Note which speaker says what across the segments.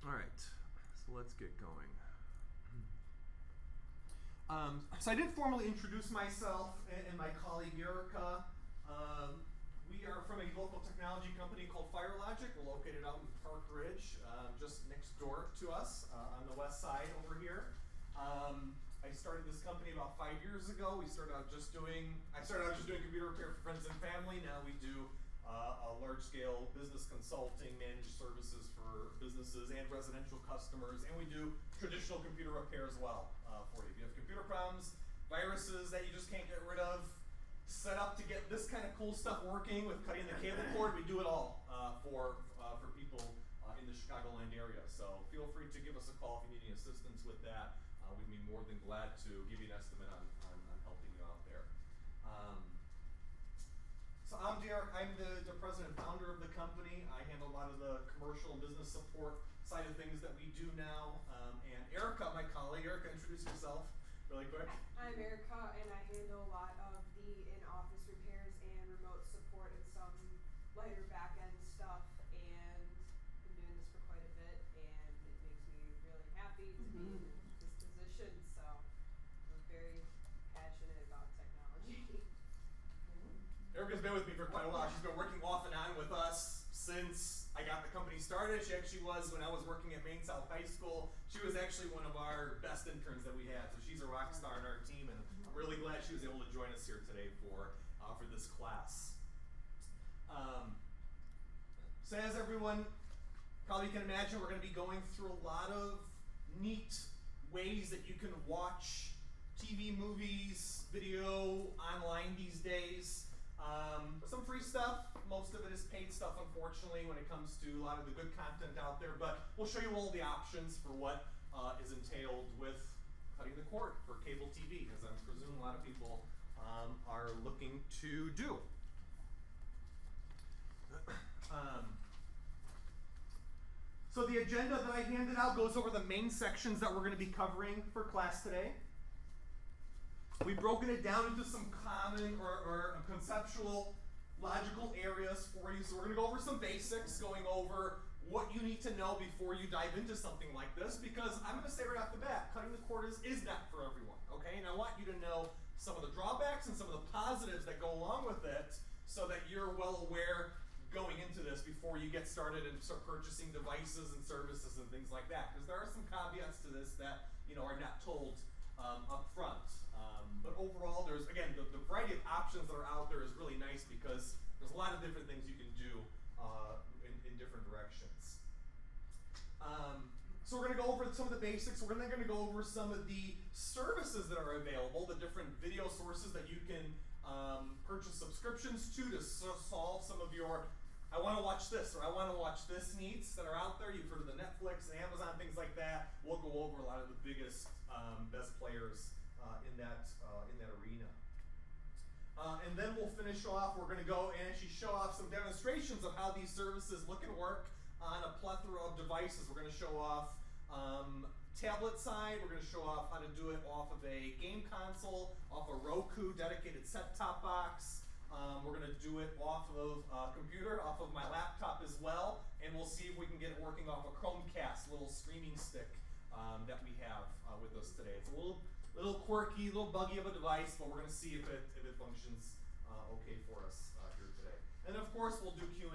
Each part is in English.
Speaker 1: All right, so let's get going. So I did formally introduce myself and my colleague Erica. We are from a local technology company called FireLogic. We're located out in Park Ridge, just next door to us on the west side over here. I started this company about 5 years ago. I started out just doing computer repair for friends and family. Now we do a large-scale business consulting, managed services for businesses and residential customers, and we do traditional computer repair as well for you. If you have computer problems, viruses that you just can't get rid of, set up to get this kind of cool stuff working with cutting the cable cord, we do it all for people in the Chicagoland area. So feel free to give us a call if you need any assistance with that. We'd be more than glad to give you an estimate on helping you out there. So I'm Derrick. I'm the president and founder of the company. I handle a lot of the commercial and business support side of things that we do now. And Erica, my colleague. Erica, introduce yourself really quick.
Speaker 2: I'm Erica, and I handle a lot of the in-office repairs and remote support and some lighter back-end stuff. And I've been doing this for quite a bit, and it makes me really happy to be in this position. So I'm very passionate about technology.
Speaker 1: Erica's been with me for quite a while. She's been working off and on with us since I got the company started. She actually was, when I was working at Maine South High School, she was actually one of our best interns that we had. So she's a rock star in our team, and I'm really glad she was able to join us here today for this class. So as everyone probably can imagine, we're going to be going through a lot of neat ways that you can watch TV, movies, video online these days. Some free stuff. Most of it is paid stuff, unfortunately, when it comes to a lot of the good content out there. But we'll show you all the options for what is entailed with cutting the cord for cable TV, as I presume a lot of people are looking to do. So the agenda that I handed out goes over the main sections that we're going to be covering for class today. We've broken it down into some common or conceptual, logical areas for you. So we're going to go over some basics, going over what you need to know before you dive into something like this, because I'm going to say right off the bat, cutting the cord is not for everyone, okay? And I want you to know some of the drawbacks and some of the positives that go along with it so that you're well aware going into this before you get started and start purchasing devices and services and things like that. Because there are some caveats to this that are not told up front. But overall, there's, again, the variety of options that are out there is really nice because there's a lot of different things you can do in different directions. So we're going to go over some of the basics. We're then going to go over some of the services that are available, the different video sources that you can purchase subscriptions to solve some of your I want to watch this or I want to watch this needs that are out there. You've heard of the Netflix and Amazon, things like that. We'll go over a lot of the biggest, best players in that arena. And then we'll finish off. We're going to go and actually show off some demonstrations of how these services look and work on a plethora of devices. We're going to show off tablet side. We're going to show off how to do it off of a game console, off a Roku dedicated set-top box. We're going to do it off of a computer, off of my laptop as well, and we'll see if we can get it working off a Chromecast, little streaming stick that we have with us today. It's a little quirky, little buggy of a device, but we're going to see if it functions okay for us here today. And of course, we'll do Q&A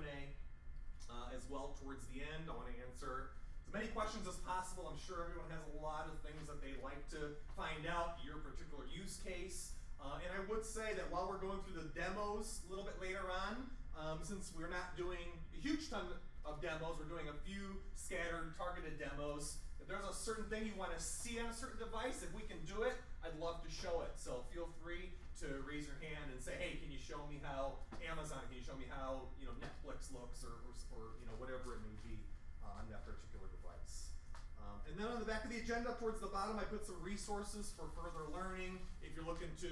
Speaker 1: as well towards the end. I want to answer as many questions as possible. I'm sure everyone has a lot of things that they'd like to find out, your particular use case. And I would say that while we're going through the demos a little bit later on, since we're not doing a huge ton of demos, we're doing a few scattered, targeted demos. If there's a certain thing you want to see on a certain device, if we can do it, I'd love to show it. So feel free to raise your hand and say, hey, can you show me how Amazon, can you show me how Netflix looks or whatever it may be on that particular device. And then on the back of the agenda, towards the bottom, I put some resources for further learning. If you're looking to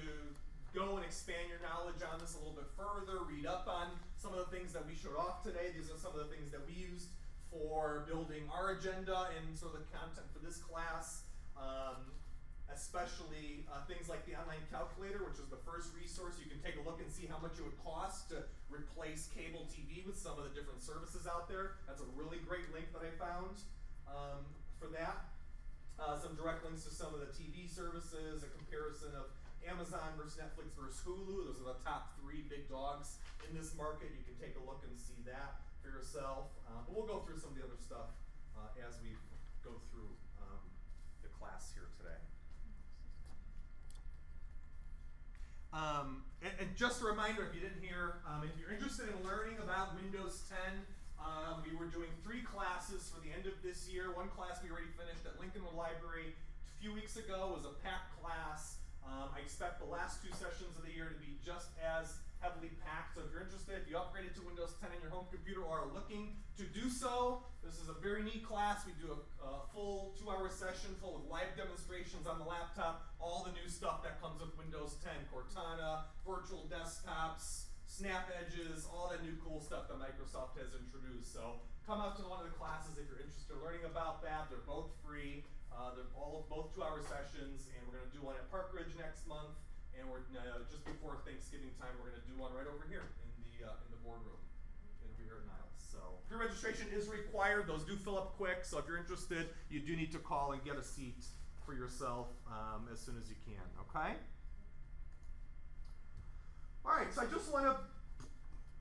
Speaker 1: go and expand your knowledge on this a little bit further, read up on some of the things that we showed off today. These are some of the things that we used for building our agenda and sort of the content for this class. Especially things like the online calculator, which is the first resource. You can take a look and see how much it would cost to replace cable TV with some of the different services out there. That's a really great link that I found. for that. Some direct links to some of the TV services, a comparison of Amazon versus Netflix versus Hulu. Those are the top 3 big dogs in this market. You can take a look and see that for yourself. But we'll go through some of the other stuff as we go through the class here today. And just a reminder, if you didn't hear, if you're interested in learning about Windows 10, we were doing 3 classes for the end of this year. One class we already finished at Niles Library a few weeks ago was a packed class. I expect the last 2 sessions of the year to be just as heavily packed. So if you're interested, if you upgraded to Windows 10 on your home computer or are looking to do so, this is a very neat class. We do a full 2-hour session full of live demonstrations on the laptop, all the new stuff that comes with Windows 10, Cortana, virtual desktops, snap edges, all that new cool stuff that Microsoft has introduced. So come out to one of the classes if you're interested in learning about that. They're both free. They're both 2-hour sessions, and we're going to do one at Park Ridge next month, and we're just before Thanksgiving time, we're going to do one right over here in the boardroom over here at Niles. So pre-registration is required. Those do fill up quick, so if you're interested, you do need to call and get a seat for yourself as soon as you can. Okay. All right. So I just want to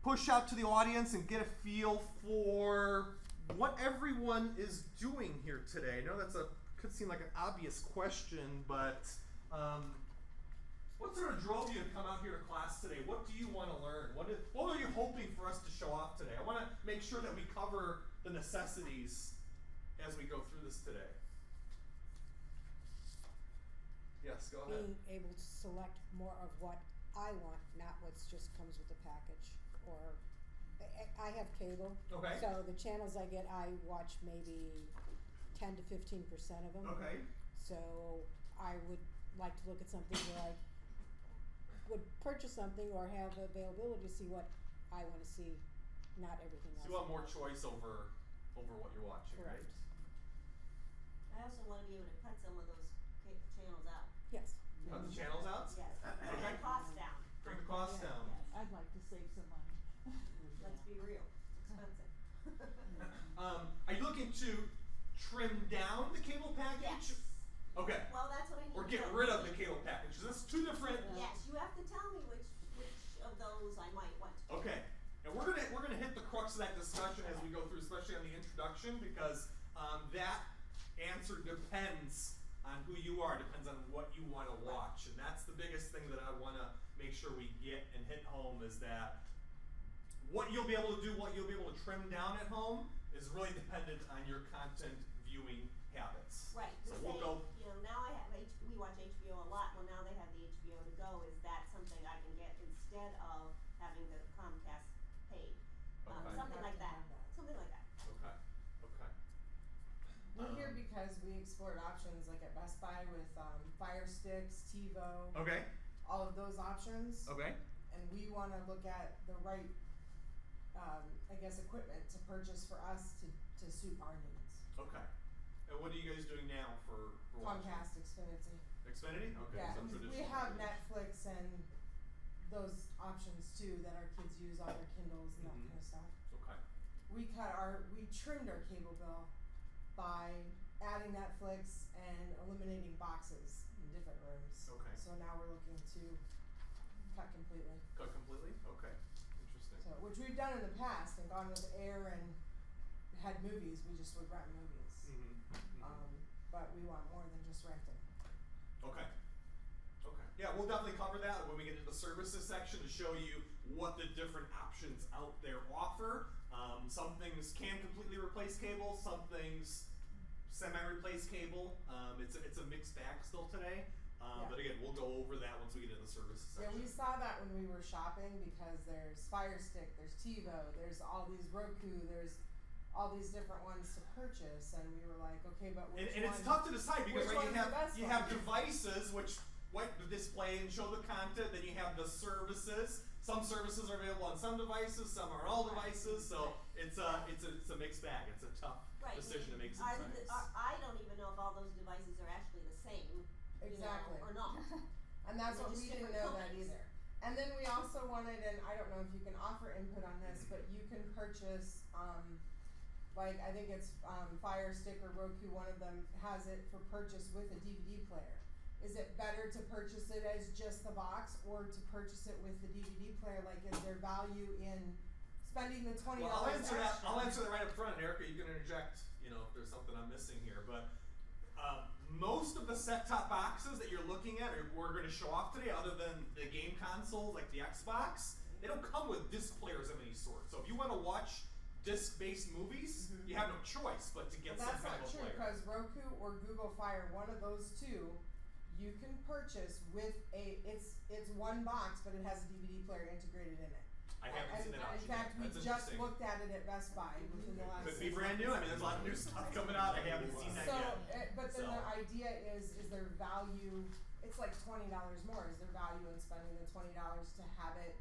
Speaker 1: push out to the audience and get a feel for what everyone is doing here today. I know could seem like an obvious question, but what sort of drove you to come out here to class today? What do you want to learn? What are you hoping for us to show off today? I want to make sure that we cover the necessities as we go through this today. Yes, go ahead.
Speaker 3: Being able to select more of what I want, not what's just comes with the package. Or I have cable,
Speaker 1: Okay.
Speaker 3: so the channels I get, I watch maybe 10 to 15% of them.
Speaker 1: Okay.
Speaker 3: So I would like to look at something where I would purchase something or have availability to see what I want to see, not everything else.
Speaker 1: So you want more choice over what you're watching,
Speaker 3: Correct.
Speaker 1: right?
Speaker 4: I also want to be able to cut some of those channels out.
Speaker 3: Yes.
Speaker 1: Cut the channels out?
Speaker 4: Yes. Bring
Speaker 1: Okay.
Speaker 4: the cost down.
Speaker 1: Bring the cost
Speaker 3: Yeah.
Speaker 1: down.
Speaker 4: Yes.
Speaker 5: I'd like to save some money.
Speaker 4: Let's be real. It's expensive.
Speaker 1: Are you looking to trim down the cable package?
Speaker 4: Yes.
Speaker 1: Okay.
Speaker 4: Well, that's what I need.
Speaker 1: Or
Speaker 4: to
Speaker 1: get
Speaker 4: know.
Speaker 1: rid of the cable package. So that's 2 different.
Speaker 4: Yes, you have to tell me which of those I might want to.
Speaker 1: Okay. And we're gonna hit the crux of that discussion as we go through, especially on the introduction, because that answer depends on who you are, depends on what you want to watch, and that's the biggest thing that I want to make sure we get and hit home is that what you'll be able to do, what you'll be able to trim down at home is really dependent on your content viewing habits.
Speaker 4: Right.
Speaker 1: So
Speaker 4: because
Speaker 1: we'll go.
Speaker 4: You know, now we watch HBO a lot. Well, now they have the HBO to go. Is that something I can get instead of having the Chromecast paid?
Speaker 1: Okay.
Speaker 4: Something like that.
Speaker 5: Have that.
Speaker 4: Something like that.
Speaker 1: Okay. Okay.
Speaker 6: We're here because we explored options like at Best Buy with Fire Sticks, TiVo,
Speaker 1: Okay.
Speaker 6: all of those options.
Speaker 1: Okay.
Speaker 6: And we want to look at the right, I guess, equipment to purchase for us to suit our needs.
Speaker 1: Okay. And what are you guys doing now for watching?
Speaker 6: Chromecast, Xfinity.
Speaker 1: Xfinity? Okay.
Speaker 6: Yeah,
Speaker 1: So
Speaker 6: we
Speaker 1: traditional.
Speaker 6: have Netflix and those options too that our kids use on their Kindles and that
Speaker 1: Mhm.
Speaker 6: kind of stuff.
Speaker 1: Okay.
Speaker 6: We trimmed our cable bill by adding Netflix and eliminating boxes in different rooms.
Speaker 1: Okay.
Speaker 6: So now we're looking to cut completely.
Speaker 1: Cut completely? Okay. Interesting.
Speaker 6: So, which we've done in the past and gone with air and had movies. We just would rent movies. But we want more than just renting.
Speaker 1: Okay. Okay. Yeah, we'll definitely cover that when we get into the services section to show you what the different options out there offer. Some things can completely replace cable. Some things semi-replace cable. It's a mixed bag still today.
Speaker 6: Yeah.
Speaker 1: But again, we'll go over that once we get into the services
Speaker 6: Yeah,
Speaker 1: section.
Speaker 6: we saw that when we were shopping because there's Fire Stick, there's TiVo, there's all these Roku, there's all these different ones to purchase, and we were like, okay, but which
Speaker 1: And
Speaker 6: one?
Speaker 1: it's tough to decide because
Speaker 6: which
Speaker 1: right,
Speaker 6: one's the best
Speaker 1: you
Speaker 6: one?
Speaker 1: have devices which wipe the display and show the content. Then you have the services. Some services are available on some devices, some are on all devices. So it's a mixed bag. It's a tough
Speaker 4: Right.
Speaker 1: decision to make
Speaker 4: I
Speaker 1: sometimes.
Speaker 4: don't even know if all those devices are actually the same.
Speaker 6: Exactly.
Speaker 4: You know, or not.
Speaker 6: And that's
Speaker 4: They're
Speaker 6: what
Speaker 4: just
Speaker 6: we didn't
Speaker 4: different
Speaker 6: know that
Speaker 4: companies.
Speaker 6: either. And then we also wanted, and I don't know if you can offer input on this, but you can purchase Like, I think it's Fire Stick or Roku, one of them has it for purchase with a DVD player. Is it better to purchase it as just the box or to purchase it with the DVD player? Like, is there value in spending the $20
Speaker 1: Well, I'll answer that.
Speaker 6: extra?
Speaker 1: I'll answer that right up front, and Erica, you can interject. You know, if there's something I'm missing here. But most of the set-top boxes that you're looking at, or we're going to show off today, other than the game console like the Xbox, they don't come with disc players of any sort. So if you want to watch disc-based movies, you have no choice but to get some
Speaker 6: That's
Speaker 1: kind
Speaker 6: not
Speaker 1: of a
Speaker 6: true,
Speaker 1: player.
Speaker 6: because Roku or Google Fire, one of those two, you can purchase with it's one box, but it has a DVD player integrated in it.
Speaker 1: I haven't seen that option
Speaker 6: In fact,
Speaker 1: yet.
Speaker 6: we
Speaker 1: That's
Speaker 6: just
Speaker 1: interesting.
Speaker 6: looked at it at Best Buy within the last
Speaker 1: Could be
Speaker 6: 6
Speaker 1: brand new. I mean, there's a lot of new stuff coming out. I haven't seen that
Speaker 6: So,
Speaker 1: yet.
Speaker 6: but then
Speaker 1: So.
Speaker 6: the idea is there value? It's like $20 more. Is there value in spending the $20 to have it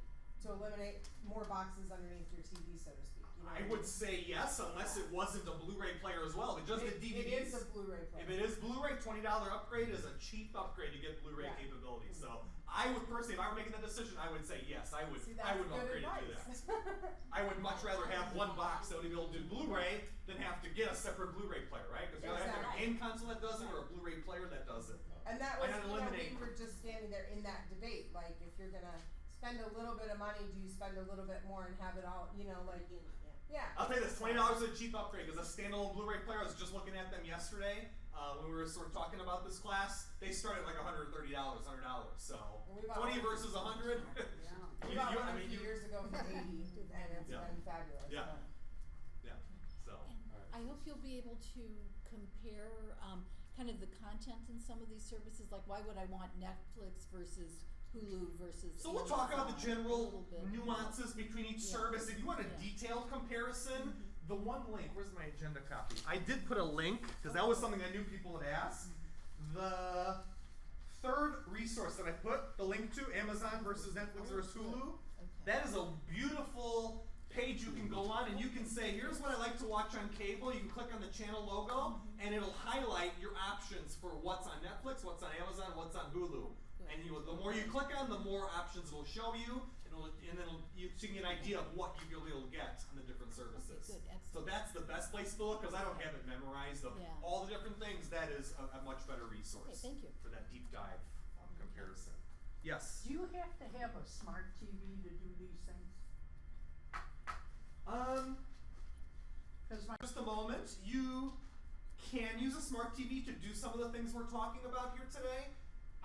Speaker 6: to eliminate more boxes underneath your TV, so to speak? You know
Speaker 1: I
Speaker 6: what
Speaker 1: would say yes, unless it wasn't a Blu-ray player as well. But just the DVDs.
Speaker 6: It is a Blu-ray player.
Speaker 1: If it is Blu-ray, $20 upgrade is a cheap upgrade to get Blu-ray
Speaker 6: Yeah.
Speaker 1: capability. So I would personally, if I were making that decision, I would say yes. I would.
Speaker 6: See,
Speaker 1: I
Speaker 6: that's
Speaker 1: would
Speaker 6: good
Speaker 1: upgrade to do
Speaker 6: advice.
Speaker 1: that. I would much rather have one box that would be able to do Blu-ray than have to get a separate Blu-ray player, right? Because you either have to have a game console that does it or a Blu-ray player that does it.
Speaker 6: And that
Speaker 1: Why
Speaker 6: was,
Speaker 1: not
Speaker 6: you know,
Speaker 1: eliminate-
Speaker 6: we were just standing there in that debate. Like, if you're gonna spend a little bit of money, do you spend a little bit more and have it all? You know, like, yeah.
Speaker 1: I'll tell you this, $20 is a cheap upgrade because a standalone Blu-ray player, I was just looking at them yesterday when we were sort of talking about this class. They start at like $130, $100. So
Speaker 6: We bought
Speaker 1: 20
Speaker 6: one-
Speaker 1: versus 100.
Speaker 6: We bought one a
Speaker 1: you-
Speaker 6: few years ago for 80, and it's
Speaker 1: Yeah.
Speaker 6: been fabulous.
Speaker 1: Yeah.
Speaker 6: but-
Speaker 1: Yeah. So.
Speaker 5: And I hope you'll be able to compare kind of the content in some of these services. Like, why would I want Netflix versus Hulu versus
Speaker 1: So we'll talk about the
Speaker 5: Amazon a
Speaker 1: general
Speaker 5: little bit.
Speaker 1: nuances between each
Speaker 5: Yeah.
Speaker 1: service. If you want a
Speaker 5: Yeah.
Speaker 1: detailed comparison, the one link, where's my agenda copy? I did put a link, because that was something I knew people would ask. The third resource that I put, the link to, Amazon versus Netflix versus Hulu, that is a beautiful page you can go on and you can say, here's what I like to watch on cable. You can click on the channel logo and it'll highlight your options for what's on Netflix, what's on Amazon, what's on Hulu. And the more you click on, the more options it'll show you, and then you can get an idea of what you'll be able to get on the different services.
Speaker 5: Okay, good, excellent.
Speaker 1: So that's the best place to look, because I don't have it memorized of
Speaker 5: Yeah.
Speaker 1: all the different things. That is a much better resource
Speaker 5: Okay, thank you.
Speaker 1: for that deep dive comparison. Yes?
Speaker 7: Do you have to have a smart TV to do these things? Cause my,
Speaker 1: Just a moment. You can use a smart TV to do some of the things we're talking about here today.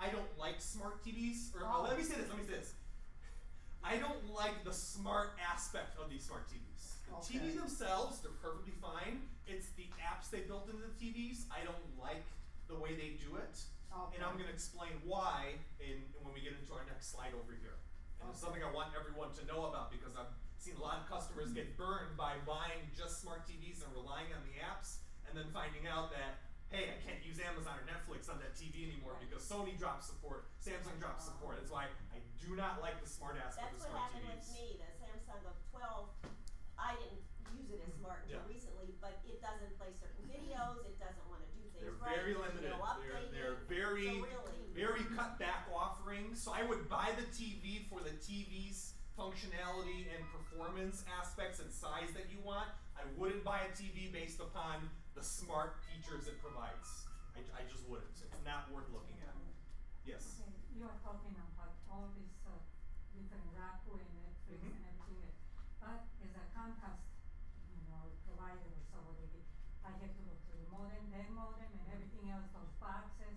Speaker 1: I don't like smart TVs, or let me say this. I don't like the smart aspect of these smart TVs. The TV
Speaker 7: Okay.
Speaker 1: themselves, they're perfectly fine. It's the apps they built into the TVs. I don't like the way they do it. And I'm going to explain why when we get into our next slide over here. And it's something I want everyone to know about, because I've seen a lot of customers get burned by buying just smart TVs and relying on the apps, and then finding out that, hey, I can't use Amazon or Netflix on that TV anymore because Sony dropped support, Samsung dropped support. That's why I do not like the smart aspect
Speaker 4: That's
Speaker 1: of
Speaker 4: what
Speaker 1: smart
Speaker 4: happened
Speaker 1: TVs.
Speaker 4: with me, the Samsung of 12, I didn't use it as smart until
Speaker 1: Yeah.
Speaker 4: recently, but it doesn't play certain videos, it doesn't wanna do things
Speaker 1: They're
Speaker 4: right,
Speaker 1: very
Speaker 4: there's
Speaker 1: limited.
Speaker 4: no updating,
Speaker 1: They're very,
Speaker 4: so really,
Speaker 1: very cut back offerings. So I would buy the TV for the TV's functionality and performance aspects and size that you want. I wouldn't buy a TV based upon the smart features it provides. I just wouldn't. It's not worth looking at. Yes.
Speaker 8: Okay, you are talking about all these different Roku and Netflix
Speaker 1: Mhm.
Speaker 8: and everything, but as a Comcast, provider or so whatever, I have to go to the modem, their modem, and everything else, those boxes,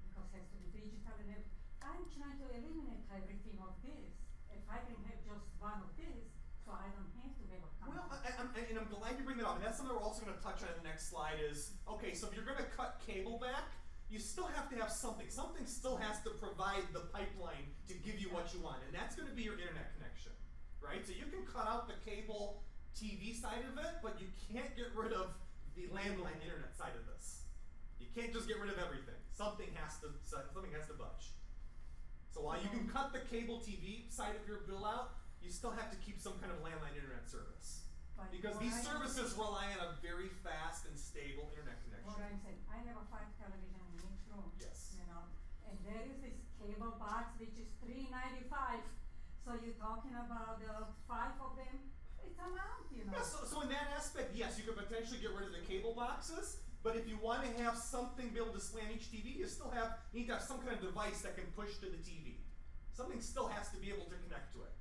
Speaker 8: because it has to be digital and everything. I'm trying to eliminate everything of this. If I can have just one of this, so I don't have to have a Comcast.
Speaker 1: Well, I'm glad you bring that up, and that's something we're also going to touch on in the next slide is, okay, so if you're going to cut cable back, you still have to have something. Something still has to provide the pipeline to give you what you want, and that's going to be your internet connection, right? So you can cut out the cable TV side of it, but you can't get rid of the landline internet side of this. You can't just get rid of everything. Something has to budge. So while you can cut the cable TV side of your bill out, you still have to keep some kind of landline internet service.
Speaker 8: But
Speaker 1: Because
Speaker 8: what
Speaker 1: these
Speaker 8: I-
Speaker 1: services rely on a very fast and stable internet connection.
Speaker 8: What I'm saying, I have a 5 television in each room.
Speaker 1: Yes.
Speaker 8: And there is this cable box which is $3.95. So you're talking about 5 of them. It's its amount, you know.
Speaker 1: Yeah, so in that aspect, yes, you could potentially get rid of the cable boxes, but if you want to have something be able to display on each TV, you need to have some kind of device that can push to the TV. Something still has to be able to connect to it.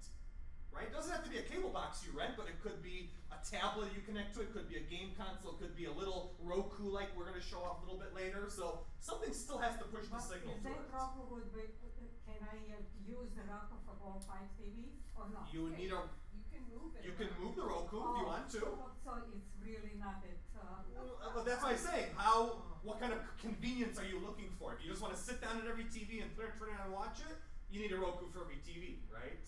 Speaker 1: Right? It doesn't have to be a cable box you rent, but it could be a tablet you connect to, it could be a game console, it could be a little Roku like we're going to show off a little bit later. So something still has to push the
Speaker 8: But
Speaker 1: signal
Speaker 8: is
Speaker 1: to
Speaker 8: that
Speaker 1: it.
Speaker 8: Roku would be, can I use the Roku for all 5 TVs or not?
Speaker 1: You would need a.
Speaker 2: You can move it.
Speaker 1: You can move the Roku if you want to.
Speaker 8: So it's really not that,
Speaker 1: Well, that's why I'm saying, what kind of convenience are you looking for? If you just want to sit down at every TV and turn it on and watch it, you need a Roku for every TV, right?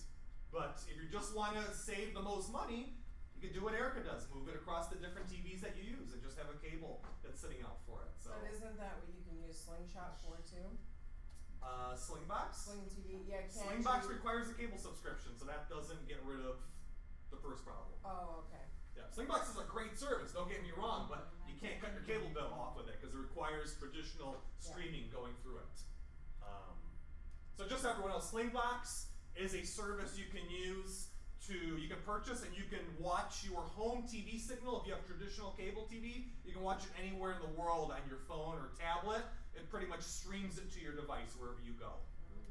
Speaker 1: But if you just want to save the most money, you can do what Erica does, move it across the different TVs that you use and just have a cable that's sitting out for it. So,
Speaker 6: But isn't that what you can use Slingshot for too?
Speaker 1: Slingbox?
Speaker 6: Sling TV, yeah, can't
Speaker 1: Slingbox
Speaker 6: you?
Speaker 1: requires a cable subscription, so that doesn't get rid of the first problem.
Speaker 6: Oh, okay.
Speaker 1: Yeah, Slingbox is a great service, don't get me wrong, but you can't cut your cable bill off with it because it requires traditional streaming going through it. So just so everyone else, Slingbox is a service you can use you can purchase and you can watch your home TV signal. If you have traditional cable TV, you can watch it anywhere in the world on your phone or tablet. It pretty much streams it to your device wherever you go.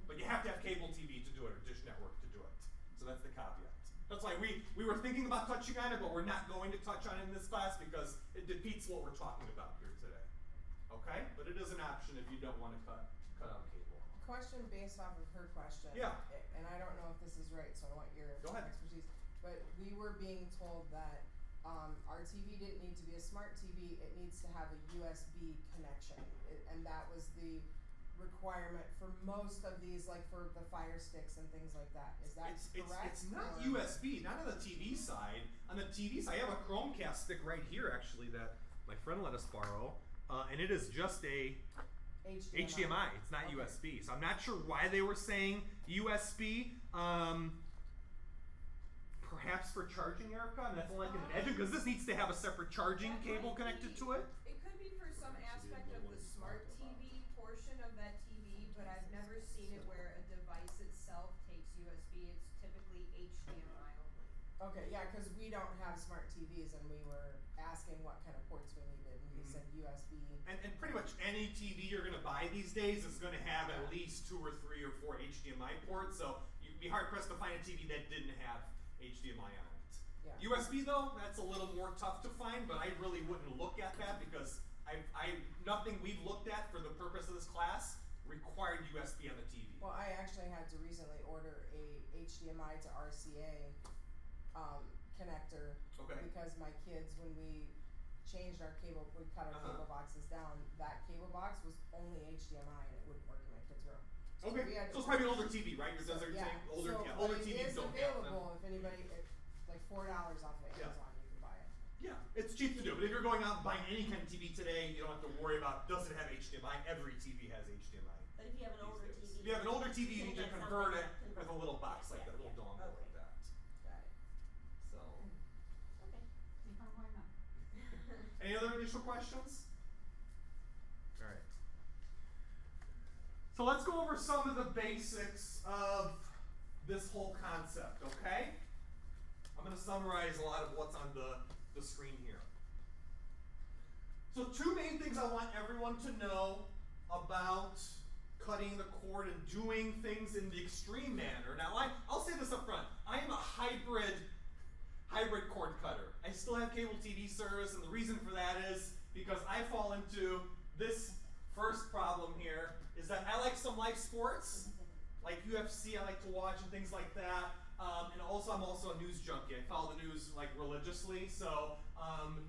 Speaker 1: But you have to have cable TV to do it or Dish Network to do it. So that's the caveat. That's why we were thinking about touching on it, but we're not going to touch on it in this class because it defeats what we're talking about here today. Okay? But it is an option if you don't want to cut out cable.
Speaker 6: Question based off of her question.
Speaker 1: Yeah.
Speaker 6: And I don't know if this is right, so I want your
Speaker 1: Go ahead.
Speaker 6: expertise. But we were being told that our TV didn't need to be a smart TV, it needs to have a USB connection. And that was the requirement for most of these, like for the Fire Sticks and things like that. Is that correct?
Speaker 1: It's not
Speaker 6: or?
Speaker 1: USB, not on the TV side. On the TV side, I have a Chromecast stick right here actually that my friend let us borrow. And it is just a HDMI. It's not USB. So I'm not sure why they were saying USB. Perhaps for charging, Erica, and that's only like an edge, because this needs to have a separate charging cable connected to it.
Speaker 2: It could be for some aspect of the smart TV portion of that TV, but I've never seen it where a device itself takes USB. It's typically HDMI only.
Speaker 6: Okay, yeah, because we don't have smart TVs and we were asking what kind of ports we needed, and he said USB.
Speaker 1: And pretty much any TV you're going to buy these days is going to have at least 2 or 3 or 4 HDMI ports, so you'd be hard pressed to find a TV that didn't have HDMI on it.
Speaker 6: Yeah.
Speaker 1: USB though, that's a little more tough to find, but I really wouldn't look at that because nothing we've looked at for the purpose of this class required USB on the TV.
Speaker 6: Well, I actually had to recently order a HDMI to RCA connector because my kids, when we changed our cable, we cut our cable boxes down, that cable box was only HDMI and it wouldn't work in my kids' room.
Speaker 1: Okay, so it's probably an older TV, right? You're saying older, older TVs don't have them.
Speaker 6: available if anybody, like $4 off of Amazon, you can buy it.
Speaker 1: Yeah, it's cheap to do, but if you're going out and buying any kind of TV today, you don't have to worry about does it have HDMI. Every TV has HDMI.
Speaker 4: But if you have an older
Speaker 1: these days.
Speaker 4: TV.
Speaker 1: If you have an older TV, you need to
Speaker 4: get
Speaker 1: convert
Speaker 4: something
Speaker 1: it
Speaker 4: that
Speaker 1: with a little box like that, a little dongle
Speaker 4: Okay.
Speaker 1: like that.
Speaker 6: Got it.
Speaker 1: So,
Speaker 4: Okay.
Speaker 8: Why not?
Speaker 1: any other initial questions? All right. So let's go over some of the basics of this whole concept, okay? I'm going to summarize a lot of what's on the screen here. So 2 main things I want everyone to know about cutting the cord and doing things in the extreme manner. Now, I'll say this up front. I am a hybrid cord cutter. I still have cable TV service, and the reason for that is because I fall into this first problem here, is that I like some live sports, like UFC I like to watch and things like that. And also, I'm also a news junkie. I follow the news like religiously. So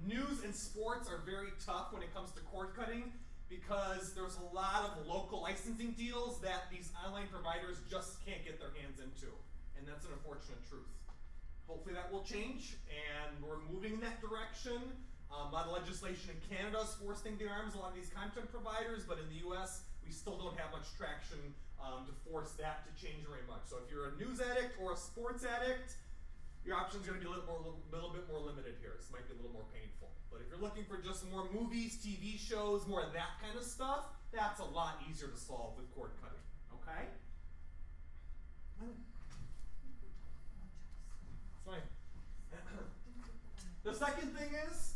Speaker 1: news and sports are very tough when it comes to cord cutting because there's a lot of local licensing deals that these online providers just can't get their hands into. And that's an unfortunate truth. Hopefully that will change, and we're moving in that direction. A lot of legislation in Canada is forcing the arms of a lot of these content providers, but in the US, we still don't have much traction to force that to change very much. So if you're a news addict or a sports addict, your options are going to be a little bit more limited here. This might be a little more painful. But if you're looking for just more movies, TV shows, more of that kind of stuff, that's a lot easier to solve with cord cutting. Okay? Fine. The second thing is,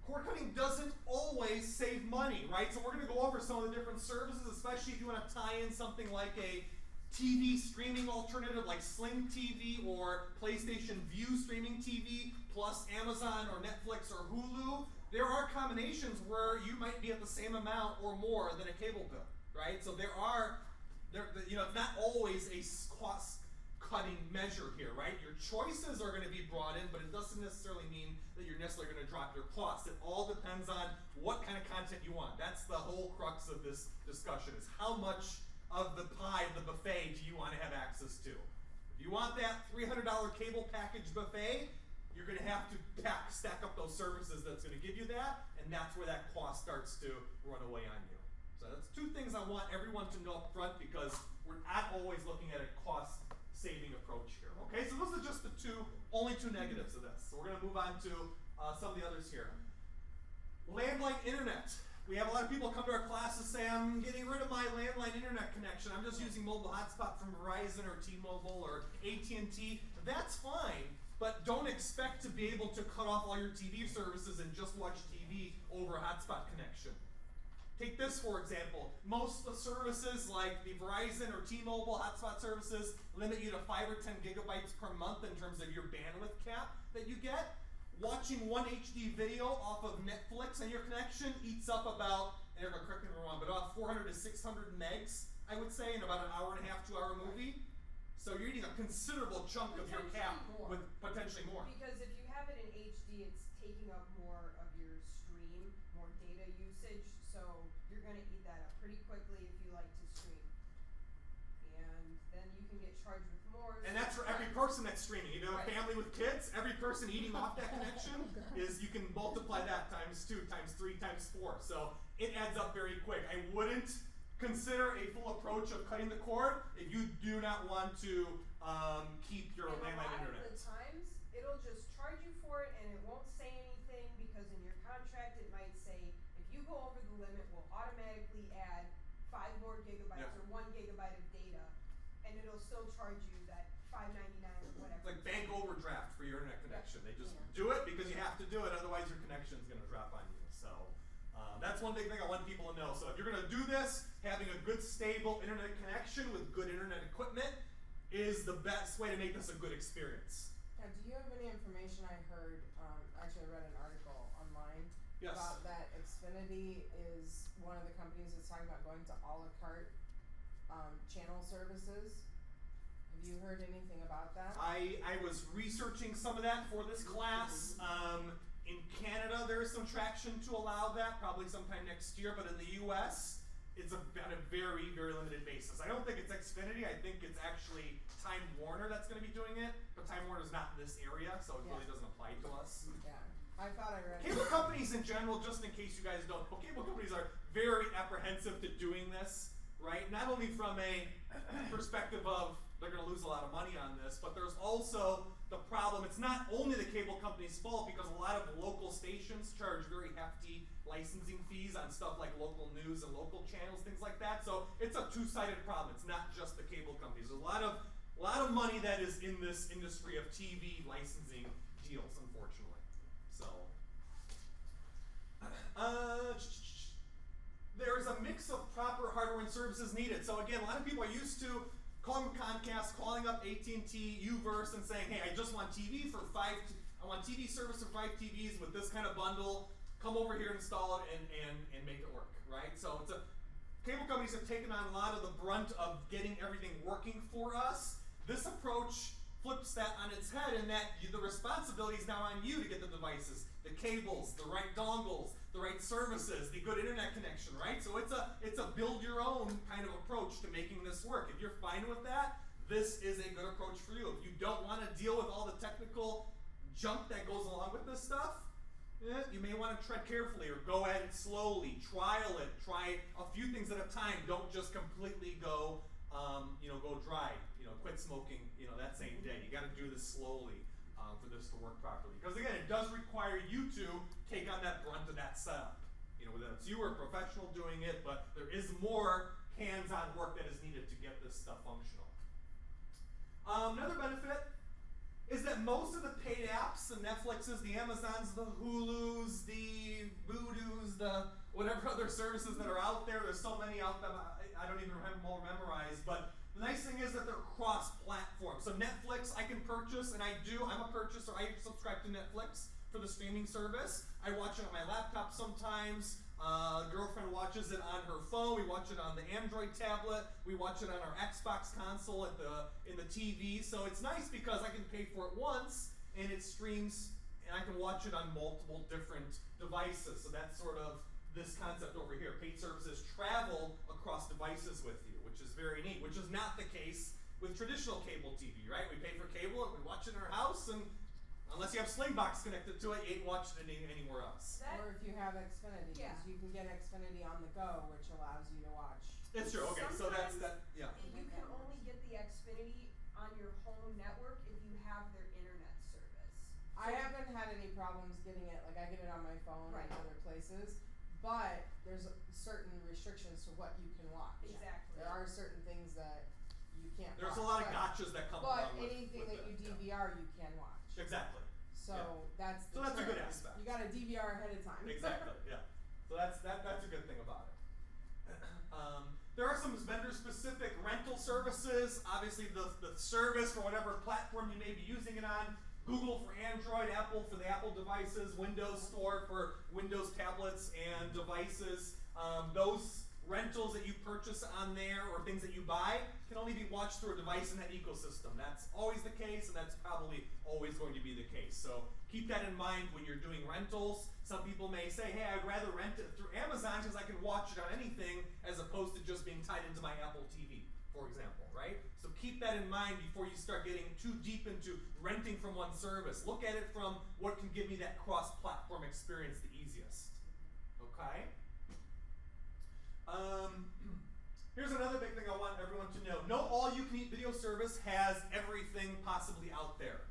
Speaker 1: cord cutting doesn't always save money, right? So we're going to go over some of the different services, especially if you want to tie in something like a TV streaming alternative like Sling TV or PlayStation Vue streaming TV plus Amazon or Netflix or Hulu. There are combinations where you might be at the same amount or more than a cable bill, right? So it's not always a cost-cutting measure here, right? Your choices are going to be brought in, but it doesn't necessarily mean that you're necessarily going to drop your costs. It all depends on what kind of content you want. That's the whole crux of this discussion, is how much of the pie, the buffet, do you want to have access to? If you want that $300 cable package buffet, you're going to have to stack up those services that's going to give you that, and that's where that cost starts to run away on you. So that's two things I want everyone to know up front, because we're not always looking at a cost-saving approach here. Okay, so those are just the only two negatives of this. So we're going to move on to some of the others here. Landline internet. We have a lot of people come to our classes say, I'm getting rid of my landline internet connection. I'm just using mobile hotspot from Verizon or T-Mobile or AT&T. That's fine, but don't expect to be able to cut off all your TV services and just watch TV over a hotspot connection. Take this for example. Most of the services like the Verizon or T-Mobile hotspot services limit you to 5 or 10 gigabytes per month in terms of your bandwidth cap that you get. Watching one HD video off of Netflix on your connection eats up about, Erica, correct me if I'm wrong, but about 400 to 600 megs, I would say, in about an hour and a half, 2 hour movie. So you're eating a considerable chunk of your cap with potentially more.
Speaker 2: Because if you have it in HD, it's taking up more of your stream, more data usage, so you're going to eat that up pretty quickly if you like to stream. And then you can get charged with more.
Speaker 1: And that's for every person that's streaming. If you have a family with kids, every person eating off that connection is, you can multiply that times 2, times 3, times 4. So it adds up very quick. I wouldn't consider a full approach of cutting the cord if you do not want to keep your landline internet.
Speaker 2: A lot of the times, it'll just charge you for it and it won't say anything, because in your contract it might say, if you go over the limit, we'll automatically add 5 more gigabytes or 1 gigabyte of data, and it'll still charge you that $5.99 or whatever.
Speaker 1: It's like bank overdraft for your internet connection. They just do it because you have to do it, otherwise your connection is going to drop on you. So that's one big thing I want people to know. So if you're going to do this, having a good stable internet connection with good internet equipment is the best way to make this a good experience.
Speaker 6: Now, do you have any information? I heard, actually I read an article online about that Xfinity is one of the companies that's talking about going to a la carte channel services. Have you heard anything about that?
Speaker 1: I was researching some of that for this class. In Canada, there is some traction to allow that, probably sometime next year, but in the US, it's on a very, very limited basis. I don't think it's Xfinity, I think it's actually Time Warner that's going to be doing it, but Time Warner's not in this area, so it really doesn't apply to us.
Speaker 6: Yeah, I thought I read
Speaker 1: Cable companies in general, just in case you guys don't know, cable companies are very apprehensive to doing this, right? Not only from a perspective of they're going to lose a lot of money on this, but there's also the problem, it's not only the cable company's fault, because a lot of local stations charge very hefty licensing fees on stuff like local news and local channels, things like that. So it's a two-sided problem. It's not just the cable companies. There's a lot of money that is in this industry of TV licensing deals, unfortunately. So there's a mix of proper hardware and services needed. So again, a lot of people are used to calling Comcast, calling up AT&T, Uverse, and saying, hey, I just want TV for I want TV service for 5 TVs with this kind of bundle. Come over here, install it, and make it work, right? So cable companies have taken on a lot of the brunt of getting everything working for us. This approach flips that on its head, in that the responsibility is now on you to get the devices, the cables, the right dongles, the right services, the good internet connection, right? So it's a build your own kind of approach to making this work. If you're fine with that, this is a good approach for you. If you don't want to deal with all the technical junk that goes along with this stuff, you may want to tread carefully or go at it slowly, trial it, try a few things at a time. Don't just completely go dry, quit smoking, that same day. You got to do this slowly for this to work properly. Because again, it does require you to take on that brunt of that setup. Whether it's you or a professional doing it, but there is more hands-on work that is needed to get this stuff functional. Another benefit is that that most of the paid apps, the Netflixes, the Amazons, the Hulus, the Voodoos, the whatever other services that are out there, there's so many out there, I don't even memorize, but the nice thing is that they're cross-platform. So Netflix, I can purchase, and I'm a purchaser, I subscribe to Netflix for the streaming service. I watch it on my laptop sometimes. Girlfriend watches it on her phone. We watch it on the Android tablet. We watch it on our Xbox console in the TV. So it's nice because I can pay for it once, and it streams, and I can watch it on multiple different devices. So that's sort of this concept over here. Paid services travel across devices with you, which is very neat, which is not the case with traditional cable TV, right? We pay for cable, and we watch it in our house, and unless you have Slingbox connected to it, you ain't watching it anywhere else.
Speaker 6: Or if you have Xfinity,
Speaker 2: Yeah.
Speaker 6: you can get Xfinity on the go, which allows you to watch.
Speaker 1: It's true. Okay, so that's that. Yeah.
Speaker 2: You can only get the Xfinity on your home network if you have their internet service.
Speaker 6: I haven't had any problems getting it. Like I get it on my phone
Speaker 2: Right.
Speaker 6: and other places, but there's certain restrictions to what you can watch.
Speaker 2: Exactly.
Speaker 6: There are certain things that you can't.
Speaker 1: There's
Speaker 6: watch,
Speaker 1: a lot of
Speaker 6: but-
Speaker 1: gotchas that come
Speaker 6: But
Speaker 1: along with
Speaker 6: anything
Speaker 1: with
Speaker 6: that you
Speaker 1: it,
Speaker 6: DVR, you can watch.
Speaker 1: yeah. Exactly.
Speaker 6: So that's the
Speaker 1: So that's a good
Speaker 6: trick.
Speaker 1: aspect.
Speaker 6: You got to DVR ahead of time.
Speaker 1: Exactly. Yeah. So that's a good thing about it. There are some vendor-specific rental services. Obviously, the service for whatever platform you may be using it on. Google for Android, Apple for the Apple devices, Windows Store for Windows tablets and devices. Those rentals that you purchase on there or things that you buy can only be watched through a device in that ecosystem. That's always the case, and that's probably always going to be the case. So keep that in mind when you're doing rentals. Some people may say, hey, I'd rather rent it through Amazon because I can watch it on anything as opposed to just being tied into my Apple TV, for example, right? So keep that in mind before you start getting too deep into renting from one service. Look at it from what can give me that cross-platform experience the easiest, okay? Here's another big thing I want everyone to know. No all-you-can-eat video service has everything possibly out there.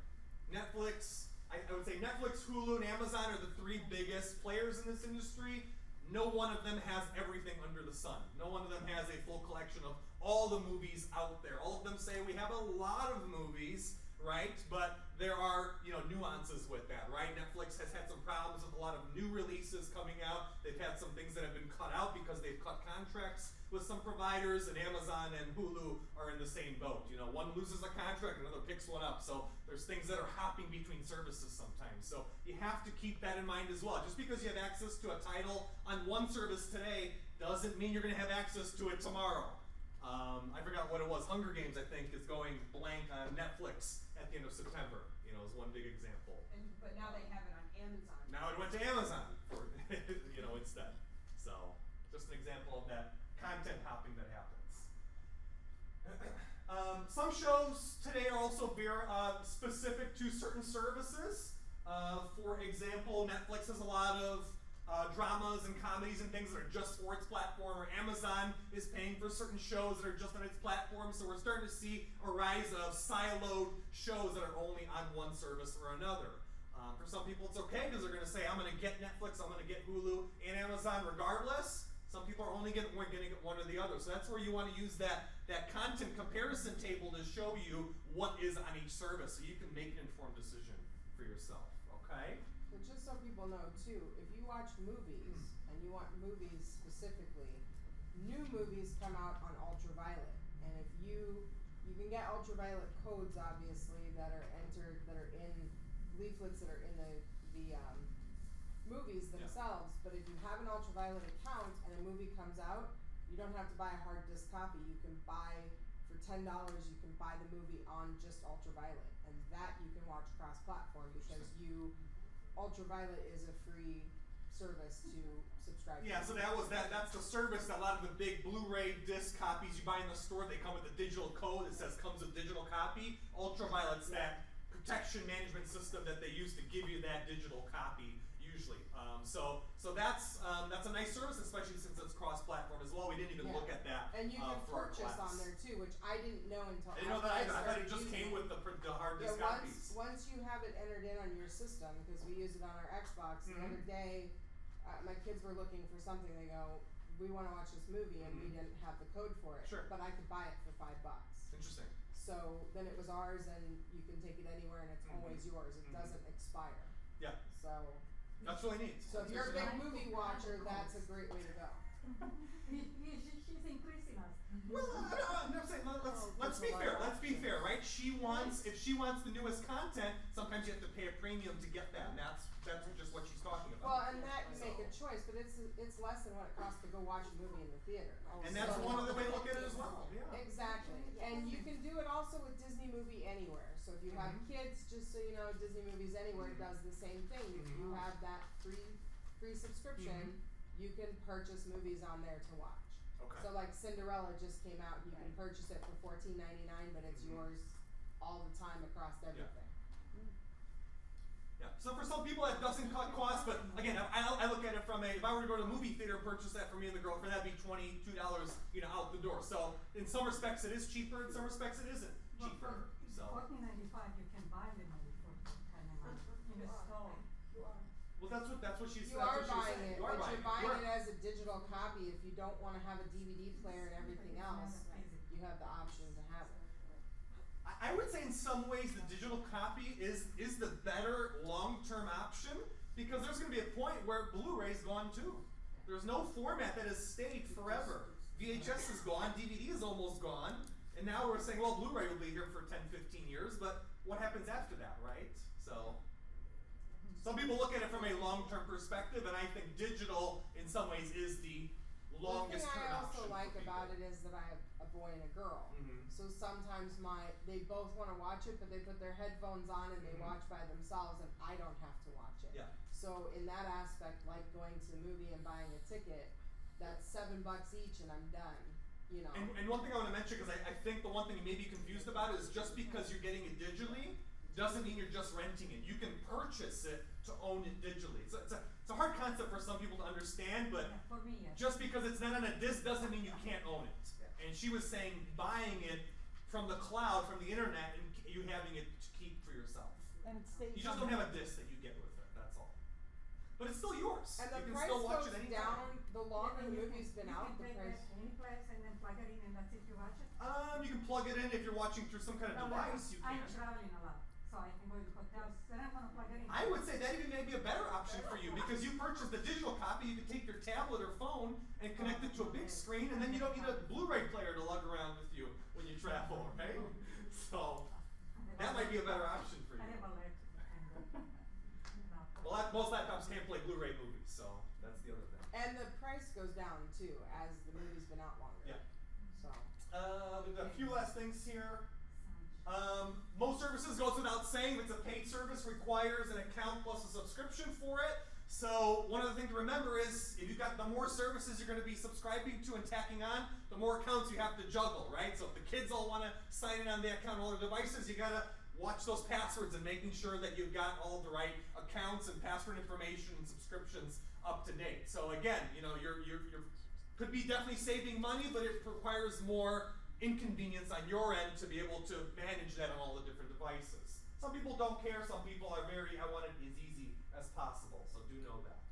Speaker 1: Netflix, I would say Netflix, Hulu, and Amazon are the three biggest players in this industry. No one of them has everything under the sun. No one of them has a full collection of all the movies out there. All of them say we have a lot of movies, right? But there are, nuances with that, right? Netflix has had some problems with a lot of new releases coming out. They've had some things that have been cut out because they've cut contracts with some providers, and Amazon and Hulu are in the same boat. One loses a contract, another picks one up. So there's things that are hopping between services sometimes. So you have to keep that in mind as well. Just because you have access to a title on one service today doesn't mean you're going to have access to it tomorrow. I forgot what it was. Hunger Games, I think, is going blank on Netflix at the end of September. Is one big example.
Speaker 2: But now they have it on Amazon.
Speaker 1: Now it went to Amazon for instead. So just an example of that content hopping that happens. Some shows today are also very specific to certain services. For example, Netflix has a lot of dramas and comedies and things that are just for its platform, or Amazon is paying for certain shows that are just on its platform. So we're starting to see a rise of siloed shows that are only on one service or another. For some people it's okay because they're going to say, I'm going to get Netflix, I'm going to get Hulu and Amazon regardless. Some people are only going to get one or the other. So that's where you want to use that content comparison table to show you what is on each service so you can make an informed decision for yourself, okay?
Speaker 6: But just so people know too, if you watch movies and you want movies specifically, new movies come out on ultraviolet, and if you can get ultraviolet codes obviously that are entered, that are in leaflets that are in the movies themselves. But if you have an ultraviolet account and a movie comes out, you don't have to buy a hard disk copy. You can buy for $10. You can buy the movie on just ultraviolet, and that you can watch cross-platform because ultraviolet is a free service to subscribe to.
Speaker 1: Yeah, so that's the service that a lot of the big Blu-ray disc copies you buy in the store, they come with a digital code that says comes with digital copy. Ultraviolet's that protection management system that they use to give you that digital copy usually. So that's a nice service, especially since it's cross-platform as well. We didn't even look at that.
Speaker 6: And you can
Speaker 1: for our
Speaker 6: purchase
Speaker 1: class.
Speaker 6: on there too, which I didn't know until
Speaker 1: I didn't know that either. I thought it just came with the hard disk copies.
Speaker 6: Once you have it entered in on your system, because we use it on our Xbox, the other day, my kids were looking for something. They go, we want to watch this movie, and we didn't have the code for it.
Speaker 1: Sure.
Speaker 6: But I could buy it for $5.
Speaker 1: Interesting.
Speaker 6: So then it was ours, and you can take it anywhere, and it's always yours. It doesn't expire.
Speaker 1: Yeah,
Speaker 6: So,
Speaker 1: that's really neat.
Speaker 6: so if you're a big movie watcher, that's a great way to go.
Speaker 8: She's increasing us.
Speaker 1: Well, I'm saying let's be fair. Let's be fair, right? If she wants the newest content, sometimes you have to pay a premium to get that, and that's just what she's talking about.
Speaker 6: Well, and that you make a choice, but it's less than what it costs to go watch a movie in the theater.
Speaker 1: And that's one other way to look at it as well. Yeah.
Speaker 6: Exactly. And you can do it also with Disney Movie Anywhere. So if you have kids, just so you know, Disney Movies Anywhere does the same thing. If you have that free subscription, you can purchase movies on there to watch.
Speaker 1: Okay.
Speaker 6: So like Cinderella just came out, you can purchase it for $14.99, but it's yours all the time across everything.
Speaker 1: Yeah. So for some people that doesn't cut costs, but again, I look at it from if I were to go to a movie theater and purchase that for me and the girlfriend, that'd be $22, out the door. So in some respects it is cheaper, in some respects it isn't cheaper. So.
Speaker 8: $14.95 you can buy the movie for that kind of money in the store.
Speaker 1: Well, that's what she's.
Speaker 6: You
Speaker 1: that's
Speaker 6: are
Speaker 1: what she was
Speaker 6: buying
Speaker 1: saying.
Speaker 6: it,
Speaker 1: You are
Speaker 6: but you're buying
Speaker 1: You're-
Speaker 6: it as a digital copy. If you don't want to have a DVD player and everything else, you have the option to have it.
Speaker 1: I would say in some ways the digital copy is the better long-term option, because there's going to be a point where Blu-ray's gone too. There's no format that has stayed forever. VHS is gone, DVD is almost gone, and now we're saying, well, Blu-ray will be here for 10, 15 years, but what happens after that, right? So, some people look at it from a long-term perspective, and I think digital, in some ways, is the longest term
Speaker 6: The thing I
Speaker 1: option.
Speaker 6: also like about it is that I have a boy and a girl. So sometimes they both want to watch it, but they put their headphones on and they watch by themselves, and I don't have to watch it.
Speaker 1: Yeah.
Speaker 6: So in that aspect, like going to the movie and buying a ticket, that's $7 each, and I'm done.
Speaker 1: And one thing I want to mention, because I think the one thing you may be confused about is just because you're getting it digitally doesn't mean you're just renting it. You can purchase it to own it digitally. It's a hard concept for some people to understand, but
Speaker 8: For me, yes.
Speaker 1: just because it's not on a disc doesn't mean you can't own it. And she was saying buying it from the cloud, from the internet, and you having it to keep for yourself.
Speaker 7: And it stays.
Speaker 1: You just don't have a disc that you get with it, that's all. But it's still yours.
Speaker 6: And the
Speaker 1: you can
Speaker 6: price
Speaker 1: still watch
Speaker 6: goes
Speaker 1: it anytime.
Speaker 6: down the longer the movie's been out. The
Speaker 8: You can
Speaker 6: price.
Speaker 8: take that any place and then plug it in, and that's it, you watch it.
Speaker 1: You can plug it in if you're watching through some kind of
Speaker 8: No,
Speaker 1: device, you
Speaker 8: I'm
Speaker 1: can.
Speaker 8: traveling a lot, so I can go to hotels, then I'm gonna plug it in.
Speaker 1: I would say that even may be a better option for you, because you purchase the digital copy, you can take your tablet or phone and connect it to a big screen, and then you don't need a Blu-ray player to lug around with you when you travel, right? So, that might be a better option for
Speaker 8: I
Speaker 1: you.
Speaker 8: have a leg and
Speaker 1: Well, most laptops can't play Blu-ray movies, so that's the other thing.
Speaker 6: And the price goes down too as the movie's been out longer.
Speaker 1: Yeah.
Speaker 6: So.
Speaker 1: We've got a few last things here. Most services, goes without saying, if it's a paid service, requires an account plus a subscription for it. So one of the things to remember is, if you've got the more services you're going to be subscribing to and tacking on, the more accounts you have to juggle, right? So if the kids all want to sign in on the account on all their devices, you got to watch those passwords and making sure that you've got all the right accounts and password information and subscriptions up to date. So again, you're could be definitely saving money, but it requires more inconvenience on your end to be able to manage that on all the different devices. Some people don't care, some people are I want it as easy as possible, so do know that.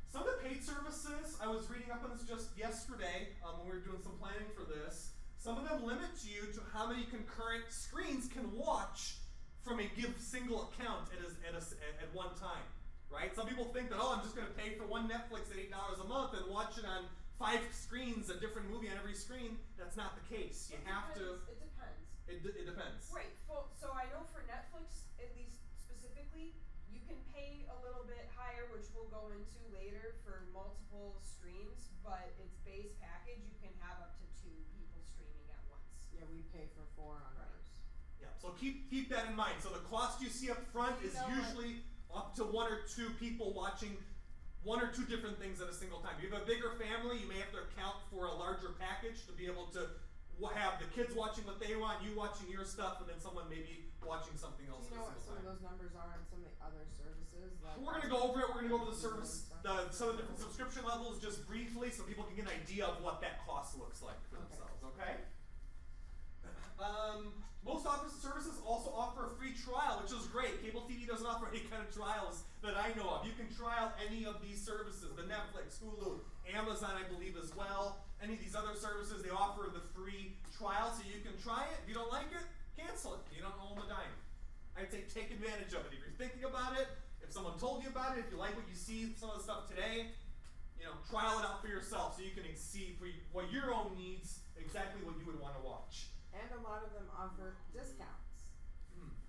Speaker 1: Some of the paid services, I was reading up on this just yesterday when we were doing some planning for this. Some of them limit you to how many concurrent screens can watch from a single account at one time, right? Some people think that, I'm just going to pay for one Netflix at $8 a month and watch it on 5 screens, a different movie on every screen. That's not the case. You have to.
Speaker 2: It depends.
Speaker 1: It depends.
Speaker 2: Right. So I know for Netflix, at least specifically, you can pay a little bit higher, which we'll go into later, for multiple streams. But its base package, you can have up to 2 people streaming at once.
Speaker 6: Yeah, we pay for 4 on ours.
Speaker 1: Yeah. So keep that in mind. So the cost you see up front is usually up to 1 or 2 people watching 1 or 2 different things at a single time. If you have a bigger family, you may have to account for a larger package to be able to have the kids watching what they want, you watching your stuff, and then someone maybe watching something else
Speaker 6: Do you know
Speaker 1: at a
Speaker 6: what some
Speaker 1: single
Speaker 6: of
Speaker 1: time.
Speaker 6: those numbers are on some of the other services? Like
Speaker 1: We're going to go over it. We're going to go over the service, some of the different subscription levels just briefly so people can get an idea of what that cost looks like for themselves, okay? Most office services also offer a free trial, which is great. Cable TV doesn't offer any kind of trials that I know of. You can trial any of these services, the Netflix, Hulu, Amazon, I believe as well. Any of these other services, they offer the free trial so you can try it. If you don't like it, cancel it. You don't owe them a dime. I'd say take advantage of it. If you're thinking about it, if someone told you about it, if you like what you see, some of the stuff today, trial it out for yourself so you can see for what your own needs exactly what you would want to watch.
Speaker 6: And a lot of them offer discounts,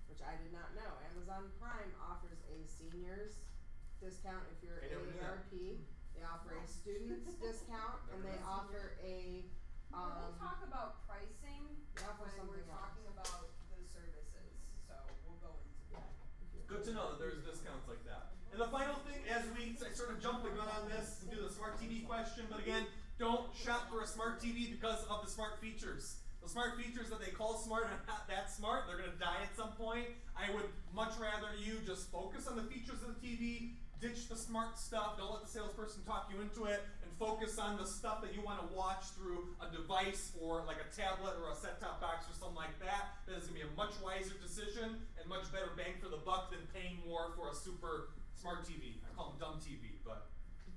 Speaker 6: which I did not know. Amazon Prime offers a seniors discount if you're AARP. They offer a student's discount, and they offer a
Speaker 2: we'll talk about pricing
Speaker 6: they offer
Speaker 2: when we're
Speaker 6: something else.
Speaker 2: talking about the services, so we'll go into that.
Speaker 1: Good to know that there's discounts like that. And the final thing, as we sort of jump the gun on this and do the smart TV question, but again, don't shop for a smart TV because of the smart features. The smart features that they call smart are not that smart. They're going to die at some point. I would much rather you just focus on the features of the TV, ditch the smart stuff, don't let the salesperson talk you into it, and focus on the stuff that you want to watch through a device or like a tablet or a set-top box or something like that. That is going to be a much wiser decision and much better bang for the buck than paying more for a super smart TV. I call them dumb TV, but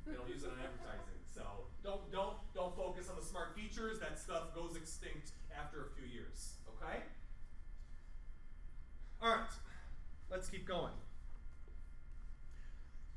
Speaker 1: they don't use it on advertising. So don't focus on the smart features. That stuff goes extinct after a few years. Okay? All right, let's keep going.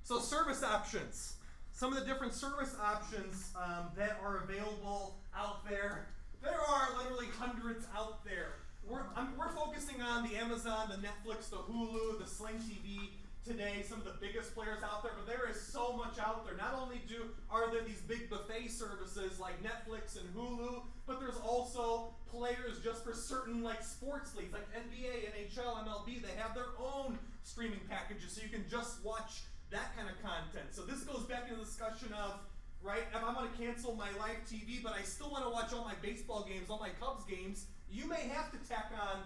Speaker 1: So service options. Some of the different service options that are available out there. There are literally hundreds out there. We're focusing on the Amazon, the Netflix, the Hulu, the Sling TV today, some of the biggest players out there, but there is so much out there. Not only are there these big buffet services like Netflix and Hulu, but there's also players just for certain like sports leagues, like NBA, NHL, MLB. They have their own streaming packages, so you can just watch that kind of content. So this goes back to the discussion of, right, if I'm going to cancel my live TV, but I still want to watch all my baseball games, all my Cubs games, you may have to tack on,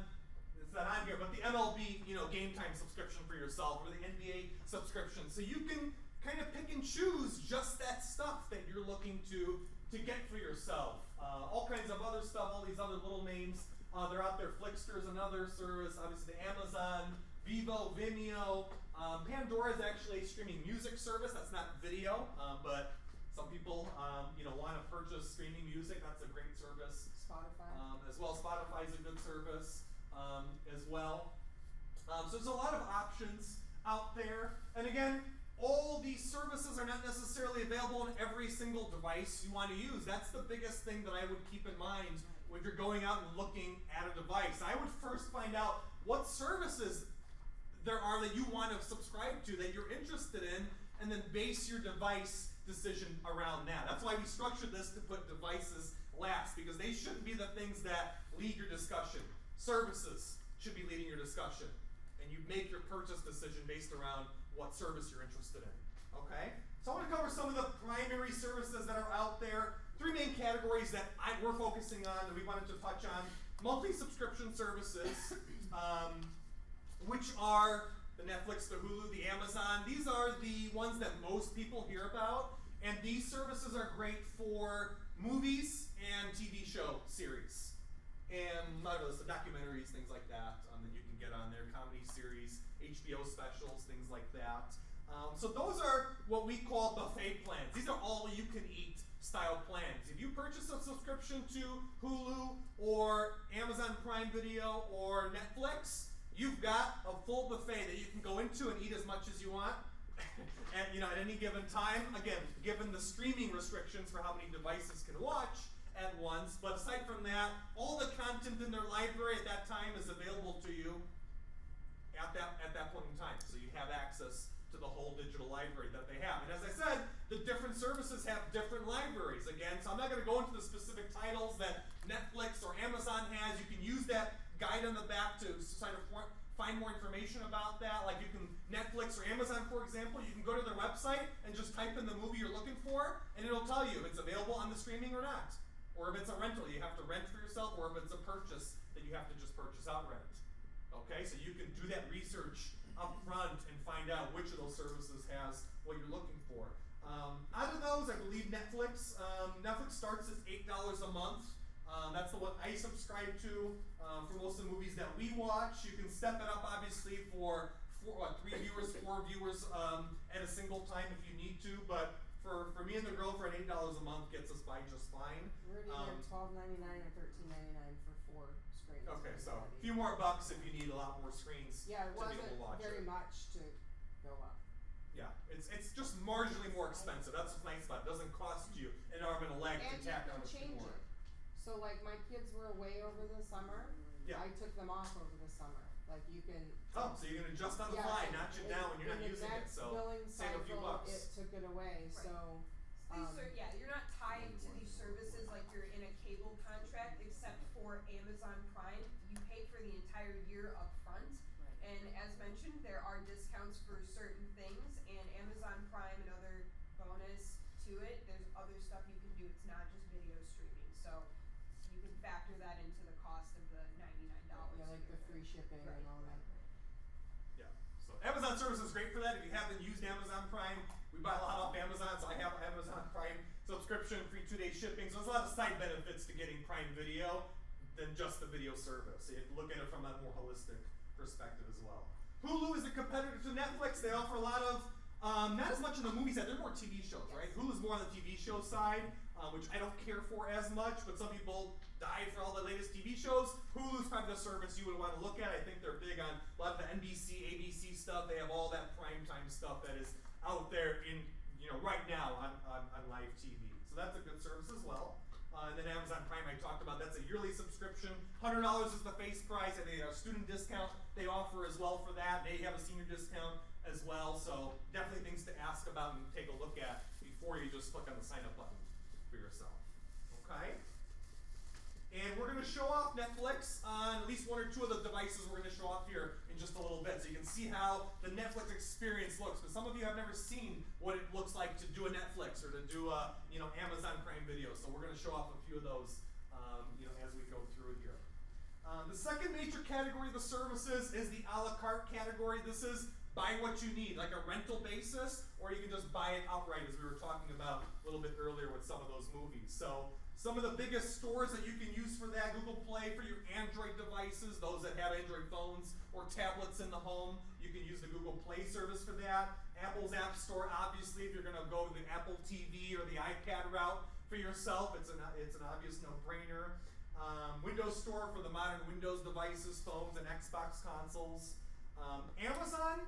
Speaker 1: it's not on here, but the MLB, game time subscription for yourself, or the NBA subscription. So you can kind of pick and choose just that stuff that you're looking to get for yourself. All kinds of other stuff, all these other little names. They're out there. Flixster's another service, obviously the Amazon, Vivo, Vimeo. Pandora is actually a streaming music service. That's not video, but some people want to purchase streaming music. That's a great service.
Speaker 6: Spotify.
Speaker 1: As well, Spotify is a good service as well. So there's a lot of options out there. And again, all these services are not necessarily available on every single device you want to use. That's the biggest thing that I would keep in mind when you're going out and looking at a device. I would first find out what services there are that you want to subscribe to, that you're interested in, and then base your device decision around that. That's why we structured this to put devices last, because they shouldn't be the things that lead your discussion. Services should be leading your discussion, and you make your purchase decision based around what service you're interested in. Okay? So I want to cover some of the primary services that are out there. Three main categories that we're focusing on that we wanted to touch on. Monthly subscription services, which are the Netflix, the Hulu, the Amazon. These are the ones that most people hear about, and these services are great for movies and TV show series. And the documentaries, things like that you can get on there, comedy series, HBO specials, things like that. So those are what we call buffet plans. These are all you can eat style plans. If you purchase a subscription to Hulu or Amazon Prime Video or Netflix, you've got a full buffet that you can go into and eat as much as you want. And at any given time, again, given the streaming restrictions for how many devices can watch at once, but aside from that, all the content in their library at that time is available to you at that point in time. So you have access to the whole digital library that they have. And as I said, the different services have different libraries. Again, so I'm not going to go into the specific titles that Netflix or Amazon has. You can use that guide on the back to sort of find more information about that. Like you can, Netflix or Amazon, for example, you can go to their website and just type in the movie you're looking for, and it'll tell you if it's available on the streaming or not. Or if it's a rental, you have to rent for yourself, or if it's a purchase, then you have to just purchase outright. Okay, so you can do that research up front and find out which of those services has what you're looking for. Out of those, I believe Netflix starts at $8 a month. That's the one I subscribe to for most of the movies that we watch. You can step it up, obviously, for 4 viewers at a single time if you need to, but for me and the girlfriend, $8 a month gets us by just fine.
Speaker 6: We're either $12.99 or $13.99 for 4 screens.
Speaker 1: Okay,
Speaker 6: for
Speaker 1: so a
Speaker 6: everybody.
Speaker 1: few more bucks if you need a lot more screens
Speaker 6: Yeah, it
Speaker 1: to be
Speaker 6: wasn't
Speaker 1: able to watch
Speaker 6: very
Speaker 1: it.
Speaker 6: much to go up.
Speaker 1: Yeah, it's just marginally more expensive. That's what's nice about it. It doesn't cost you an arm and a leg
Speaker 6: And
Speaker 1: to
Speaker 6: you
Speaker 1: tack
Speaker 6: can
Speaker 1: on a few
Speaker 6: change
Speaker 1: more.
Speaker 6: it. So like my kids were away over the summer.
Speaker 1: Yeah.
Speaker 6: I took them off over the summer. Like you can.
Speaker 1: Oh, so you can adjust on the
Speaker 6: Yeah,
Speaker 1: fly,
Speaker 6: and
Speaker 1: notch it
Speaker 6: in-
Speaker 1: down when you're not
Speaker 6: in the
Speaker 1: using it.
Speaker 6: next
Speaker 1: So
Speaker 6: billing
Speaker 1: save a few
Speaker 6: cycle,
Speaker 1: bucks.
Speaker 6: it took it away.
Speaker 2: Right.
Speaker 6: So.
Speaker 2: Yeah, you're not tied to these services like you're in a cable contract, except for Amazon Prime. You pay for the entire year up front. And as mentioned, there are discounts for certain things, and Amazon Prime, another bonus to it, there's other stuff you can do. It's not just video streaming. So you can factor that into the cost of the $99.
Speaker 6: Yeah, like the free shipping
Speaker 2: Right,
Speaker 6: and all that.
Speaker 1: Yeah. So Amazon service is great for that. If you haven't used Amazon Prime, we buy a lot off Amazon, so I have Amazon Prime subscription, free 2-day shipping. So there's a lot of side benefits to getting Prime Video than just the video service. So you have to look at it from a more holistic perspective as well. Hulu is a competitor to Netflix. They offer a lot of, not as much in the movie side, they're more TV shows, right? Hulu's more on the TV show side, which I don't care for as much, but some people die for all the latest TV shows. Hulu's probably the service you would want to look at. I think they're big on a lot of the NBC, ABC stuff. They have all that primetime stuff that is out there in, right now on live TV. So that's a good service as well. And then Amazon Prime I talked about, that's a yearly subscription. $100 is the face price, and they have a student discount they offer as well for that. They have a senior discount as well, so definitely things to ask about and take a look at before you just click on the sign up button for yourself. Okay? And we're going to show off Netflix on at least 1 or 2 of the devices we're going to show off here in just a little bit, so you can see how the Netflix experience looks. Because some of you have never seen what it looks like to do a Netflix or to do a Amazon Prime Video. So we're going to show off a few of those as we go through here. The second major category of the services is the a la carte category. This is buy what you need, like a rental basis, or you can just buy it outright, as we were talking about a little bit earlier with some of those movies. So some of the biggest stores that you can use for that, Google Play for your Android devices, those that have Android phones or tablets in the home, you can use the Google Play service for that. Apple's App Store, obviously, if you're going to go to the Apple TV or the iPad route for yourself, it's an obvious no-brainer. Windows Store for the modern Windows devices, phones, and Xbox consoles. Amazon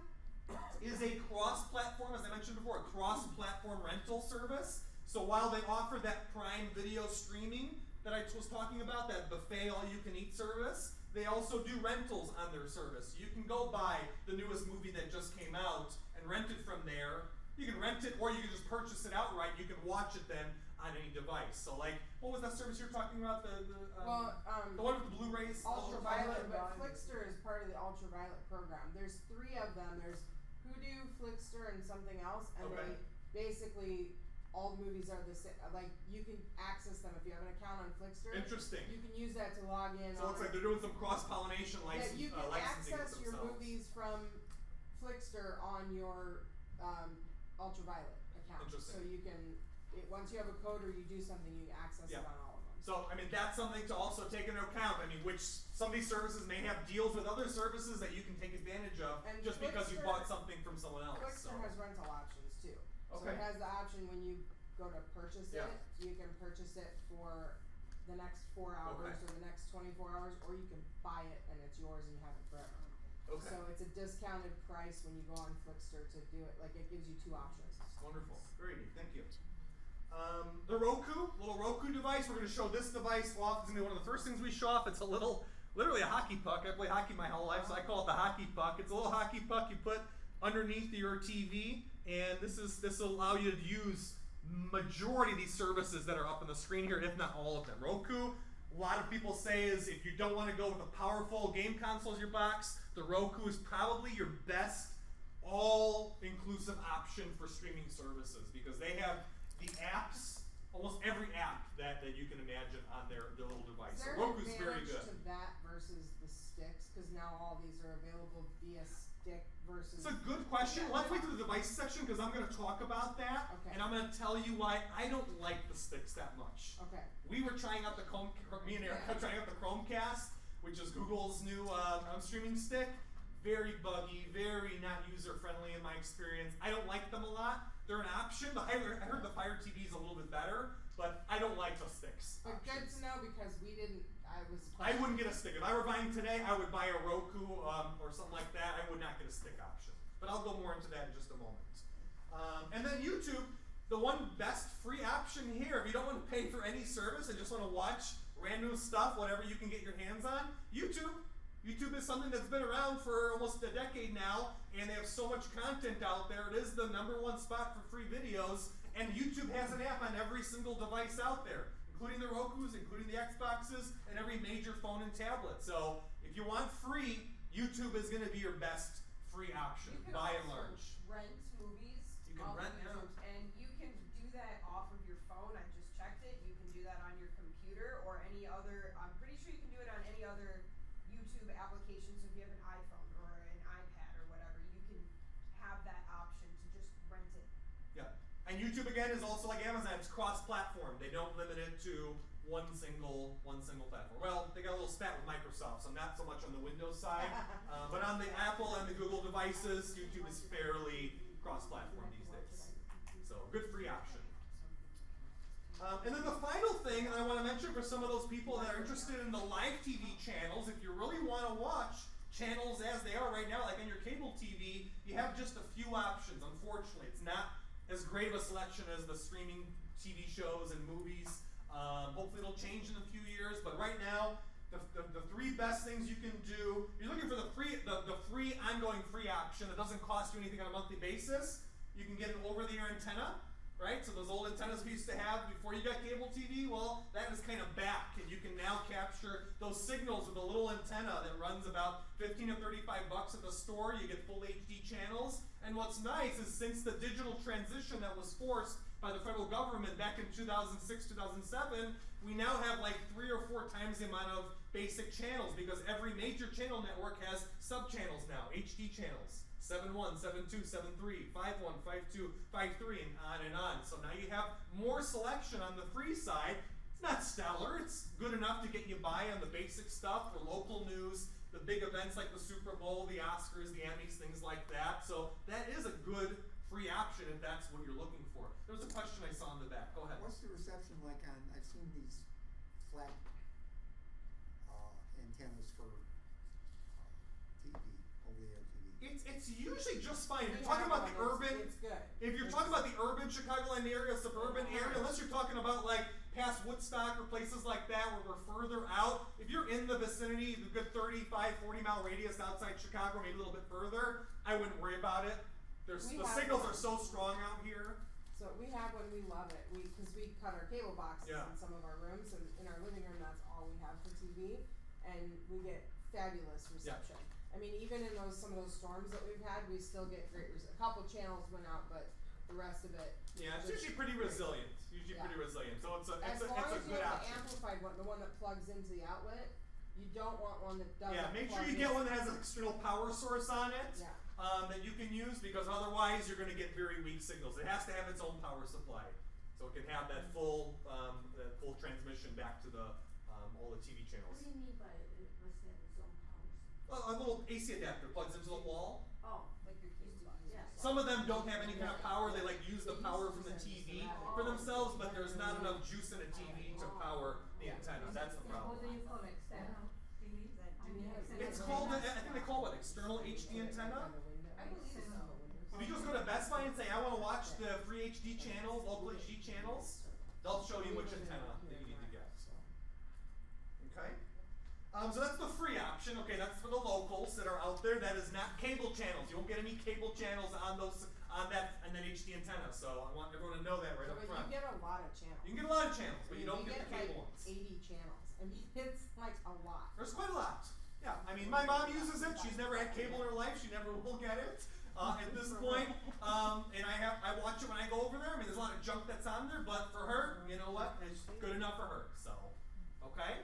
Speaker 1: is a cross-platform, as I mentioned before, a cross-platform rental service. So while they offer that Prime Video streaming that I was talking about, that buffet all-you-can-eat service, they also do rentals on their service. You can go buy the newest movie that just came out and rent it from there. You can rent it, or you can just purchase it outright. You can watch it then on any device. So like, what was that service you were talking about? The one with the Blu-rays?
Speaker 6: Ultraviolet, but Flixster is part of the Ultraviolet program. There's 3 of them. There's Hoodoo, Flixster, and something else, and
Speaker 1: Okay.
Speaker 6: they basically all the movies are the same. Like you can access them if you have an account on Flixster.
Speaker 1: Interesting.
Speaker 6: You can use that to log in.
Speaker 1: So it looks like they're doing some cross-pollination licensing
Speaker 6: you can
Speaker 1: licensing with
Speaker 6: access your
Speaker 1: themselves.
Speaker 6: movies from Flixster on your Ultraviolet account.
Speaker 1: Interesting.
Speaker 6: So you can, once you have a code or you do something, you access
Speaker 1: Yeah.
Speaker 6: it on all of them.
Speaker 1: So, I mean, that's something to also take into account. I mean, which some of these services may have deals with other services that you can take advantage of
Speaker 6: And
Speaker 1: just because you
Speaker 6: Flixster-
Speaker 1: bought something from someone else.
Speaker 6: Flixster
Speaker 1: So.
Speaker 6: has rental options too. So
Speaker 1: Okay.
Speaker 6: it has the option when you go to purchase
Speaker 1: Yeah.
Speaker 6: it, you can purchase it for the next 4 hours
Speaker 1: Okay.
Speaker 6: or the next 24 hours, or you can buy it and it's yours and you have it forever.
Speaker 1: Okay.
Speaker 6: So it's a discounted price when you go on Flixster to do it. Like it gives you 2 options.
Speaker 1: Wonderful. Very neat. Thank you. The Roku, little Roku device. We're going to show this device off. It's going to be one of the first things we show off. It's a literally a hockey puck. I play hockey my whole life, so I call it the hockey puck. It's a little hockey puck you put underneath your TV, and this will allow you to use majority of these services that are up on the screen here, if not all of them. Roku, a lot of people say is if you don't want to go with a powerful game console as your box, the Roku is probably your best all-inclusive option for streaming services because they have the apps, almost every app that you can imagine on their little device.
Speaker 6: Is
Speaker 1: So
Speaker 6: there an
Speaker 1: Roku's very
Speaker 6: advantage
Speaker 1: good.
Speaker 6: to that versus the sticks? Because now all these are available via stick versus.
Speaker 1: It's a good question. Let's wait to the device section because I'm going to talk about that,
Speaker 6: Okay.
Speaker 1: and I'm going to tell you why I don't like the sticks that much.
Speaker 6: Okay.
Speaker 1: We were trying out me and Erica trying out the Chromecast, which is Google's new streaming stick. Very buggy, very not user-friendly in my experience. I don't like them a lot. They're an option. I heard the Fire TV is a little bit better, but I don't like the sticks.
Speaker 6: But good to know because was.
Speaker 1: I wouldn't get a stick. If I were buying today, I would buy a Roku or something like that. I would not get a stick option. But I'll go more into that in just a moment. And then YouTube, the one best free option here, if you don't want to pay for any service and just want to watch random stuff, whatever you can get your hands on, YouTube. YouTube is something that's been around for almost a decade now, and they have so much content out there. It is the #1 spot for free videos, and YouTube has an app on every single device out there, including the Rokus, including the Xboxes, and every major phone and tablet. So if you want free, YouTube is going to be your best free option,
Speaker 2: You can
Speaker 1: by and
Speaker 2: also
Speaker 1: large.
Speaker 2: rent movies.
Speaker 1: You can
Speaker 2: off of
Speaker 1: rent, yeah.
Speaker 2: YouTube, and you can do that off of your phone. I just checked it. You can do that on your computer or any other. I'm pretty sure you can do it on any other YouTube application. So if you have an iPhone or an iPad or whatever, you can have that option to just rent it.
Speaker 1: Yeah. And YouTube again is also like Amazon, it's cross-platform. They don't limit it to one single platform. Well, they got a little spat with Microsoft, so not so much on the Windows side. But on the Apple and the Google devices, YouTube is fairly cross-platform these days. So good free option. And then the final thing that I want to mention for some of those people that are interested in the live TV channels, if you really want to watch channels as they are right now, like on your cable TV, you have just a few options. Unfortunately, it's not as great of a selection as the streaming TV shows and movies. Hopefully it'll change in a few years, but right now, the three best things you can do, you're looking for the free ongoing free option that doesn't cost you anything on a monthly basis. You can get an over-the-air antenna, right? So those old antennas we used to have before you got cable TV, well, that is kind of back, and you can now capture those signals with a little antenna that runs about $15 to $35 at the store. You get full HD channels, and what's nice is since the digital transition that was forced by the federal government back in 2006, 2007, we now have like 3 or 4 times the amount of basic channels because every major channel network has sub-channels now, HD channels. 7.1, 7.2, 7.3, 5.1, 5.2, 5.3, and on. So now you have more selection on the free side. It's not stellar. It's good enough to get you by on the basic stuff for local news, the big events like the Super Bowl, the Oscars, the Emmys, things like that. So that is a good free option if that's what you're looking for. There was a question I saw in the back. Go ahead.
Speaker 9: What's the reception like on, I've seen these flat antennas for TV, over-the-air TV.
Speaker 1: It's usually just fine. If
Speaker 6: We
Speaker 1: you're talking
Speaker 6: have
Speaker 1: about the
Speaker 6: one,
Speaker 1: urban,
Speaker 6: it's good.
Speaker 1: if you're talking about the urban Chicagoland area, suburban area, unless you're talking about like past Woodstock or places like that where we're further out, if you're in the vicinity, the good 35, 40-mile radius outside Chicago, maybe a little bit further, I wouldn't worry about it. The signals are so strong out here.
Speaker 6: So we have one, we love it. Because we cut our cable boxes
Speaker 1: Yeah.
Speaker 6: in some of our rooms, and in our living room, that's all we have for TV, and we get fabulous reception. I mean, even in some of those storms that we've had, we still get great reception. A couple channels went out, but the rest of it.
Speaker 1: Yeah, it's usually pretty resilient. Pretty resilient. So it's a
Speaker 6: As long as you
Speaker 1: good
Speaker 6: have
Speaker 1: option.
Speaker 6: the amplified one, the one that plugs into the outlet, you don't want one that doesn't.
Speaker 1: Yeah, make sure
Speaker 6: plug
Speaker 1: you get
Speaker 6: in.
Speaker 1: one that has an external power source on it.
Speaker 6: Yeah.
Speaker 1: That you can use because otherwise you're going to get very weak signals. It has to have its own power supply, so it can have that full transmission back to the all the TV
Speaker 8: What
Speaker 1: channels.
Speaker 8: do you mean by it must have its own power?
Speaker 1: A little AC adapter plugs into the wall.
Speaker 8: Oh,
Speaker 2: Like your cable box.
Speaker 8: yeah.
Speaker 1: Some of them don't have any kind of power. They like use the power from the TV for themselves, but there's not enough juice in a TV to power the antenna. That's the
Speaker 8: And what
Speaker 1: problem.
Speaker 8: do you call external TV? I mean,
Speaker 1: It's
Speaker 8: external
Speaker 1: called, I think they call it external HD antenna.
Speaker 2: I believe so.
Speaker 1: If you just go to Best Buy and say, I want to watch the free HD channels, local HD channels, they'll show you which antenna that you need to get. Okay? So that's the free option. Okay, that's for the locals that are out there. That is not cable channels. You won't get any cable channels on that HD antenna. So I want everyone to know that right up
Speaker 6: But
Speaker 1: front.
Speaker 6: you get a lot of channels.
Speaker 1: You can get a lot of channels, but you don't
Speaker 6: We
Speaker 1: get the
Speaker 6: like
Speaker 1: cable ones.
Speaker 6: 80 channels. I mean, it's like a lot.
Speaker 1: There's quite a lot. Yeah, I mean, my mom uses it. She's never had cable in her life. She never will get it at this point. And I watch it when I go over there. I mean, there's a lot of junk that's on there, but for her, you know what? It's good enough for her. So, okay.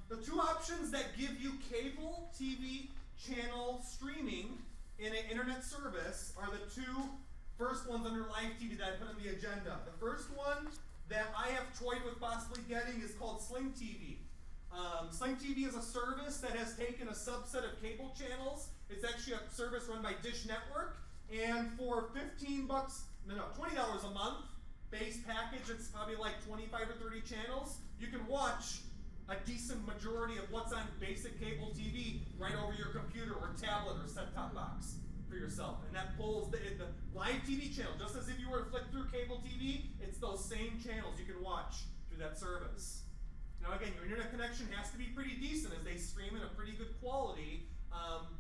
Speaker 1: The two options that give you cable TV channel streaming in an internet service are the two first ones under live TV that I put on the agenda. The first one that I have toyed with possibly getting is called Sling TV. Sling TV is a service that has taken a subset of cable channels. It's actually a service run by Dish Network, and for $20 a month base package, it's probably like 25 or 30 channels. You can watch a decent majority of what's on basic cable TV right over your computer or tablet or set-top box for yourself. And that pulls the live TV channel. Just as if you were to flick through cable TV, it's those same channels you can watch through that service. Now again, your internet connection has to be pretty decent as they stream in a pretty good quality.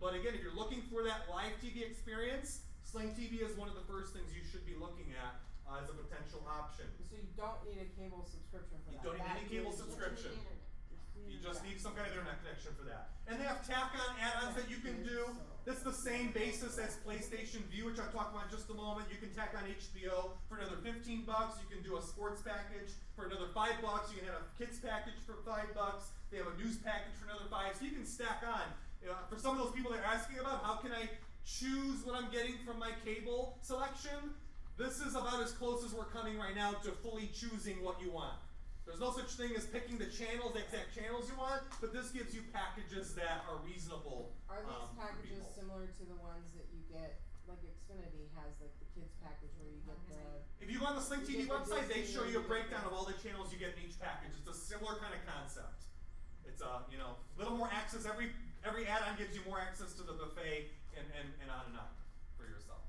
Speaker 1: But again, if you're looking for that live TV experience, Sling TV is one of the first things you should be looking at as a potential option.
Speaker 6: So you don't need a cable subscription for
Speaker 1: You
Speaker 6: that.
Speaker 1: don't need
Speaker 6: That
Speaker 1: any cable
Speaker 6: is-
Speaker 1: subscription. You just
Speaker 6: Yeah.
Speaker 1: need some kind of internet connection for that. And they have tack-on add-ons that you can do. That's the same basis as PlayStation View, which I'll talk about in just a moment. You can tack on HBO for another $15. You can do a sports package for another $5. You can have a kids package for $5. They have a news package for another $5. So you can stack on. For some of those people that are asking about how can I choose what I'm getting from my cable selection, this is about as close as we're coming right now to fully choosing what you want. There's no such thing as picking the channels, the exact channels you want, but this gives you packages that are reasonable.
Speaker 6: Are these
Speaker 1: for
Speaker 6: packages
Speaker 1: people.
Speaker 6: similar to the ones that you get, like Xfinity has like the kids package where you get the,
Speaker 1: If you go on the Sling
Speaker 6: You
Speaker 1: TV
Speaker 6: get the
Speaker 1: website, they
Speaker 6: Disney
Speaker 1: show
Speaker 6: or
Speaker 1: you a
Speaker 6: you get
Speaker 1: breakdown
Speaker 6: the-
Speaker 1: of all the channels you get in each package. It's a similar kind of concept. It's a little more access. Every add-on gives you more access to the buffet and on and on for yourself.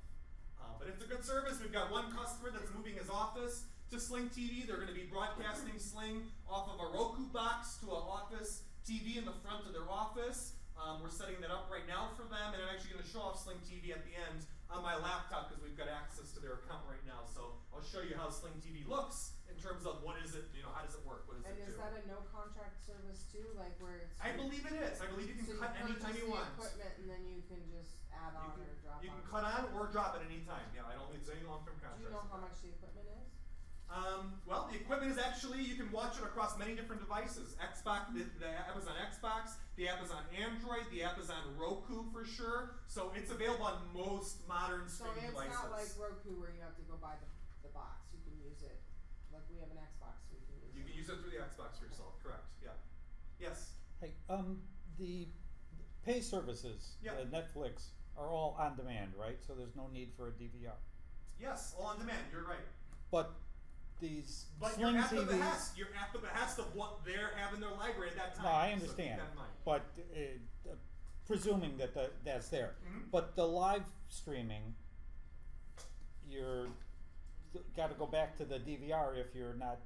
Speaker 1: But it's a good service. We've got one customer that's moving his office to Sling TV. They're going to be broadcasting Sling off of a Roku box to an office TV in the front of their office. We're setting that up right now for them, and I'm actually going to show off Sling TV at the end on my laptop because we've got access to their account right now. So I'll show you how Sling TV looks in terms of what is it, how does it work, what does
Speaker 6: and
Speaker 1: it do.
Speaker 6: is that a no contract service too, like where it's?
Speaker 1: I believe it is. I believe you can
Speaker 6: so
Speaker 1: cut anytime you want.
Speaker 6: Equipment and then you can just add on or drop
Speaker 1: You
Speaker 6: on.
Speaker 1: can cut on or drop at any time. Yeah, I don't think there's any long-term
Speaker 6: Do
Speaker 1: contracts.
Speaker 6: you know how much the equipment is?
Speaker 1: Well, the equipment is actually, you can watch it across many different devices. Xbox, the app is on Xbox, the app is on Android, the app is on Roku for sure. So it's available on most modern
Speaker 6: So
Speaker 1: streaming
Speaker 6: it's
Speaker 1: devices.
Speaker 6: not like Roku where you have to go buy the box. You can use it, like we have an Xbox, we can use
Speaker 1: You
Speaker 6: it.
Speaker 1: can use it through the Xbox for yourself, correct, yeah. Yes,
Speaker 10: Hey, the pay services,
Speaker 1: Yeah.
Speaker 10: Netflix, are all on demand, right? So there's no need for a DVR.
Speaker 1: yes, all on demand, you're right.
Speaker 10: But these
Speaker 1: But
Speaker 10: Sling
Speaker 1: you're at the
Speaker 10: TVs.
Speaker 1: behest, of what they're having in their library at that time.
Speaker 10: No, I
Speaker 1: So keep
Speaker 10: understand,
Speaker 1: that in mind.
Speaker 10: but presuming that that's there.
Speaker 1: Mhm.
Speaker 10: But the live streaming, you're got to go back to the DVR if you're not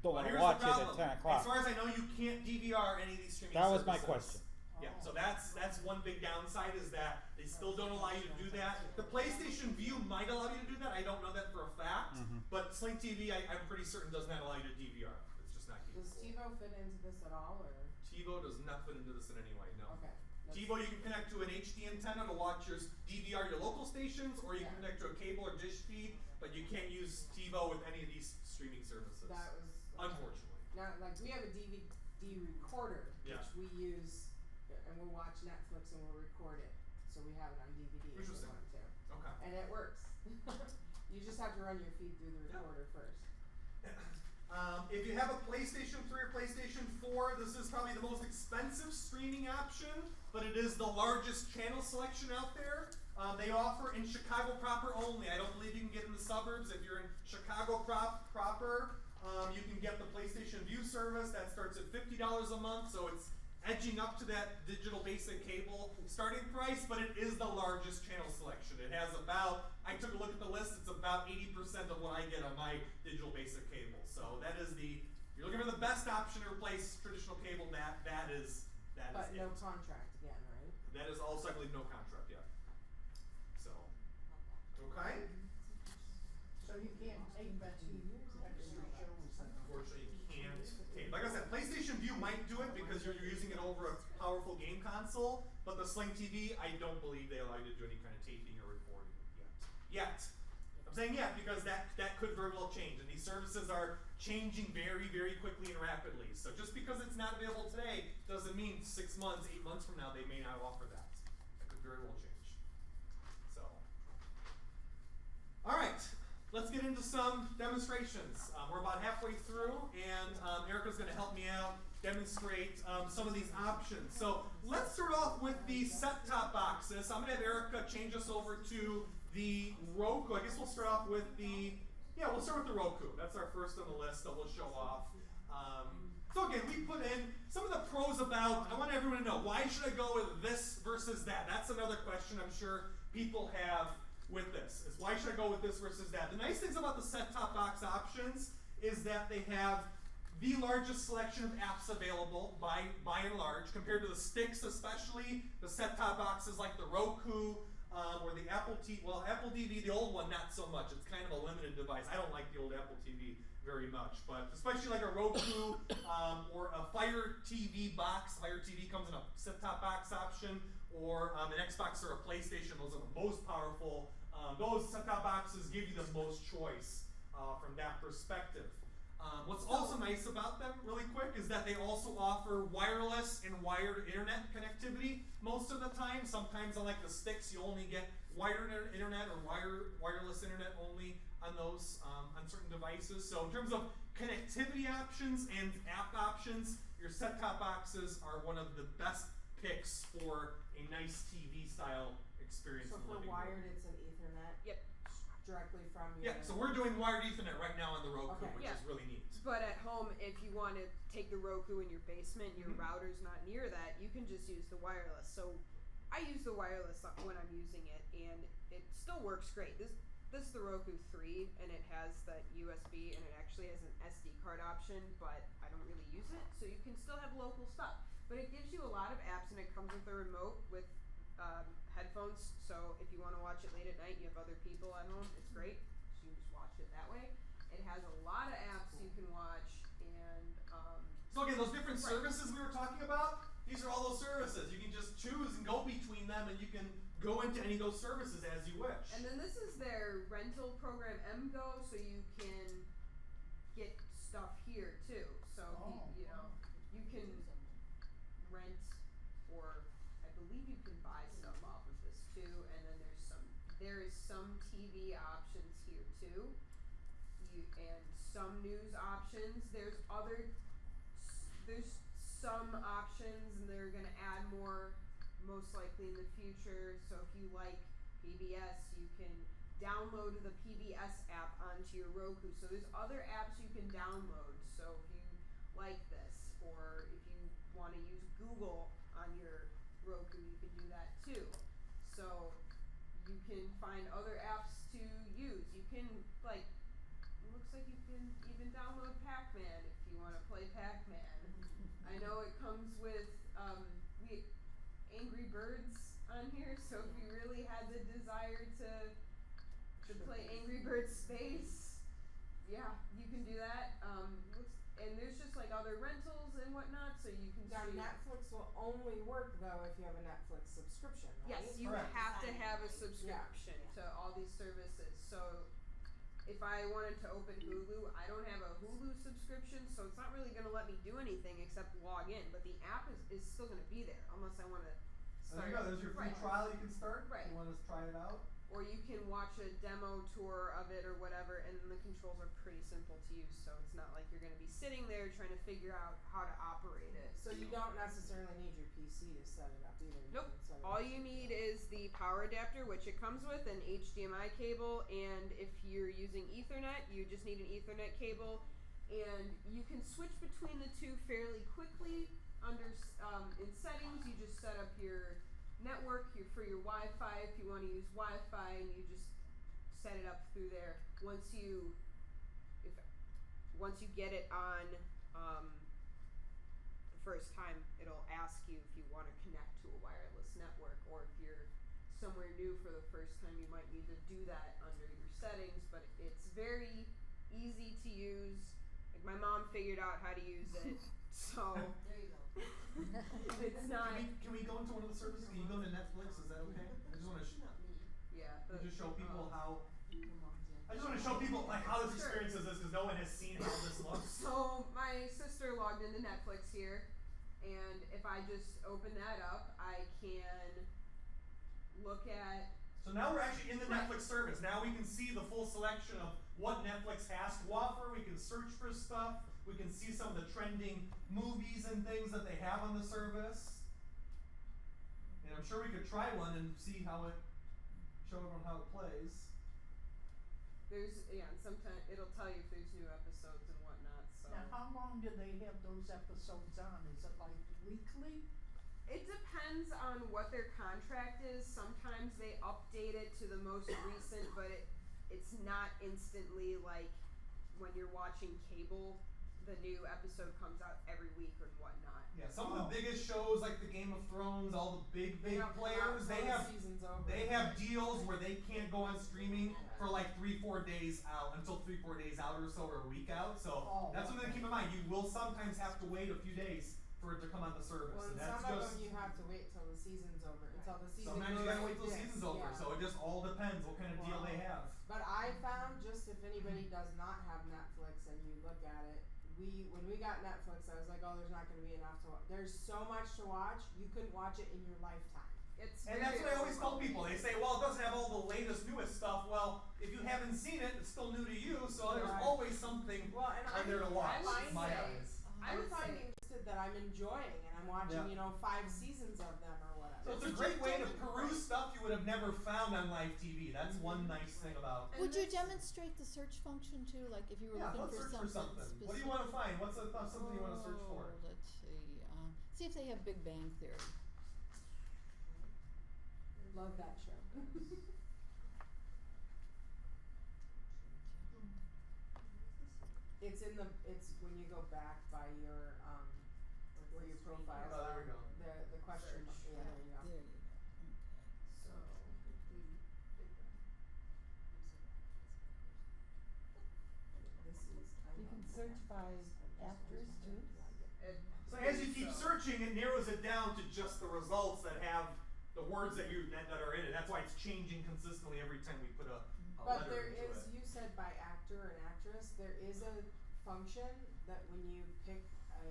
Speaker 10: don't
Speaker 1: Well,
Speaker 10: want to
Speaker 1: here's
Speaker 10: watch
Speaker 1: the
Speaker 10: it
Speaker 1: problem.
Speaker 10: at 10 o'clock.
Speaker 1: As far as I know, you can't DVR any of these streaming
Speaker 10: That was my
Speaker 1: services.
Speaker 10: question.
Speaker 1: Yeah, so that's one big downside is that they still don't allow you to do that. The PlayStation View might allow you to do that. I don't know that for a fact, but Sling TV, I'm pretty certain does not allow you to DVR. It's just not
Speaker 6: Does
Speaker 1: capable.
Speaker 6: TiVo fit into this at all, or?
Speaker 1: TiVo does not fit into this in any way. No.
Speaker 6: Okay. That's-
Speaker 1: TiVo, you can connect to an HD antenna to watch your DVR your local stations, or you can
Speaker 6: Yeah.
Speaker 1: connect to a cable or dish feed, but you can't use TiVo with any of these streaming services.
Speaker 6: That was.
Speaker 1: Unfortunately.
Speaker 6: Now, like, we have a DVD recorder,
Speaker 1: Yeah.
Speaker 6: which we use, and we'll watch Netflix and we'll record it, so we have it on DVD if we
Speaker 1: Interesting.
Speaker 6: want to.
Speaker 1: Okay.
Speaker 6: And it works. You just have to run your feed through the
Speaker 1: Yeah.
Speaker 6: recorder first.
Speaker 1: If you have a PlayStation 3 or PlayStation 4, this is probably the most expensive streaming option, but it is the largest channel selection out there. They offer in Chicago proper only. I don't believe you can get in the suburbs. If you're in Chicago proper, you can get the PlayStation View service. That starts at $50 a month, so it's edging up to that digital basic cable starting price, but it is the largest channel selection. It has about, I took a look at the list, it's about 80% of what I get on my digital basic cable. So that is you're looking for the best option to replace traditional cable, that is
Speaker 6: But
Speaker 1: it.
Speaker 6: no contract again, right?
Speaker 1: That is also, I believe, no contract yet. So, okay?
Speaker 7: So you can't take that extra shows and.
Speaker 1: Unfortunately, you can't tape. Like I said, PlayStation View might do it because you're using it over a powerful game console, but the Sling TV, I don't believe they allow you to do any kind of taping or recording yet. I'm saying yet because that could very well change, and these services are changing very, very quickly and rapidly. So just because it's not available today doesn't mean 6 months, 8 months from now they may not offer that. That could very well change. So, all right. Let's get into some demonstrations. We're about halfway through, and Erica's going to help me out demonstrate some of these options. So let's start off with the set-top boxes. I'm going to have Erica change us over to the Roku. I guess we'll start off with we'll start with the Roku. That's our first on the list that we'll show off. So again, we put in some of the pros about, I want everyone to know, why should I go with this versus that? That's another question I'm sure people have with this, is why should I go with this versus that? The nice things about the set-top box options is that they have the largest selection of apps available by and large, compared to the sticks especially, the set-top boxes like the Roku, or the Apple TV, Apple TV, the old one, not so much. It's kind of a limited device. I don't like the old Apple TV very much, but especially like a Roku or a Fire TV box. Fire TV comes in a set-top box option, or an Xbox or a PlayStation. Those are the most powerful. Those set-top boxes give you the most choice from that perspective. What's also nice about them, really quick, is that they also offer wireless and wired internet connectivity most of the time. Sometimes on like the sticks, you only get wired internet or wireless internet only on those on certain devices. So in terms of connectivity options and app options, your set-top boxes are one of the best picks for a nice TV style experience.
Speaker 6: So
Speaker 1: in the
Speaker 6: for
Speaker 1: living
Speaker 6: wired,
Speaker 1: room.
Speaker 6: it's an Ethernet
Speaker 2: Yep.
Speaker 6: directly from your.
Speaker 1: Yeah, so we're doing wired Ethernet right now on the Roku,
Speaker 6: Okay.
Speaker 1: which
Speaker 2: Yeah.
Speaker 1: is really neat.
Speaker 2: But at home, if you want to take the Roku in your basement, your
Speaker 1: Mhm.
Speaker 2: router's not near that, you can just use the wireless. So I use the wireless when I'm using it, and it still works great. This is the Roku 3, and it has that USB, and it actually has an SD card option, but I don't really use it, so you can still have local stuff. But it gives you a lot of apps, and it comes with a remote with headphones, so if you want to watch it late at night, you have other people at home, it's great. So you can just watch it that way. It has a lot of apps you can watch, and
Speaker 1: So again, those different
Speaker 2: Right.
Speaker 1: services we were talking about, these are all those services. You can just choose and go between them, and you can go into any of those services as you wish.
Speaker 2: and then this is their rental program, MGO, so you can get stuff here too. So you know, you can rent, or I believe you can buy stuff off of this too. And then there is some TV options here too. And some news options. There's some options, and they're gonna add more most likely in the future. So if you like PBS, you can download the PBS app onto your Roku. So there's other apps you can download. So if you like this, or if you want to use Google on your Roku, you can do that too. So you can find other apps to use. You can, like, it looks like you can even download Pac-Man if you want to play Pac-Man. I know it comes with Angry Birds on here, so if you really had the desire to play Angry Birds Space, yeah, you can do that. And there's just like other rentals and whatnot, so you can
Speaker 6: Now
Speaker 2: see.
Speaker 6: Netflix will only work though if you have a Netflix subscription, right?
Speaker 2: Yes, you
Speaker 1: Correct.
Speaker 2: have to
Speaker 4: Sign
Speaker 2: have a
Speaker 4: up, right?
Speaker 2: subscription
Speaker 4: Yeah.
Speaker 2: to all these services. So if I wanted to open Hulu, I don't have a Hulu subscription, so it's not really gonna let me do anything except log in. But the app is still gonna be there unless I wanna
Speaker 1: So
Speaker 2: start.
Speaker 1: there you go. There's your free
Speaker 2: Right.
Speaker 1: trial you can start.
Speaker 2: Right.
Speaker 1: If you want to try it out.
Speaker 2: Or you can watch a demo tour of it or whatever, and the controls are pretty simple to use, so it's not like you're gonna be sitting there trying to figure out how to operate it.
Speaker 6: So you don't necessarily need your PC to set it up either.
Speaker 2: Nope.
Speaker 6: can set it
Speaker 2: All
Speaker 6: up.
Speaker 2: you need is the power adapter, which it comes with, an HDMI cable, and if you're using Ethernet, you just need an Ethernet cable, and you can switch between the two fairly quickly. In settings, you just set up your network for your Wi-Fi if you want to use Wi-Fi, and you just set it up through there. Once you get it on the first time, it'll ask you if you want to connect to a wireless network, or if you're somewhere new for the first time, you might need to do that under your settings. But it's very easy to use. Like, my mom figured out how to use it, so
Speaker 4: There you go.
Speaker 2: it's not.
Speaker 1: Can we go into one of the services? Can you go to Netflix? Is that okay? I just want to
Speaker 4: Not me.
Speaker 2: Yeah.
Speaker 1: just show people how. I just want to show people like how this
Speaker 2: Sure.
Speaker 1: experience is this, because no one has seen how this looks.
Speaker 2: So my sister logged into Netflix here, and if I just open that up, I can look at.
Speaker 1: So now we're actually in the
Speaker 2: Right.
Speaker 1: Netflix service. Now we can see the full selection of what Netflix has to offer. We can search for stuff. We can see some of the trending movies and things that they have on the service. And I'm sure we could try one and see how it, show everyone how it plays.
Speaker 2: And sometimes it'll tell you if there's new episodes and whatnot. So
Speaker 7: Now, how long long do they have those episodes on? Is it like weekly?
Speaker 2: It depends on what their contract is. Sometimes they update it to the most recent, but it's not instantly like when you're watching cable, the new episode comes out every week or whatnot.
Speaker 1: Yeah, some of the biggest shows like the Game of Thrones, all the big players, they have deals where they can't go on streaming for like 3-4 days out until 3-4 days out or so, or a week out. So that's something to keep in mind. You will sometimes have to wait a few days for it to come on the service.
Speaker 6: Well, and
Speaker 1: and that's
Speaker 6: some of
Speaker 1: just
Speaker 6: them you have to wait till the season's over, until the season
Speaker 1: sometimes you
Speaker 6: goes
Speaker 1: gotta wait till the
Speaker 6: like this,
Speaker 1: season's over.
Speaker 6: yeah.
Speaker 1: So it just all depends what kind of deal they have.
Speaker 6: But I found, just if anybody does not have Netflix and you look at it, when we got Netflix, I was like, oh, there's not going to be enough to watch. There's so much to watch, you couldn't watch it in your lifetime.
Speaker 1: And that's what I always tell people. They say, well, it doesn't have all the latest, newest stuff. Well, if you haven't seen it, it's still new to you, so there's always something on there to watch.
Speaker 6: I'm finding that I'm enjoying, and I'm watching, 5 seasons of them or whatever.
Speaker 1: So it's a great way to peruse stuff you would have never found on live TV. That's one nice thing about it.
Speaker 5: Would you demonstrate the search function too? Like if you were looking
Speaker 1: let's
Speaker 5: for
Speaker 1: search
Speaker 5: something
Speaker 1: something. What do you want to find? What's something you want to search for?
Speaker 5: Let's see. See if they have Big Bang Theory.
Speaker 6: Love that show. It's when you go back by your where your profiles
Speaker 1: Oh, there
Speaker 6: are.
Speaker 1: we go.
Speaker 6: The question.
Speaker 1: Search.
Speaker 6: Yeah, there you go.
Speaker 5: There you go.
Speaker 2: So
Speaker 7: You can search by actors too.
Speaker 1: So as you keep searching, it narrows it down to just the results that have the words that are in it. That's why it's changing consistently every time we put a
Speaker 6: But
Speaker 1: letter
Speaker 6: there
Speaker 1: into
Speaker 6: is,
Speaker 1: it.
Speaker 6: you said by actor and actress, there is a function that when you pick a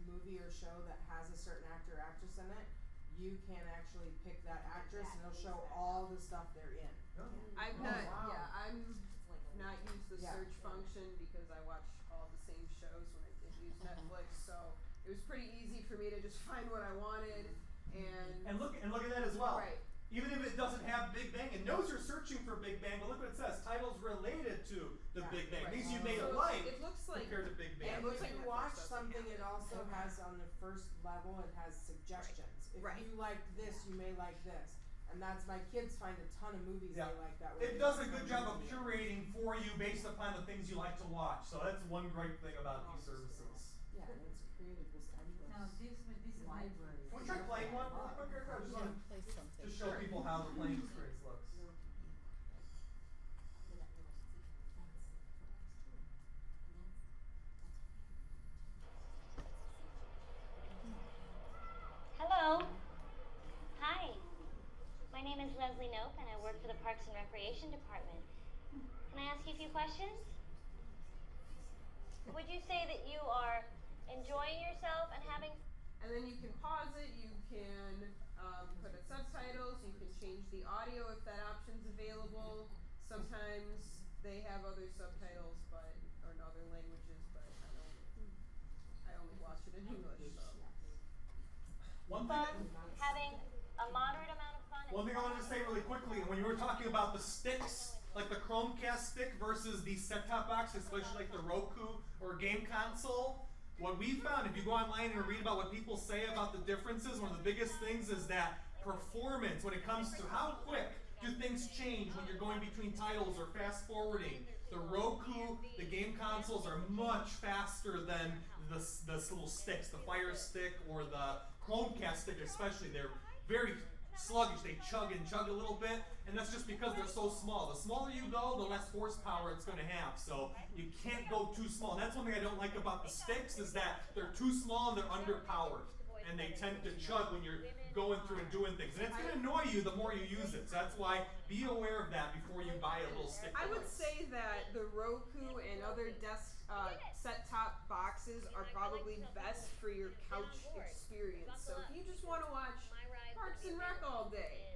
Speaker 6: movie or show that has a certain actor or actress in it, you can actually pick that actress and it'll show all the stuff they're in.
Speaker 2: I'm I'm not used the
Speaker 6: Yeah.
Speaker 2: search function because I watch all the same shows when I did use Netflix, so it was pretty easy for me to just find what I wanted
Speaker 1: And look at that as well.
Speaker 2: Right.
Speaker 1: Even if it doesn't have Big Bang, it knows you're searching for Big Bang, but look what it says, titles related to the Big Bang. Things you may
Speaker 2: So
Speaker 1: like
Speaker 2: it looks like
Speaker 1: compared to Big Bang.
Speaker 6: And
Speaker 2: looks
Speaker 6: if
Speaker 2: like
Speaker 6: you
Speaker 2: Netflix
Speaker 6: watch
Speaker 2: doesn't
Speaker 6: something,
Speaker 2: have
Speaker 6: it
Speaker 2: it.
Speaker 6: also has on the first level, it has suggestions. If
Speaker 2: Right.
Speaker 6: you like this, you may like this. And that's, my kids find a ton of movies
Speaker 1: Yeah.
Speaker 6: they like that.
Speaker 1: It does a good job of curating for you based upon the things you like to watch. So that's one great thing about these services.
Speaker 6: Yeah, and it's created this endless
Speaker 8: Now this is
Speaker 6: library.
Speaker 1: Want to try playing one? Really quick, Erica?
Speaker 5: Yeah, play something.
Speaker 1: Just show people how the playing experience looks.
Speaker 11: Hello. Hi. My name is Leslie Nope, and I work for the Parks and Recreation Department. Can I ask you a few questions? Would you say that you are enjoying yourself and having...
Speaker 2: And then you can pause it, you can put in subtitles, you can change the audio if that option's available. Sometimes they have other subtitles or in other languages, but I only watch it in English, so.
Speaker 1: One
Speaker 11: fun,
Speaker 1: thing,
Speaker 11: having a moderate amount of fun?
Speaker 1: one thing I wanted to say really quickly, when you were talking about the sticks, like the Chromecast stick versus the set-top box, especially like the Roku or game console, what we found, if you go online and read about what people say about the differences, one of the biggest things is that performance, when it comes to how quick do things change when you're going between titles or fast forwarding. The Roku, the game consoles are much faster than the little sticks, the Fire Stick or the Chromecast stick especially. They're very sluggish, they chug a little bit, and that's just because they're so small. The smaller you go, the less horsepower it's going to have, so you can't go too small. And that's one thing I don't like about the sticks is that they're too small and they're underpowered, and they tend to chug when you're going through and doing things. And it's going to annoy you the more you use it, so that's why be aware of that before you buy a little stick.
Speaker 2: I would say that the Roku and other set-top boxes are probably best for your couch experience. So if you just want to watch Parks and Rec all day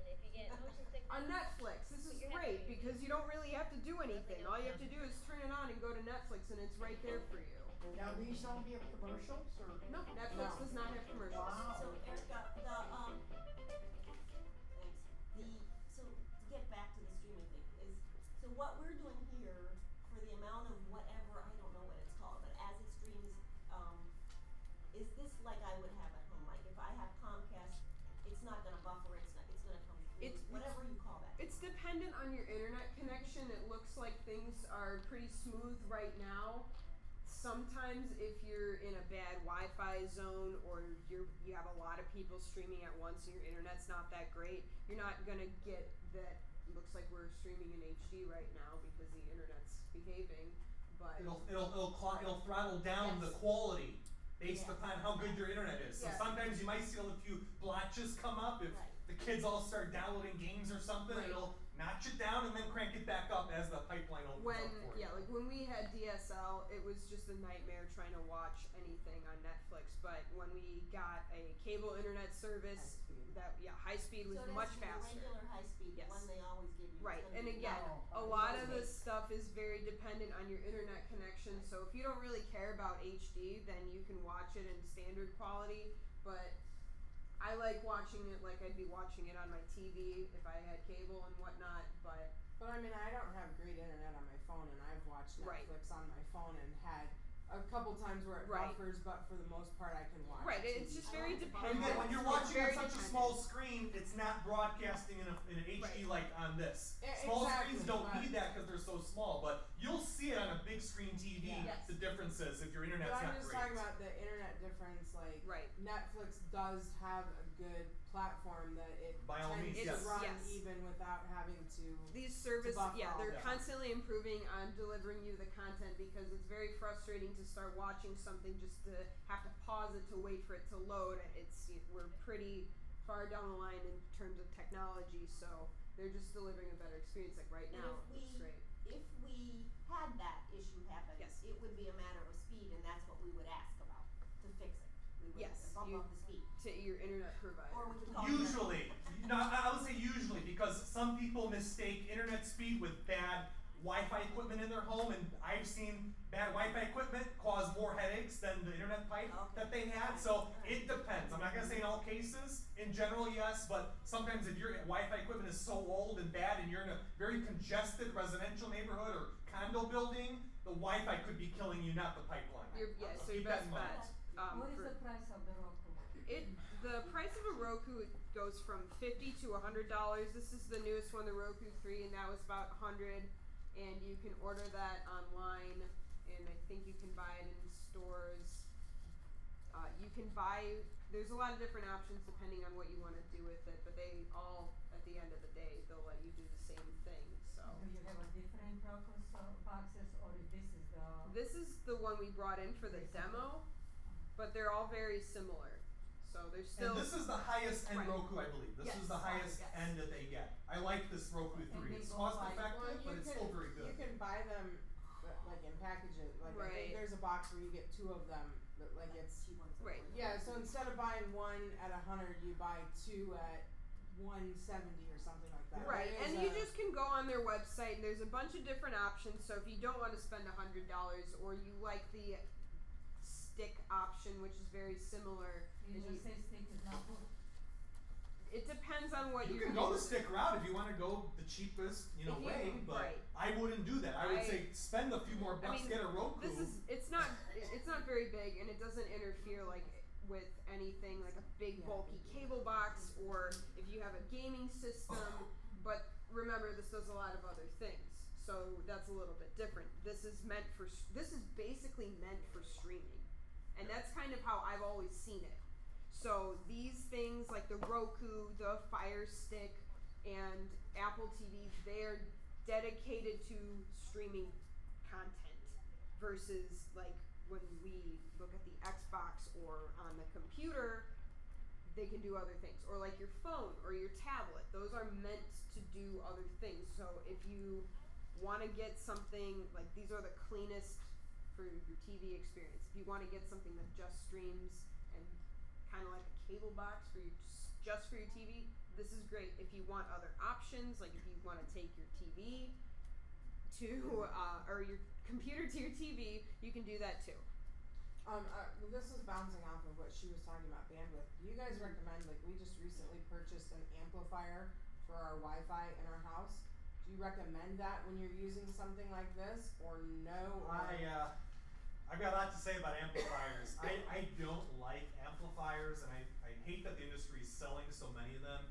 Speaker 2: on Netflix, this is great because you don't really have to do anything. All you have to do is turn it on and go to Netflix, and it's right there for you.
Speaker 7: Now these don't have commercials or?
Speaker 2: No, Netflix does not have commercials.
Speaker 7: Wow.
Speaker 4: So Erica, so to get back to the streaming thing is, so what we're doing here for the amount of whatever, I don't know what it's called, but as it streams
Speaker 2: dependent on your internet connection. It looks like things are pretty smooth right now. Sometimes if you're in a bad Wi-Fi zone or you have a lot of people streaming at once and your internet's not that great, you're not gonna get that. Looks like we're streaming in HD right now because the internet's behaving, but
Speaker 1: It'll throttle down the quality based upon how good your internet is. So
Speaker 2: Yeah.
Speaker 1: sometimes you might see a few blotches come up if the kids all start downloading games or something.
Speaker 2: Right.
Speaker 1: It'll notch it down and then crank it back up as the pipeline opens up for you.
Speaker 2: like when we had DSL, it was just a nightmare trying to watch anything on Netflix. But when we got a cable internet service, high speed was
Speaker 4: So it
Speaker 2: much
Speaker 4: has to be the
Speaker 2: faster.
Speaker 4: regular high speed, the
Speaker 2: Yes.
Speaker 4: one they always give you. It's
Speaker 2: Right,
Speaker 4: gonna
Speaker 2: and
Speaker 4: be
Speaker 2: again,
Speaker 4: low.
Speaker 2: a lot of this stuff is very dependent on your internet connection. So if you don't really care about HD, then you can watch it in standard quality. But I like watching it like I'd be watching it on my TV if I had cable and whatnot. But
Speaker 6: I mean, I don't have great internet on my phone, and I've watched Netflix on my phone and had a couple times where it buffers, but for the most part, I can watch.
Speaker 2: it's just very
Speaker 1: And
Speaker 2: dependent.
Speaker 1: then when you're watching on
Speaker 2: Very
Speaker 1: such a
Speaker 2: dependent.
Speaker 1: small screen, it's not broadcasting in an HD like on this. Small screens don't need that because they're so small, but you'll see it on a big screen TV.
Speaker 2: Yes.
Speaker 1: The differences if your internet's
Speaker 6: But I'm
Speaker 1: not
Speaker 6: just
Speaker 1: great.
Speaker 6: talking about the internet difference. Like Netflix does have a good platform that it
Speaker 1: By all
Speaker 6: tends
Speaker 1: means,
Speaker 6: to
Speaker 1: yes.
Speaker 6: run
Speaker 2: Yes.
Speaker 6: even without having to.
Speaker 2: These services,
Speaker 6: buffer all
Speaker 2: they're
Speaker 6: that.
Speaker 2: constantly improving on delivering you the content because it's very frustrating to start watching something just to have to pause it to wait for it to load. We're pretty far down the line in terms of technology, so they're just delivering a better experience. Like right now, it's great.
Speaker 4: If we had that issue happen,
Speaker 2: Yes.
Speaker 4: it would be a matter of speed, and that's what we would ask about to fix it. We would bump up the speed.
Speaker 2: To your internet provider.
Speaker 4: Or we could call
Speaker 1: Usually, I would say usually because some people mistake internet speed with bad Wi-Fi equipment in their home, and I've seen bad Wi-Fi equipment cause more headaches than the internet pipe that they had. So it depends. I'm not gonna say in all cases. In general, yes, but sometimes if your Wi-Fi equipment is so old and bad, and you're in a very congested residential neighborhood or condo building, the Wi-Fi could be killing you, not the pipeline.
Speaker 2: So
Speaker 1: Keep
Speaker 2: your
Speaker 1: that
Speaker 2: best
Speaker 1: in mind.
Speaker 2: bet.
Speaker 8: What is the price of the Roku?
Speaker 2: The price of a Roku goes from $50 to $100. This is the newest one, the Roku 3, and that was about $100. And you can order that online, and I think you can buy it in stores. There's a lot of different options depending on what you want to do with it, but they all, at the end of the day, they'll let you do the same thing. So
Speaker 8: Do you have a different Roku boxes, or this is the?
Speaker 2: this is the one we brought in for the demo, but they're all very similar. So they're still.
Speaker 1: And this is the highest end Roku, I believe. This is the highest
Speaker 2: Yes.
Speaker 1: end that they get. I like this Roku 3. It's cost effective, but it's still very good.
Speaker 6: You can buy them like in packages. Like I think there's a box where you get 2 of them. But like it's Yeah, so instead of buying one at 100, you buy 2 at 170 or something like that.
Speaker 2: Right, and you just can go on their website and there's a bunch of different options. So if you don't want to spend $100 or you like the stick option, which is very similar,
Speaker 8: You just say stick is not good.
Speaker 2: it depends on what
Speaker 1: You
Speaker 2: you're
Speaker 1: can go the
Speaker 2: using.
Speaker 1: stick route if you want to go the cheapest, way, but I wouldn't do that. I would say spend a few more bucks, get a Roku.
Speaker 2: It's not very big, and it doesn't interfere with anything like a big bulky cable box, or if you have a gaming system. But remember, this does a lot of other things, so that's a little bit different. This is basically meant for streaming, and that's kind of how I've always seen it. So these things like the Roku, the Fire Stick, and Apple TV, they're dedicated to streaming content versus like when we look at the Xbox or on the computer, they can do other things. Or like your phone or your tablet, those are meant to do other things. So if you want to get something, like these are the cleanest for your TV experience. If you want to get something that just streams and kind of like a cable box for just for your TV, this is great. If you want other options, like if you want to take your TV to or your computer to your TV, you can do that too.
Speaker 6: This is bouncing off of what she was talking about, bandwidth. Do you guys recommend, like we just recently purchased an amplifier for our Wi-Fi in our house. Do you recommend that when you're using something like this, or no?
Speaker 1: I've got a lot to say about amplifiers. I don't like amplifiers, and I hate that the industry is selling so many of them.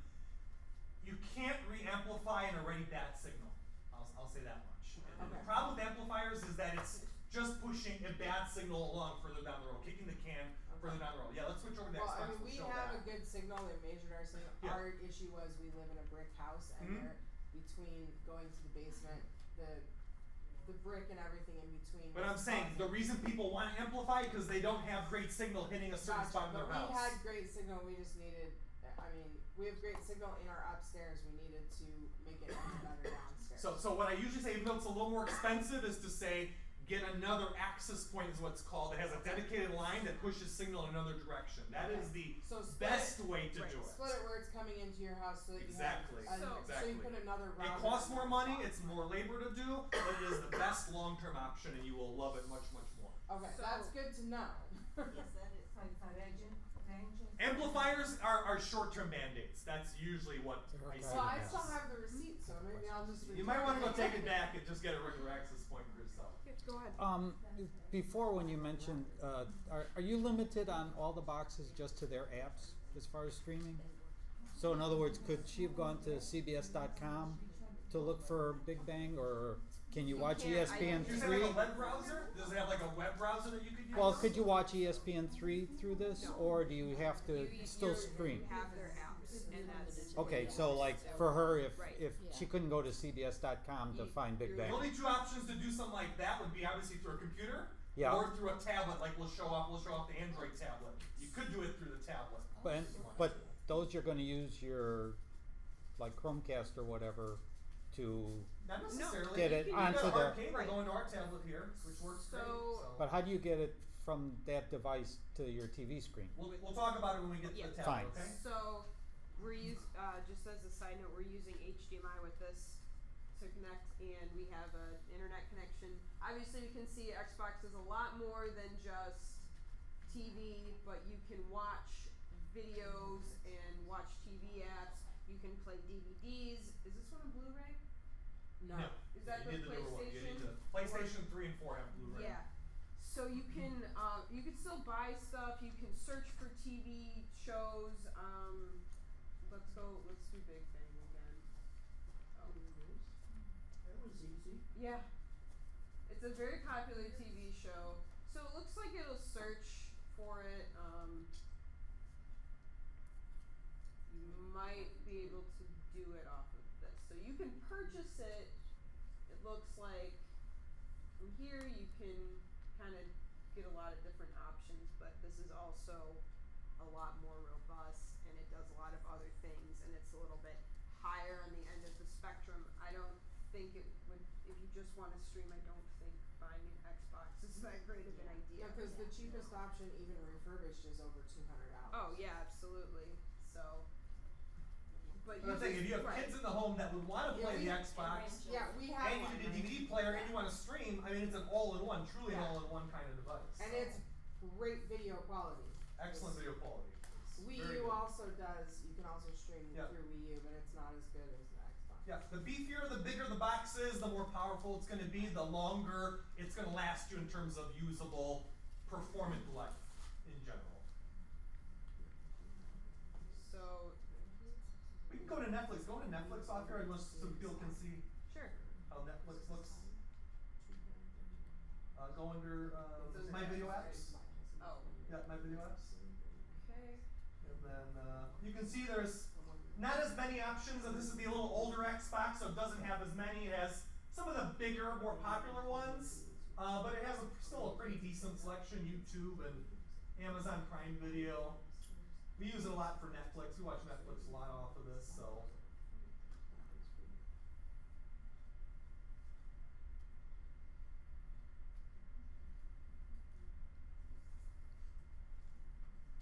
Speaker 1: you can't re-amplify an already bad signal. I'll say that much. And the problem with amplifiers is that it's just pushing a bad signal along further down the road, kicking the can further down the road. Yeah, let's switch over to
Speaker 6: Well,
Speaker 1: Xbox.
Speaker 6: I mean,
Speaker 1: We'll
Speaker 6: we
Speaker 1: show
Speaker 6: have
Speaker 1: that.
Speaker 6: a good signal. They measured our signal.
Speaker 1: Yeah.
Speaker 6: Our issue was we live in a brick house, and
Speaker 1: Mhm.
Speaker 6: they're between going to the basement, the brick and everything in between.
Speaker 1: But I'm
Speaker 6: was
Speaker 1: saying the
Speaker 6: causing-
Speaker 1: reason people want to amplify because they don't have great signal hitting a certain
Speaker 6: Gotcha,
Speaker 1: spot in
Speaker 6: but
Speaker 1: their house.
Speaker 6: we had great signal. We just needed. I mean, we have great signal in our upstairs. We needed to make it much better downstairs.
Speaker 1: So what I usually say, even though it's a little more expensive, is to say get another access point is what's called. It has a dedicated line that pushes signal in another direction. That is the
Speaker 6: So split
Speaker 1: best
Speaker 6: it,
Speaker 1: way to
Speaker 6: right,
Speaker 1: do it.
Speaker 6: Split it where it's coming into your house so that
Speaker 1: Exactly.
Speaker 6: you have. So
Speaker 1: Exactly.
Speaker 6: you put another router.
Speaker 1: It costs
Speaker 6: in
Speaker 1: more
Speaker 6: that
Speaker 1: money,
Speaker 6: spot.
Speaker 1: it's more labor to do, but it is the best long-term option, and you will love it much, much more.
Speaker 6: Okay,
Speaker 2: So-
Speaker 6: that's good to know.
Speaker 4: Yes, that is.
Speaker 8: So it's a range.
Speaker 1: Amplifiers are short-term band-aids. That's usually what I see.
Speaker 6: Well, I
Speaker 10: Yes.
Speaker 6: still have the receipt, so maybe I'll just.
Speaker 1: You might want to go take it back and just get a regular access point for yourself.
Speaker 2: Go ahead.
Speaker 10: Before when you mentioned, are you limited on all the boxes just to their apps as far as streaming? So in other words, could she have gone to CBS.com to look for Big Bang, or can you watch
Speaker 2: can't.
Speaker 10: ESPN
Speaker 1: Do you have
Speaker 10: 3?
Speaker 1: like a web browser? Does it have like a web browser that you could use?
Speaker 10: Well, could you watch ESPN 3 through this,
Speaker 2: No.
Speaker 10: or do you have to
Speaker 2: You
Speaker 10: still stream?
Speaker 2: have their apps, and that's.
Speaker 10: Okay, so like for her, if
Speaker 2: Right.
Speaker 10: she couldn't go to CBS.com to
Speaker 2: You-
Speaker 10: find Big
Speaker 2: you're
Speaker 1: The
Speaker 10: Bang.
Speaker 1: only two options to do something like that would be obviously through a computer
Speaker 10: Yeah.
Speaker 1: or through a tablet, like we'll show off the Android tablet. You could do it through the tablet.
Speaker 10: But those you're going to use your like Chromecast or whatever to.
Speaker 1: Not necessarily.
Speaker 10: Get it
Speaker 1: You
Speaker 10: onto
Speaker 1: got
Speaker 10: the-
Speaker 1: arcade, we're going to our tablet here, which works great.
Speaker 2: So-
Speaker 10: But how do you get it from that device to your TV screen?
Speaker 1: We'll talk about it when we get to
Speaker 2: Yeah.
Speaker 1: the tablet,
Speaker 10: Fine.
Speaker 1: okay?
Speaker 2: So, just as a side note, we're using HDMI with this to connect, and we have an internet connection. Obviously, we can see Xbox is a lot more than just TV, but you can watch videos and watch TV apps. You can play DVDs. Is this one on Blu-ray?
Speaker 6: No.
Speaker 2: Is that
Speaker 1: You
Speaker 2: the
Speaker 1: need the newer one. You need
Speaker 2: PlayStation?
Speaker 1: the PlayStation 3 and 4 have Blu-ray.
Speaker 2: Yeah. So you can still buy stuff. You can search for TV shows. Let's do Big Bang again. Oh.
Speaker 7: That was easy.
Speaker 2: Yeah. It's a very popular TV show. So it looks like it'll search for it. You might be able to do it off of this. So you can purchase it. It looks like from here you can kind of get a lot of different options, but this is also a lot more robust, and it does a lot of other things, and it's a little bit higher on the end of the spectrum. I don't think it would, if you just want to stream, I don't think buying an Xbox is that great of an idea.
Speaker 6: Yeah, because the cheapest option, even refurbished, is over $200.
Speaker 2: Oh yeah, absolutely. So, but
Speaker 1: But I'm saying, if you have
Speaker 2: right.
Speaker 1: kids in the home that would want to
Speaker 6: Yeah,
Speaker 1: play
Speaker 6: we-
Speaker 1: the Xbox,
Speaker 6: Yeah, we have
Speaker 1: and you
Speaker 6: one.
Speaker 1: need a DVD player, and you want to stream, I mean, it's an all-in-one, truly an
Speaker 6: Yeah.
Speaker 1: all-in-one kind of device.
Speaker 6: And
Speaker 1: so.
Speaker 6: it's great video quality.
Speaker 1: Excellent video quality. It's
Speaker 6: Wii
Speaker 1: very
Speaker 6: U
Speaker 1: good.
Speaker 6: also does. You can also stream
Speaker 1: Yeah.
Speaker 6: through Wii U, but it's not as good as the Xbox.
Speaker 1: Yeah, the beefier, the bigger the box is, the more powerful it's going to be, the longer it's going to last you in terms of usable, performant life in general.
Speaker 2: So,
Speaker 1: We can go to Netflix. Go to Netflix off here, just so people can see
Speaker 2: sure.
Speaker 1: how Netflix looks. Go under
Speaker 2: It's under
Speaker 1: My Video
Speaker 2: apps,
Speaker 1: Apps.
Speaker 2: Oh,
Speaker 1: Yeah, My Video Apps.
Speaker 2: okay.
Speaker 1: And then you can see there's not as many options, and this is the little older Xbox, so it doesn't have as many. It has some of the bigger, more popular ones, but it has still a pretty decent selection. YouTube and Amazon Prime Video. We use it a lot for Netflix. We watch Netflix a lot off of this, so.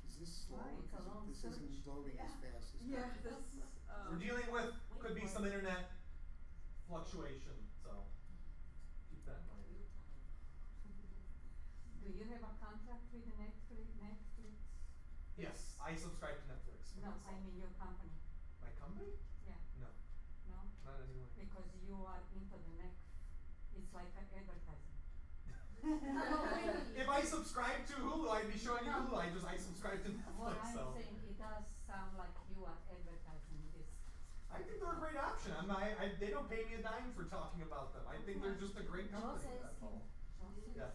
Speaker 9: Is this slow?
Speaker 8: Right, it's a long
Speaker 9: This isn't
Speaker 8: search.
Speaker 9: loading as fast as.
Speaker 2: Yeah, this,
Speaker 1: We're dealing with, could be some internet fluctuation, so keep that in mind.
Speaker 8: Do you have a contract with the Netflix?
Speaker 1: Yes, I subscribe to Netflix. for
Speaker 8: No,
Speaker 1: myself.
Speaker 8: I mean your company.
Speaker 1: My company?
Speaker 8: Yeah.
Speaker 1: No,
Speaker 8: No?
Speaker 1: not anyway.
Speaker 8: Because you are into the neck. It's like an advertising.
Speaker 1: If I subscribe to Hulu, I'd be showing you Hulu. I subscribe to
Speaker 8: What
Speaker 1: Netflix,
Speaker 8: I'm
Speaker 1: so.
Speaker 8: saying, it does sound like you are advertising this.
Speaker 1: I I think they're a great option. They don't pay me a dime for talking about them. I think they're just a great company. That's all. Yeah.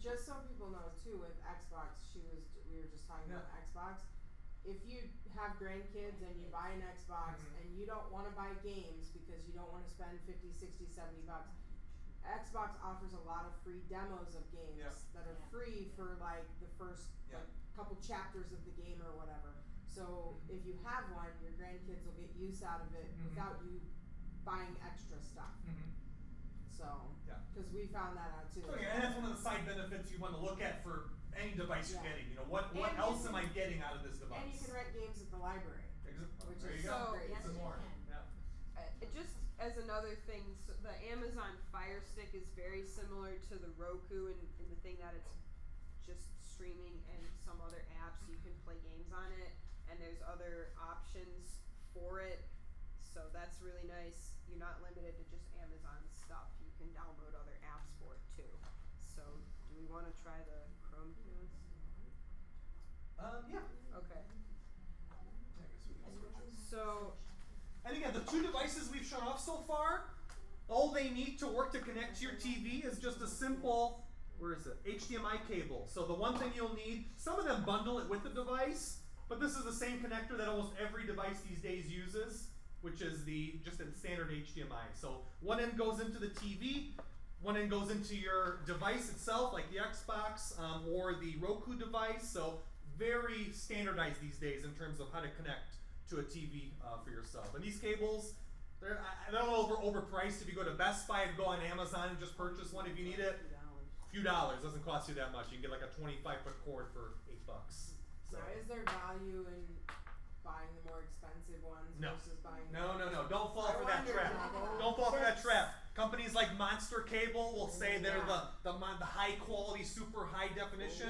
Speaker 6: Just so people know too, with Xbox, we were just talking about Xbox. If you have grandkids and you buy an Xbox and you don't want to buy games because you don't want to spend 50, 60, 70 bucks, Xbox offers a lot of free demos of games that are free for like the first like, couple chapters of the game or whatever. So if you have one, your grandkids will get use out of it without you buying extra stuff. So, because we found that out too.
Speaker 1: So, and that's one of the side benefits you want to look at for any device you're getting. You know, what else am I getting out of this device?
Speaker 6: And you can rent games at the library, which
Speaker 1: there
Speaker 6: is
Speaker 1: you go.
Speaker 6: great.
Speaker 1: Some more.
Speaker 2: Just as another thing, so the Amazon Fire Stick is very similar to the Roku in the thing that it's just streaming and some other apps. You can play games on it, and there's other options for it. So that's really nice. You're not limited to just Amazon stuff. You can download other apps for it too. So do we want to try the Chromecast?
Speaker 1: Yeah.
Speaker 2: Okay.
Speaker 1: I guess we can switch it.
Speaker 2: So.
Speaker 1: And again, the two devices we've shown off so far, all they need to work to connect to your TV is just a simple, HDMI cable. So the one thing you'll need, some of them bundle it with the device, but this is the same connector that almost every device these days uses, which is just a standard HDMI. So one end goes into the TV, one end goes into your device itself, like the Xbox or the Roku device. So very standardized these days in terms of how to connect to a TV for yourself. And these cables, they're overpriced. If you go to Best Buy and go on Amazon and just purchase one if you need it, a few dollars, doesn't cost you that much. You can get like a 25-foot cord for $8. So.
Speaker 6: Now, is there value in buying the more expensive ones versus buying
Speaker 1: No. Don't fall for that trap. Don't fall for that trap. Companies like Monster Cable will say they're the high quality, super high definition.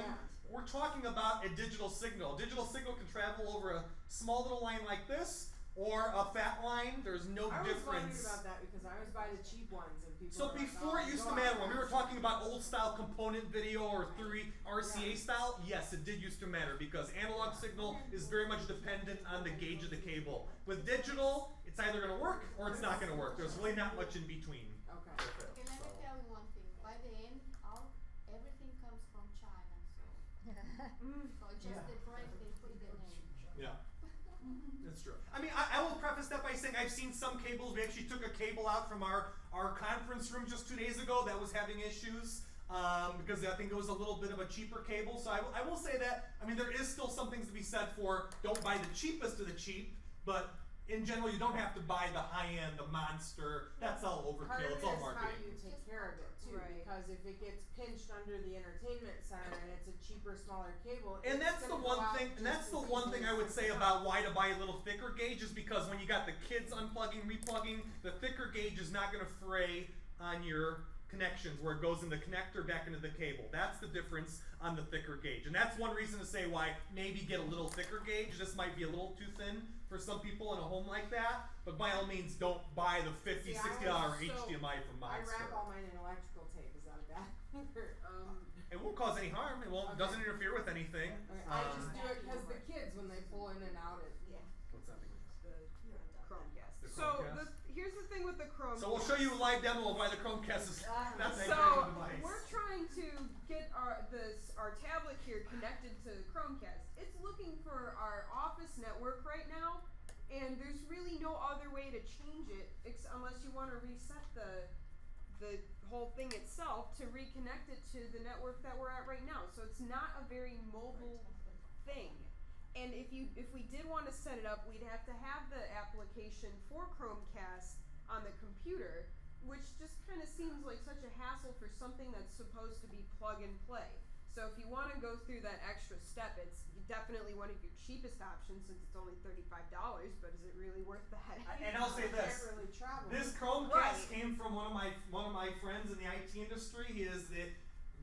Speaker 1: We're talking about a digital signal. Digital signal can travel over a small little line like this or a fat line. There's no difference.
Speaker 6: I was wondering about that because I always buy the cheap ones and people.
Speaker 1: So before it used to matter, when we were talking about old style component video or 3 RCA style, yes, it did used to matter because analog signal is very much dependent on the gauge of the cable. With digital, it's either going to work or it's not going to work. There's really not much in between.
Speaker 6: Okay.
Speaker 12: Okay, let me tell you one thing. By the end, everything comes from China, so just the brand they put the name.
Speaker 1: Yeah. That's true. I mean, I will preface that by saying I've seen some cables. We actually took a cable out from our conference room just 2 days ago that was having issues because I think it was a little bit of a cheaper cable. So I will say that, I mean, there is still some things to be said for don't buy the cheapest of the cheap, but in general, you don't have to buy the high-end, the monster. That's all overkill. It's all marketing.
Speaker 6: Part of it is how you take care of it, too.
Speaker 2: Right.
Speaker 6: Because if it gets pinched under the entertainment center and it's a cheaper, smaller cable,
Speaker 1: and that's the one thing. And that's the one thing I would say about why to buy a little thicker gauge is because when you got the kids unplugging, replugging, the thicker gauge is not going to fray on your connections where it goes in the connector back into the cable. That's the difference on the thicker gauge. And that's one reason to say why maybe get a little thicker gauge. This might be a little too thin for some people in a home like that. But by all means, don't buy the $50, $60 HDMI from Monster.
Speaker 6: I wrap all mine in electrical tape. Is that a bad thing?
Speaker 1: It won't cause any harm. It won't. Doesn't interfere with anything.
Speaker 6: Okay. I just do it because the kids, when they pull in and out,
Speaker 1: What's that mean?
Speaker 2: The Chromecast.
Speaker 1: The
Speaker 2: So
Speaker 1: Chromecast?
Speaker 2: here's the thing with the Chromecast.
Speaker 1: So we'll show you a live demo of why the Chromecast is that's a
Speaker 2: So
Speaker 1: device.
Speaker 2: we're trying to get our tablet here connected to Chromecast. It's looking for our office network right now, and there's really no other way to change it unless you want to reset the whole thing itself to reconnect it to the network that we're at right now. So it's not a very mobile thing. And if we did want to set it up, we'd have to have the application for Chromecast on the computer, which just kind of seems like such a hassle for something that's supposed to be plug and play. So if you want to go through that extra step, it's definitely one of your cheapest options since it's only $35, but is it really worth the headache?
Speaker 1: And I'll say this.
Speaker 6: can't really travel.
Speaker 1: This Chromecast came from one of my friends in the IT industry. He is the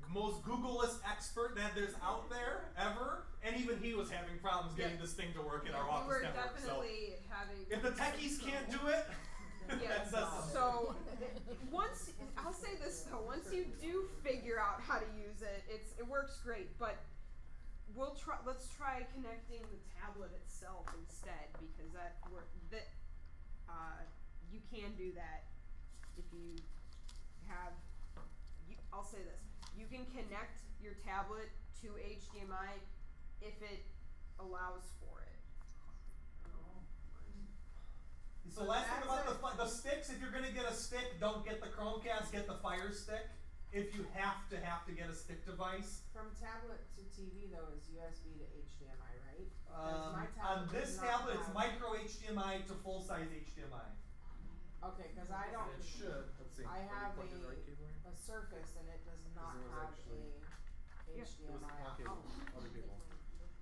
Speaker 1: most Googlest expert that there's out there ever, and even he was having problems getting this thing to work in our office
Speaker 2: we were
Speaker 1: network.
Speaker 2: definitely having.
Speaker 1: If the techies can't do it, that says something.
Speaker 2: So I'll say this though, once you do figure out how to use it, it works great. But let's try connecting the tablet itself instead because you can do that if you have, I'll say this, you can connect your tablet to HDMI if it allows for it.
Speaker 1: So last thing about the sticks, if you're going to get a stick, don't get the Chromecast, get the Fire Stick. If you have to get a stick device.
Speaker 6: From tablet to TV though is USB to HDMI, right? Because my
Speaker 1: On
Speaker 6: tablet
Speaker 1: this
Speaker 6: does not
Speaker 1: tablet, it's
Speaker 6: have-
Speaker 1: micro HDMI to full size HDMI.
Speaker 6: Okay, because I don't.
Speaker 9: It should. Let's see.
Speaker 6: I have
Speaker 9: Plug in the right cable here?
Speaker 6: a Surface and it does not
Speaker 9: There was
Speaker 6: have
Speaker 9: actually-
Speaker 6: a
Speaker 9: It was
Speaker 6: HDMI.
Speaker 9: okay, other people.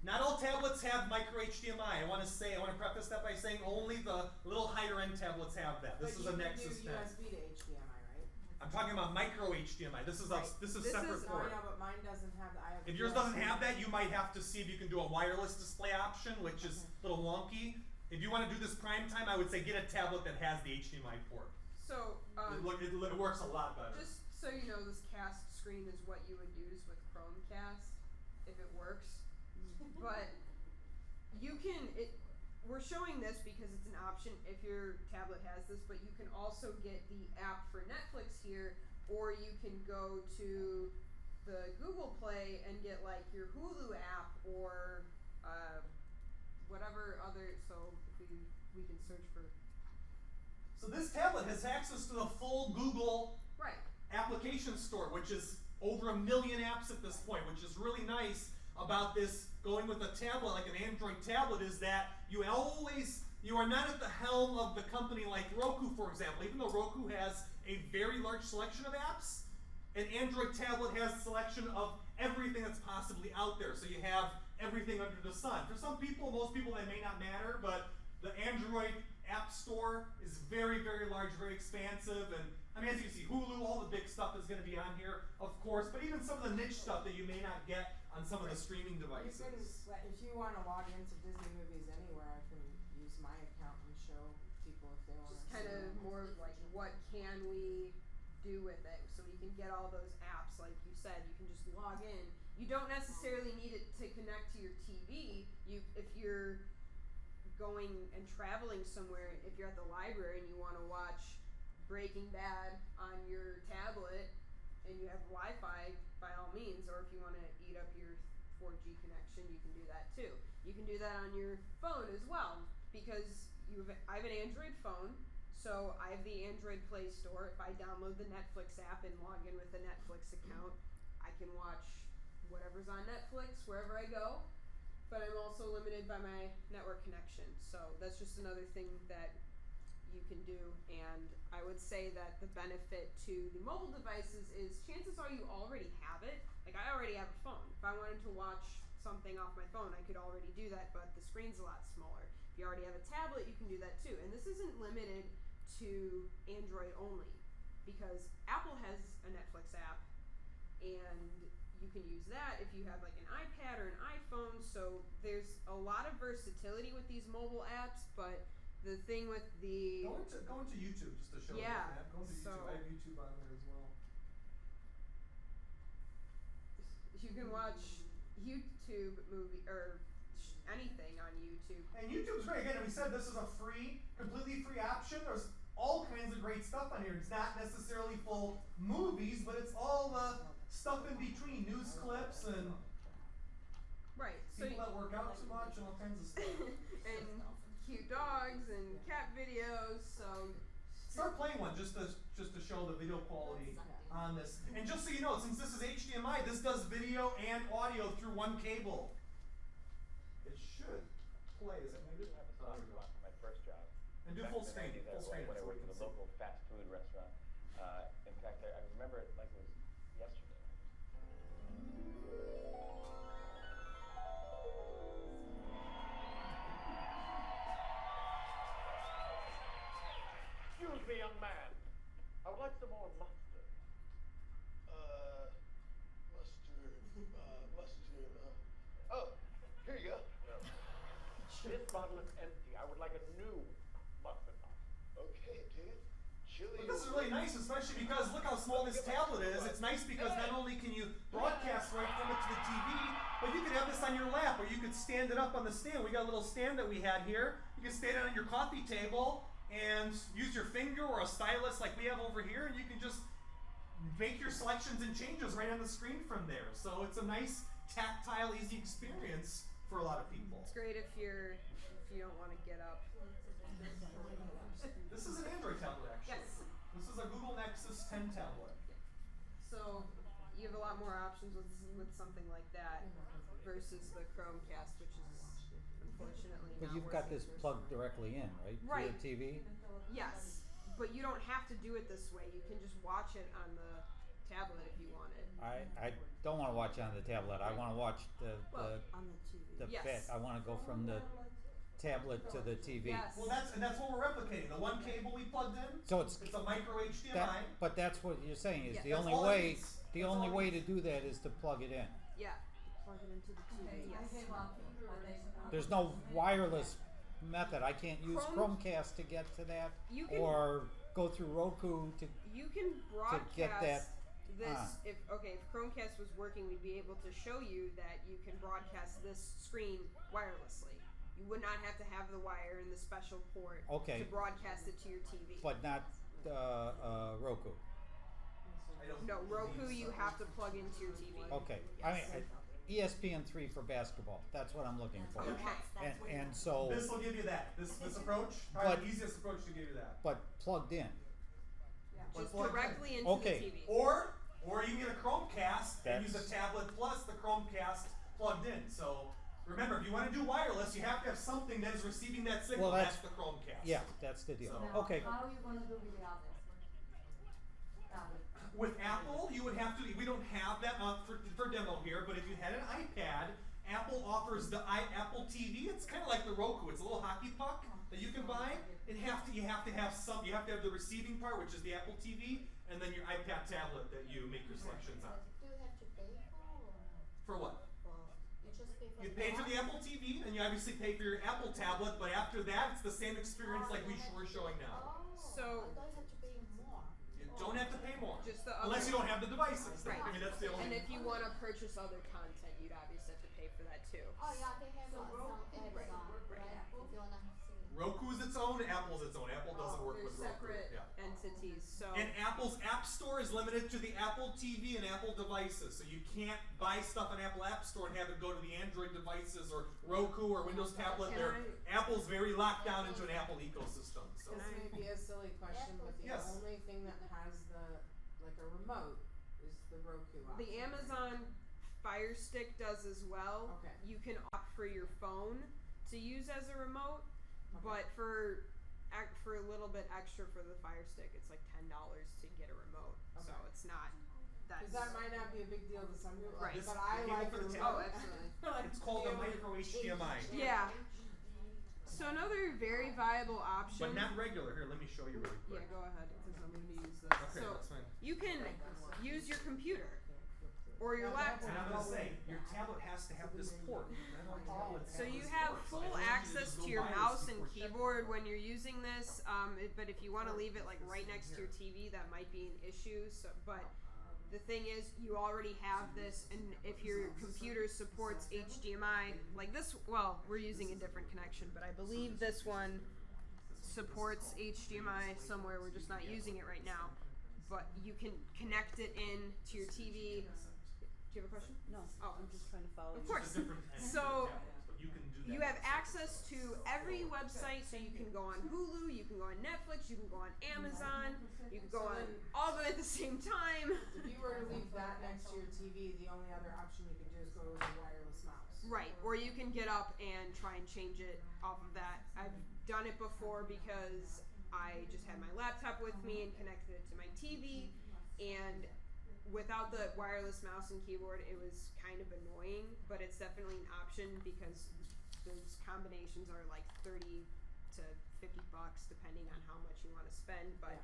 Speaker 1: Not all tablets have micro HDMI. I want to preface that by saying only the little higher end tablets have that. This is a Nexus 10.
Speaker 6: But you can do USB to HDMI, right?
Speaker 1: I'm talking about micro HDMI. This is
Speaker 6: Right.
Speaker 1: this is
Speaker 2: This
Speaker 1: separate
Speaker 2: is-
Speaker 6: Oh,
Speaker 1: port.
Speaker 6: I know, but mine doesn't have that. I have
Speaker 1: If yours doesn't
Speaker 6: USB.
Speaker 1: have that, you might have to see if you can do a wireless display option, which is a little wonky. If you want to do this prime time, I would say get a tablet that has the HDMI port.
Speaker 2: So,
Speaker 1: It works a lot better.
Speaker 2: just so you know, this cast screen is what you would use with Chromecast, if it works. But you can, we're showing this because it's an option if your tablet has this, but you can also get the app for Netflix here, or you can go to the Google Play and get like your Hulu app or whatever other, so if we can search for.
Speaker 1: So this tablet has access to the full Google
Speaker 2: Right.
Speaker 1: application store, which is over 1 million apps at this point, which is really nice about this going with a tablet, like an Android tablet, is that you are not at the helm of the company like Roku, for example. Even though Roku has a very large selection of apps, an Android tablet has a selection of everything that's possibly out there. So you have everything under the sun. For some people, most people, that may not matter, but the Android App Store is very, very large, very expansive, and I mean, as you can see, Hulu, all the big stuff is going to be on here, of course, but even some of the niche stuff that you may not get on some of the streaming devices.
Speaker 6: If you want to log into Disney movies anywhere, I can use my account and show people if they want to.
Speaker 2: Just kind of more of like, what can we do with it? So we can get all those apps, like you said, you can just log in. You don't necessarily need it to connect to your TV. If you're going and traveling somewhere, if you're at the library and you want to watch Breaking Bad on your tablet and you have Wi-Fi, by all means, or if you want to eat up your 4G connection, you can do that too. You can do that on your phone as well, because I have an Android phone, so I have the Android Play Store. If I download the Netflix app and log in with a Netflix account, I can watch whatever's on Netflix wherever I go, but I'm also limited by my network connection. So that's just another thing that you can do, and I would say that the benefit to the mobile devices is chances are you already have it. Like, I already have a phone. If I wanted to watch something off my phone, I could already do that, but the screen's a lot smaller. If you already have a tablet, you can do that too. And this isn't limited to Android only, because Apple has a Netflix app, and you can use that if you have like an iPad or an iPhone. So there's a lot of versatility with these mobile apps, but the thing with the
Speaker 1: Go into YouTube just to show
Speaker 2: Yeah,
Speaker 1: that. Go into YouTube. I have YouTube on there as well.
Speaker 2: you can watch YouTube movie or anything on YouTube.
Speaker 1: And YouTube's great. Again, we said this is a completely free option. There's all kinds of great stuff on here. It's not necessarily full movies, but it's all the stuff in between, news clips and
Speaker 2: Right. So
Speaker 1: people that work out too much and all kinds of stuff.
Speaker 2: and cute dogs and cat videos. So
Speaker 1: Start playing one just to show the video quality on this. And just so you know, since this is HDMI, this does video and audio through one cable. It should play. Is it muted?
Speaker 13: I have a song for my first job.
Speaker 1: And do
Speaker 13: Back
Speaker 1: full
Speaker 13: in the
Speaker 1: screen.
Speaker 13: 90s,
Speaker 1: Full screen.
Speaker 13: When I
Speaker 1: so
Speaker 13: worked
Speaker 1: we
Speaker 13: at a
Speaker 1: can see.
Speaker 13: local fast food restaurant. In fact, I remember it like it was yesterday. Excuse me, young man. I would like some more mustard. Oh, here you go. This bottle is empty. I would like a new mustard bottle.
Speaker 9: Okay, dude. Chili.
Speaker 1: But this is really nice, especially because look how small this tablet is. It's nice because not only can you broadcast right from it to the TV, but you could have this on your lap, or you could stand it up on the stand. We got a little stand that we had here. You can stand it on your coffee table and use your finger or a stylus like we have over here, and you can just make your selections and changes right on the screen from there. So it's a nice tactile, easy experience for a lot of people.
Speaker 2: It's great if you don't want to get up.
Speaker 1: This is an Android tablet, actually.
Speaker 2: Yes.
Speaker 1: This is a Google Nexus 10 tablet.
Speaker 2: So you have a lot more options with something like that versus the Chromecast, which is unfortunately
Speaker 10: But
Speaker 2: not
Speaker 10: you've got
Speaker 2: working.
Speaker 10: this plugged directly in, right?
Speaker 2: Right.
Speaker 10: To your TV?
Speaker 2: Yes, but you don't have to do it this way. You can just watch it on the tablet if you wanted.
Speaker 10: I don't want to watch it on the tablet. I want to watch
Speaker 3: On the TV.
Speaker 10: the
Speaker 2: Yes.
Speaker 10: bit. I want to go from the tablet to the TV.
Speaker 2: Yes.
Speaker 1: Well, that's what we're replicating. The one cable we plugged in,
Speaker 10: So it's
Speaker 1: it's a micro HDMI.
Speaker 10: but that's what you're saying is
Speaker 2: Yeah.
Speaker 10: the
Speaker 1: That's
Speaker 10: only
Speaker 1: all it
Speaker 10: way
Speaker 1: needs.
Speaker 10: the
Speaker 1: That's
Speaker 10: only
Speaker 1: all it
Speaker 10: way to
Speaker 1: needs.
Speaker 10: do that is to plug it in.
Speaker 2: Yeah.
Speaker 3: Plug it into the TV.
Speaker 2: Yes.
Speaker 10: There's no wireless method. I can't use
Speaker 2: Chrome-
Speaker 10: Chromecast to get to that,
Speaker 2: You can
Speaker 10: or go through Roku to.
Speaker 2: you can broadcast
Speaker 10: get that
Speaker 2: this
Speaker 10: on.
Speaker 2: if Chromecast was working, we'd be able to show you that you can broadcast this screen wirelessly. You would not have to have the wire and the special port
Speaker 10: Okay.
Speaker 2: to broadcast it to your TV.
Speaker 10: But not Roku.
Speaker 1: I don't
Speaker 2: No, Roku
Speaker 1: believe
Speaker 2: you
Speaker 1: so.
Speaker 2: have to plug into your TV.
Speaker 10: Okay.
Speaker 2: Yes.
Speaker 10: I mean, ESPN3 for basketball. That's what I'm looking for.
Speaker 2: Okay.
Speaker 10: And so,
Speaker 1: This will give you that. This approach, probably
Speaker 10: But-
Speaker 1: the easiest approach to give you that.
Speaker 10: but plugged in.
Speaker 2: Just
Speaker 1: plugged in.
Speaker 2: directly into
Speaker 10: Okay.
Speaker 2: the TV.
Speaker 1: Or you can get a Chromecast and use a
Speaker 10: That's-
Speaker 1: tablet plus the Chromecast plugged in. So remember, if you want to do wireless, you have to have something that is receiving that signal.
Speaker 10: Well,
Speaker 1: that's the Chromecast.
Speaker 10: Yeah, that's the deal.
Speaker 1: So-
Speaker 10: Okay.
Speaker 8: How are you gonna do with the others?
Speaker 1: With Apple, you would have to. We don't have that for demo here, but if you had an iPad, Apple offers the Apple TV. It's kind of like the Roku. It's a little hockey puck that you can buy. You have to have the receiving part, which is the Apple TV, and then your iPad tablet that you make your selections on.
Speaker 12: Do you have to pay for or no?
Speaker 1: For what?
Speaker 12: You just pay for
Speaker 1: You pay for the Apple TV, and you obviously pay for your Apple tablet. But after that, it's the same experience like we're showing now.
Speaker 12: Oh,
Speaker 2: So-
Speaker 12: I thought you have to pay more.
Speaker 1: You don't have to pay more,
Speaker 2: Just the
Speaker 1: unless you
Speaker 2: other-
Speaker 1: don't have the devices.
Speaker 2: Right.
Speaker 1: I mean, that's the only.
Speaker 2: And if you want to purchase other content, you'd obviously have to pay for that too.
Speaker 12: Oh yeah, they have some ads on, right? If you wanna see.
Speaker 1: Roku's its own, Apple's its own. Apple doesn't work
Speaker 2: They're
Speaker 1: with Roku.
Speaker 2: separate
Speaker 1: Yeah.
Speaker 2: entities. So
Speaker 1: And Apple's App Store is limited to the Apple TV and Apple devices, so you can't buy stuff on Apple App Store and have it go to the Android devices or Roku or Windows tablet. Apple's very locked down into an Apple ecosystem. So
Speaker 6: This may be a silly question, but the
Speaker 1: Yes.
Speaker 6: only thing that has a remote is the Roku option.
Speaker 2: the Amazon Fire Stick does as well.
Speaker 6: Okay.
Speaker 2: You can opt for your phone to use as a remote, but for a little bit extra for the Fire Stick, it's like $10 to get a remote. So
Speaker 6: Okay.
Speaker 2: it's not.
Speaker 6: Because that might not be a big deal to some people,
Speaker 2: Right.
Speaker 6: but I
Speaker 1: The
Speaker 6: like
Speaker 1: cable for the
Speaker 6: the
Speaker 1: tablet?
Speaker 6: remote.
Speaker 2: Oh, absolutely.
Speaker 6: Like
Speaker 1: it's called a
Speaker 6: to be able to
Speaker 1: micro
Speaker 6: change
Speaker 1: HDMI,
Speaker 6: the
Speaker 2: Yeah.
Speaker 6: channel.
Speaker 2: So another very viable option.
Speaker 1: but not regular. Here, let me show you really
Speaker 2: Yeah,
Speaker 1: quick.
Speaker 2: go ahead, because I'm going to use this.
Speaker 1: Okay,
Speaker 2: So
Speaker 1: that's fine.
Speaker 2: you can use your computer or your
Speaker 1: And
Speaker 2: laptop.
Speaker 1: I'm gonna say, your tablet has to have this port. Not all tablets
Speaker 2: So
Speaker 1: have
Speaker 2: you
Speaker 1: this
Speaker 2: have
Speaker 1: port, so I
Speaker 2: full
Speaker 1: don't need
Speaker 2: access
Speaker 1: go
Speaker 2: to your
Speaker 1: buy this
Speaker 2: mouse and
Speaker 1: before checking.
Speaker 2: keyboard when you're using this, but if you want to leave it like right next to your TV, that might be an issue. So, but the thing is, you already have this, and if your computer supports HDMI, like this, well, we're using a different connection, but I believe this one supports HDMI somewhere. We're just not using it right now. But you can connect it in to your TV. Do you have a question?
Speaker 3: No,
Speaker 2: Oh.
Speaker 3: I'm just trying to follow
Speaker 2: Of
Speaker 3: you.
Speaker 2: course.
Speaker 1: It's a different
Speaker 2: So,
Speaker 1: tablet, but you can do that.
Speaker 2: You have access to every website, so you can go on Hulu, you can go on Netflix, you can go on Amazon, you can go on all of them at the same time.
Speaker 6: If you were to leave that next to your TV, the only other option you can do is go with a wireless mouse.
Speaker 2: Right, or you can get up and try and change it off of that. I've done it before because I just had my laptop with me and connected it to my TV, and without the wireless mouse and keyboard, it was kind of annoying, but it's definitely an option because those combinations are like $30 to $50 depending on how much you want to spend, but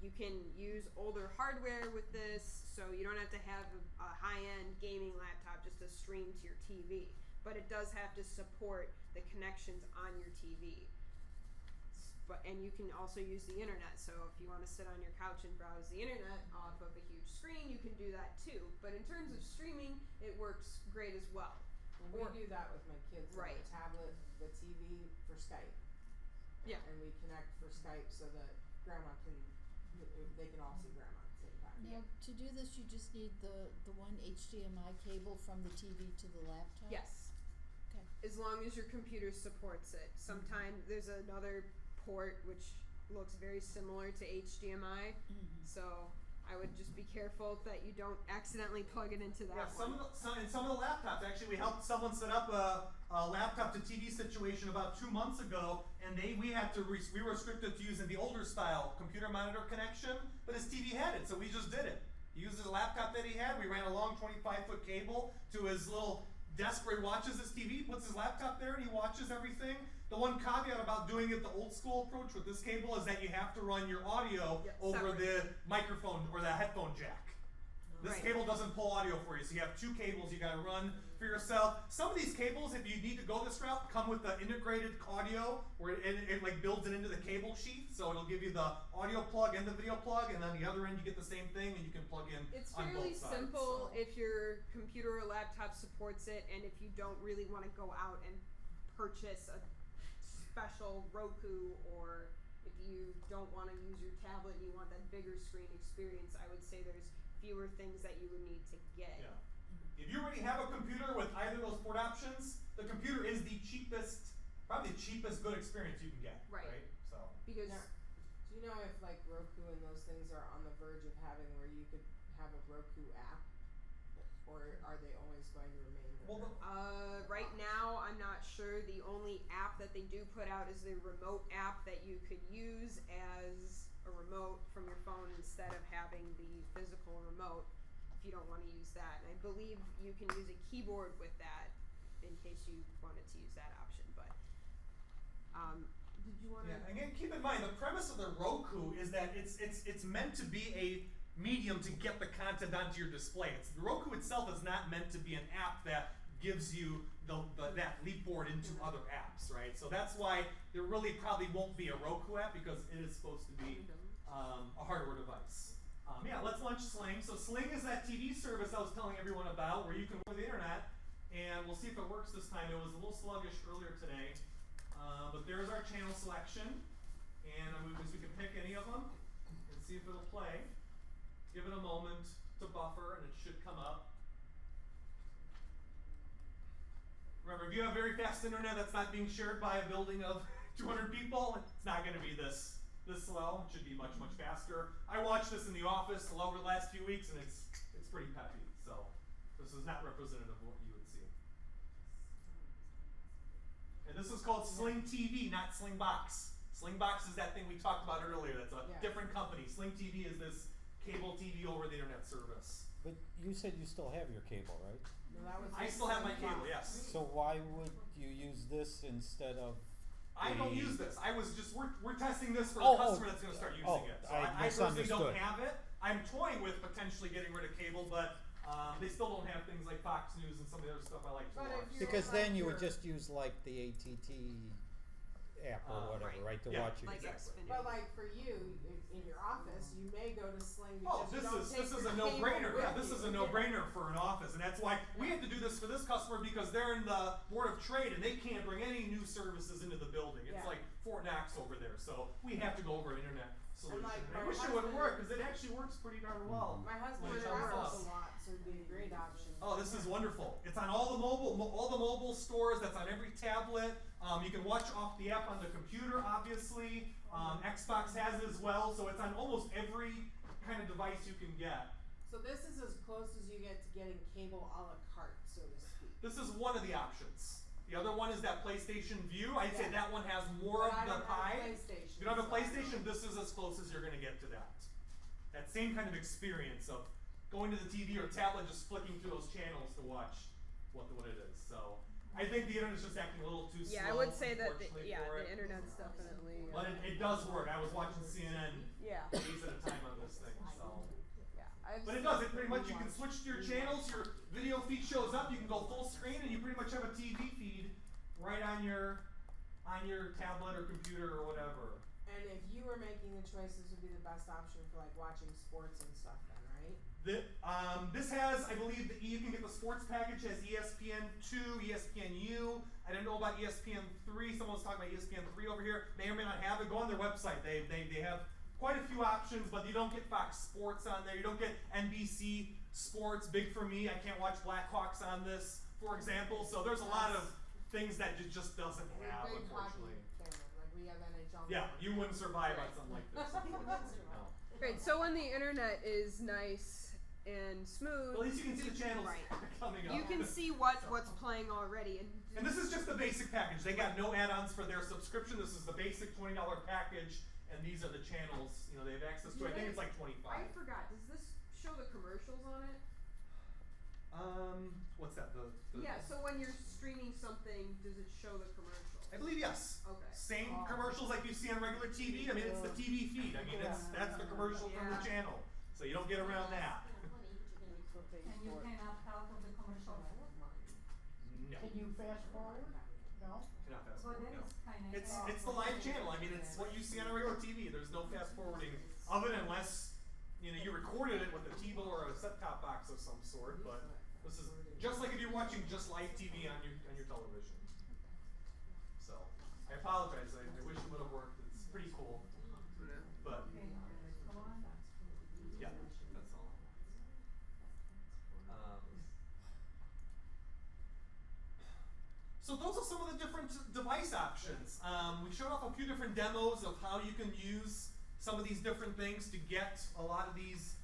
Speaker 2: you can use older hardware with this, so you don't have to have a high-end gaming laptop just to stream to your TV, but it does have to support the connections on your TV. And you can also use the internet, so if you want to sit on your couch and browse the internet off of a huge screen, you can do that too. But in terms of streaming, it works great as well.
Speaker 6: We do that with my kids,
Speaker 2: Right.
Speaker 6: the tablet, the TV for Skype.
Speaker 2: Yeah.
Speaker 6: And we connect for Skype so that grandma can, they can all see grandma at the same time.
Speaker 5: Now, to do this, you just need the one HDMI cable from the TV to the laptop?
Speaker 2: Yes.
Speaker 5: Okay.
Speaker 2: As long as your computer supports it. Sometimes there's another port which looks very similar to HDMI, so I would just be careful that you don't accidentally plug it into that one.
Speaker 1: In some of the laptops, actually, we helped someone set up a laptop to TV situation about 2 months ago, and we were restricted to using the older style computer monitor connection, but his TV had it, so we just did it. He used his laptop that he had. We ran a long 25-foot cable to his little desk where he watches his TV, puts his laptop there, and he watches everything. The one caveat about doing it the old school approach with this cable is that you have to run your audio over the microphone or the headphone jack. This cable doesn't pull audio for you, so you have two cables you gotta run for yourself. Some of these cables, if you need to go this route, come with the integrated audio where it like builds it into the cable sheath, so it'll give you the audio plug and the video plug, and then the other end you get the same thing and you can plug in on both sides.
Speaker 2: It's fairly simple if your computer or laptop supports it, and if you don't really want to go out and purchase a special Roku, or if you don't want to use your tablet and you want that bigger screen experience, I would say there's fewer things that you would need to get.
Speaker 1: Yeah. If you already have a computer with either of those port options, the computer is the cheapest, probably the cheapest good experience you can get.
Speaker 2: Right.
Speaker 1: So.
Speaker 2: Because
Speaker 6: Now, do you know if like Roku and those things are on the verge of having where you could have a Roku app, or are they always going to remain?
Speaker 2: right now I'm not sure. The only app that they do put out is the remote app that you could use as a remote from your phone instead of having the physical remote if you don't want to use that. And I believe you can use a keyboard with that in case you wanted to use that option. But did you want to?
Speaker 1: Yeah, again, keep in mind the premise of the Roku is that it's meant to be a medium to get the content onto your display. The Roku itself is not meant to be an app that gives you that leapboard into other apps, right? So that's why there really probably won't be a Roku app, because it is supposed to be a hardware device. Yeah, let's launch Sling. So Sling is that TV service I was telling everyone about where you can go to the internet, and we'll see if it works this time. It was a little sluggish earlier today, but there's our channel selection, and we can pick any of them and see if it'll play. Give it a moment to buffer, and it should come up. Remember, if you have very fast internet that's not being shared by a building of 200 people, it's not going to be this slow. It should be much, much faster. I watched this in the office over the last few weeks, and it's pretty peppy. So this is not representative of what you would see. And this is called Sling TV, not Sling Box. Sling Box is that thing we talked about earlier. That's a different company. Sling TV is this cable TV over the internet service.
Speaker 10: But you said you still have your cable, right?
Speaker 6: No, that was
Speaker 1: I still have my cable, yes.
Speaker 10: So why would you use this instead of?
Speaker 1: I don't use this. We're testing this for a customer that's going to start using it. So I personally don't have it. I'm toying with potentially getting rid of cable, but they still don't have things like Fox News and some of the other stuff I like to watch.
Speaker 10: Because then you would just use like the ATT app or whatever, right, to watch your.
Speaker 1: Exactly.
Speaker 6: But like for you, in your office, you may go to Sling because
Speaker 1: this is a no-brainer. Yeah, this is a no-brainer for an office, and that's why we had to do this for this customer, because they're in the Board of Trade and they can't bring any new services into the building. It's like Fort Knox over there, so we have to go over an internet solution. I wish it would work, because it actually works pretty darn well.
Speaker 6: My husband travels a lot, so it'd be a great option.
Speaker 1: Oh, this is wonderful. It's on all the mobile stores. That's on every tablet. You can watch off the app on the computer, obviously. Xbox has it as well, so it's on almost every kind of device you can get.
Speaker 6: So this is as close as you get to getting cable a la carte, so to speak.
Speaker 1: This is one of the options. The other one is that PlayStation View. I'd say that one has more of the pie. If you don't have a PlayStation, this is as close as you're going to get to that. That same kind of experience of going to the TV or tablet, just flicking through those channels to watch what it is. So I think the internet's just acting a little too slow.
Speaker 2: Yeah, I would say that the internet's definitely.
Speaker 1: But it does work. I was watching CNN days at a time on this thing. So. But it does. It pretty much, you can switch to your channels. Your video feed shows up. You can go full screen, and you pretty much have a TV feed right on your tablet or computer or whatever.
Speaker 6: And if you were making the choice, this would be the best option for like watching sports and stuff, then, right?
Speaker 1: This has, I believe, you can get the sports package as ESPN2, ESPNU. I didn't know about ESPN3. Someone was talking about ESPN3 over here. May or may not have it. Go on their website. They have quite a few options, but you don't get Fox Sports on there. You don't get NBC Sports. Big for me. I can't watch Blackhawks on this, for example. So there's a lot of things that it just doesn't
Speaker 6: We're
Speaker 1: have,
Speaker 6: big
Speaker 1: unfortunately.
Speaker 6: hockey fans, like we have NHL.
Speaker 1: Yeah, you wouldn't survive on something like this, unfortunately. No.
Speaker 2: Great. So when the internet is nice and smooth,
Speaker 1: Well, at least you can see the channels
Speaker 2: right.
Speaker 1: coming up.
Speaker 2: You can see what's playing already,
Speaker 1: And this is just the basic package. They got no add-ons for their subscription. This is the basic $20 package, and these are the channels. You know, they have access to. I think it's like 25.
Speaker 2: I forgot. Does this show the commercials on it?
Speaker 1: What's that? The
Speaker 2: Yeah. So when you're streaming something, does it show the commercials?
Speaker 1: I believe yes.
Speaker 2: Okay.
Speaker 1: Same commercials like you see on regular TV. I mean, it's the TV feed. I mean, that's the commercial from the channel. So you don't get around that.
Speaker 8: And you can opt out of the commercial.
Speaker 1: No.
Speaker 7: Can you fast forward? No?
Speaker 1: Cannot fast
Speaker 8: Well,
Speaker 1: forward.
Speaker 8: that
Speaker 1: No.
Speaker 8: is kinda.
Speaker 1: It's the live channel. I mean, it's what you see on a regular TV. There's no fast forwarding of it unless you recorded it with a TiVo or a set-top box of some sort. But this is just like if you're watching just live TV on your television. So I apologize. I wish it would have worked. It's pretty cool, but
Speaker 8: Okay, go on.
Speaker 1: yeah, that's all. So those are some of the different device options. We showed off a few different demos of how you can use some of these different things to get a lot of these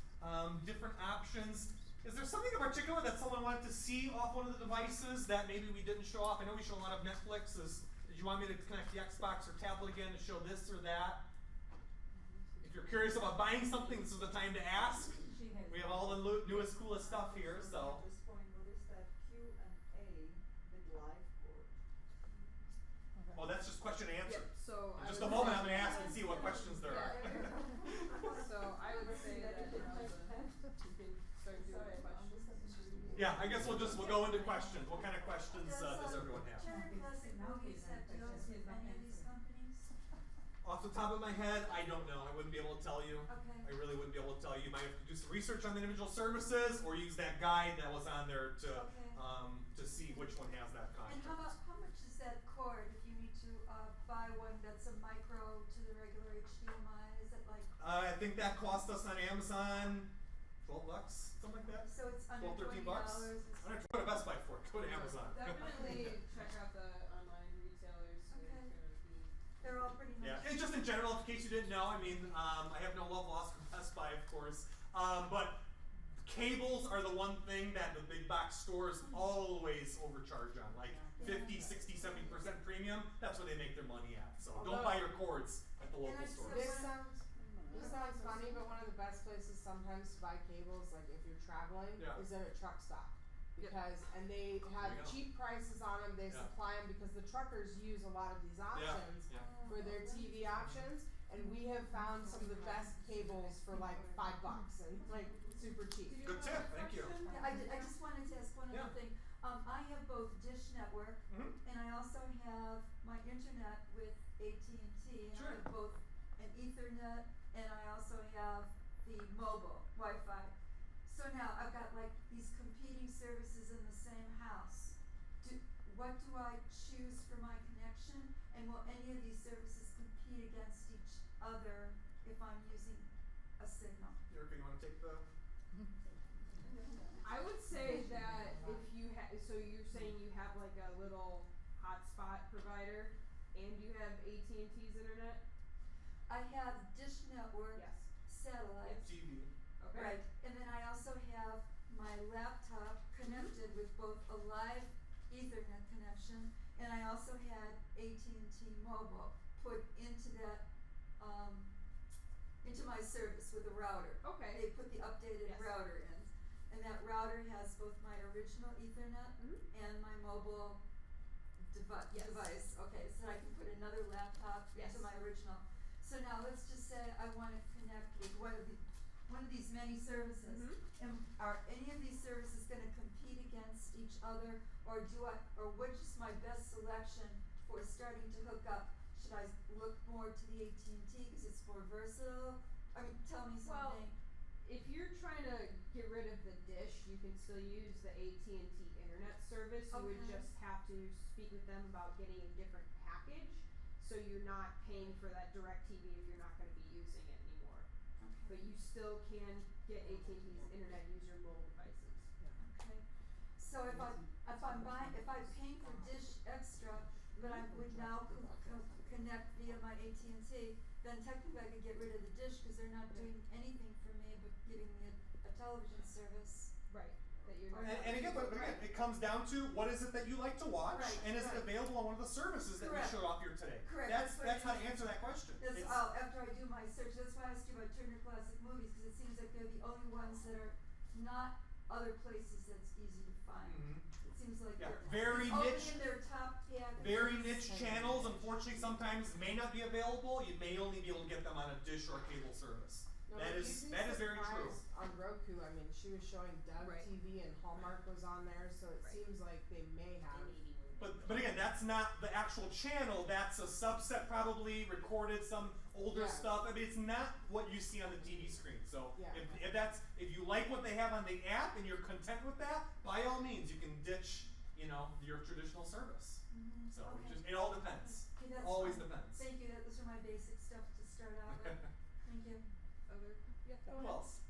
Speaker 1: different options. Is there something in particular that someone wanted to see off one of the devices that maybe we didn't show off? I know we show a lot of Netflix. Did you want me to connect the Xbox or tablet again to show this or that? If you're curious about buying something, this is the time to ask. We have all the newest, coolest stuff here, so.
Speaker 14: At this point, what is that Q&A with live board?
Speaker 1: Oh, that's just question and answer.
Speaker 2: Yep, so
Speaker 1: In
Speaker 2: I
Speaker 1: just
Speaker 2: would
Speaker 1: a moment,
Speaker 2: say-
Speaker 1: I'm going to ask and see what questions there are.
Speaker 2: So I would say that you can start doing questions.
Speaker 1: Yeah, I guess we'll go into questions. What kind of questions does everyone have?
Speaker 8: Cherry Classic Movies have deals with any of these companies?
Speaker 1: Off the top of my head, I don't know. I wouldn't be able to tell you.
Speaker 8: Okay.
Speaker 1: I really wouldn't be able to tell you. You might have to do some research on the individual services or use that guide that was on there to see which one has that
Speaker 15: And
Speaker 1: contract.
Speaker 15: how much is that cord if you need to buy one that's a micro to the regular HDMI? Is it like?
Speaker 1: I think that cost us on Amazon $12, something like that.
Speaker 15: So it's under
Speaker 1: $12, $13.
Speaker 15: $20.
Speaker 1: I'm not go to Best Buy for it. Go to Amazon.
Speaker 2: Definitely check out the online retailers.
Speaker 15: Okay. They're all pretty much.
Speaker 1: Yeah, and just in general, in case you didn't know, I mean, I have no love lost for Best Buy, of course, but cables are the one thing that the big box stores always overcharge on, like 50, 60, 70% premium. That's where they make their money at. So don't buy your cords at the local stores.
Speaker 6: This sounds funny, but one of the best places sometimes to buy cables, like if you're traveling, is at a truck stop. Because, and they have cheap prices on them, they supply them because the truckers use a lot of these options for their TV options. And we have found some of the best cables for like $5 and like super cheap.
Speaker 1: Good tip, thank you.
Speaker 15: Yeah, I just wanted to ask one other thing. I have both Dish Network and I also have my internet with AT&T and I have both an Ethernet and I also have the mobile Wi-Fi. So now I've got like these competing services in the same house. What do I choose for my connection? And will any of these services compete against each other if I'm using a signal?
Speaker 1: Erica, you want to take the?
Speaker 2: I would say that if you so you're saying you have like a little hotspot provider and you have AT&T's internet?
Speaker 15: I have Dish Network, satellite.
Speaker 1: TV.
Speaker 2: Okay.
Speaker 15: Right, and then I also have my laptop connected with both a live Ethernet connection, and I also had AT&T Mobile put into that, into my service with a router.
Speaker 2: Okay.
Speaker 15: They put the updated router in, and that router has both my original Ethernet and my mobile device. Okay, so I can put another laptop into my original. So now let's just say I want to connect with one of these many services. And are any of these services going to compete against each other, or which is my best selection for starting to hook up? Should I look more to the AT&T because it's more versatile? I mean, tell me something.
Speaker 2: Well, if you're trying to get rid of the dish, you can still use the AT&T internet internet service, you would
Speaker 15: Okay.
Speaker 2: just have to speak with them about getting a different package, so you're not paying for that DirecTV if you're not gonna be using it anymore. But you still can get AT&T's internet, use your mobile devices.
Speaker 15: Okay, so if I'm paying for Dish Extra, but I would now connect via my AT&T, then technically I could get rid of the dish, cause they're not doing anything for me but giving me a television service.
Speaker 2: Right, that you're not.
Speaker 1: And again, but again, it comes down to what is it that you like to watch,
Speaker 15: Right,
Speaker 1: and is it
Speaker 15: right.
Speaker 1: available on one of the services that we
Speaker 15: Correct.
Speaker 1: showed off here today?
Speaker 15: Correct,
Speaker 1: That's
Speaker 15: that's
Speaker 1: how to answer that question.
Speaker 15: That's,
Speaker 1: It's-
Speaker 15: after I do my search, that's why I asked you about Turner Classic Movies, cause it seems like they're the only ones that are not other places that's easy to find.
Speaker 1: Mhm.
Speaker 15: It seems like
Speaker 1: Yeah,
Speaker 15: they're
Speaker 1: very
Speaker 15: it's only
Speaker 1: niche-
Speaker 15: in their top packages.
Speaker 1: Very niche channels, unfortunately, sometimes may not be available. You may only be able to get them on a dish or a cable service.
Speaker 6: No,
Speaker 1: That
Speaker 6: but
Speaker 1: is
Speaker 6: you'd be
Speaker 1: very true.
Speaker 6: surprised on Roku, I mean, she was showing Dove
Speaker 2: Right.
Speaker 6: TV and Hallmark was on there, so it
Speaker 2: Right.
Speaker 6: seems like they may have.
Speaker 1: But again, that's not the actual channel. That's a subset, probably recorded some older
Speaker 6: Yeah.
Speaker 1: stuff. I mean, it's not what you see on the TV screen. So
Speaker 6: Yeah.
Speaker 1: if you like what they have on the app and you're content with that, by all means, you can ditch your traditional service.
Speaker 15: Mhm.
Speaker 1: So
Speaker 15: Okay.
Speaker 1: it all depends.
Speaker 15: Okay, that's
Speaker 1: Always
Speaker 15: fine.
Speaker 1: depends.
Speaker 15: Thank you, those are my basic stuff to start out with. Thank you.
Speaker 2: Other, yeah.
Speaker 1: Who else?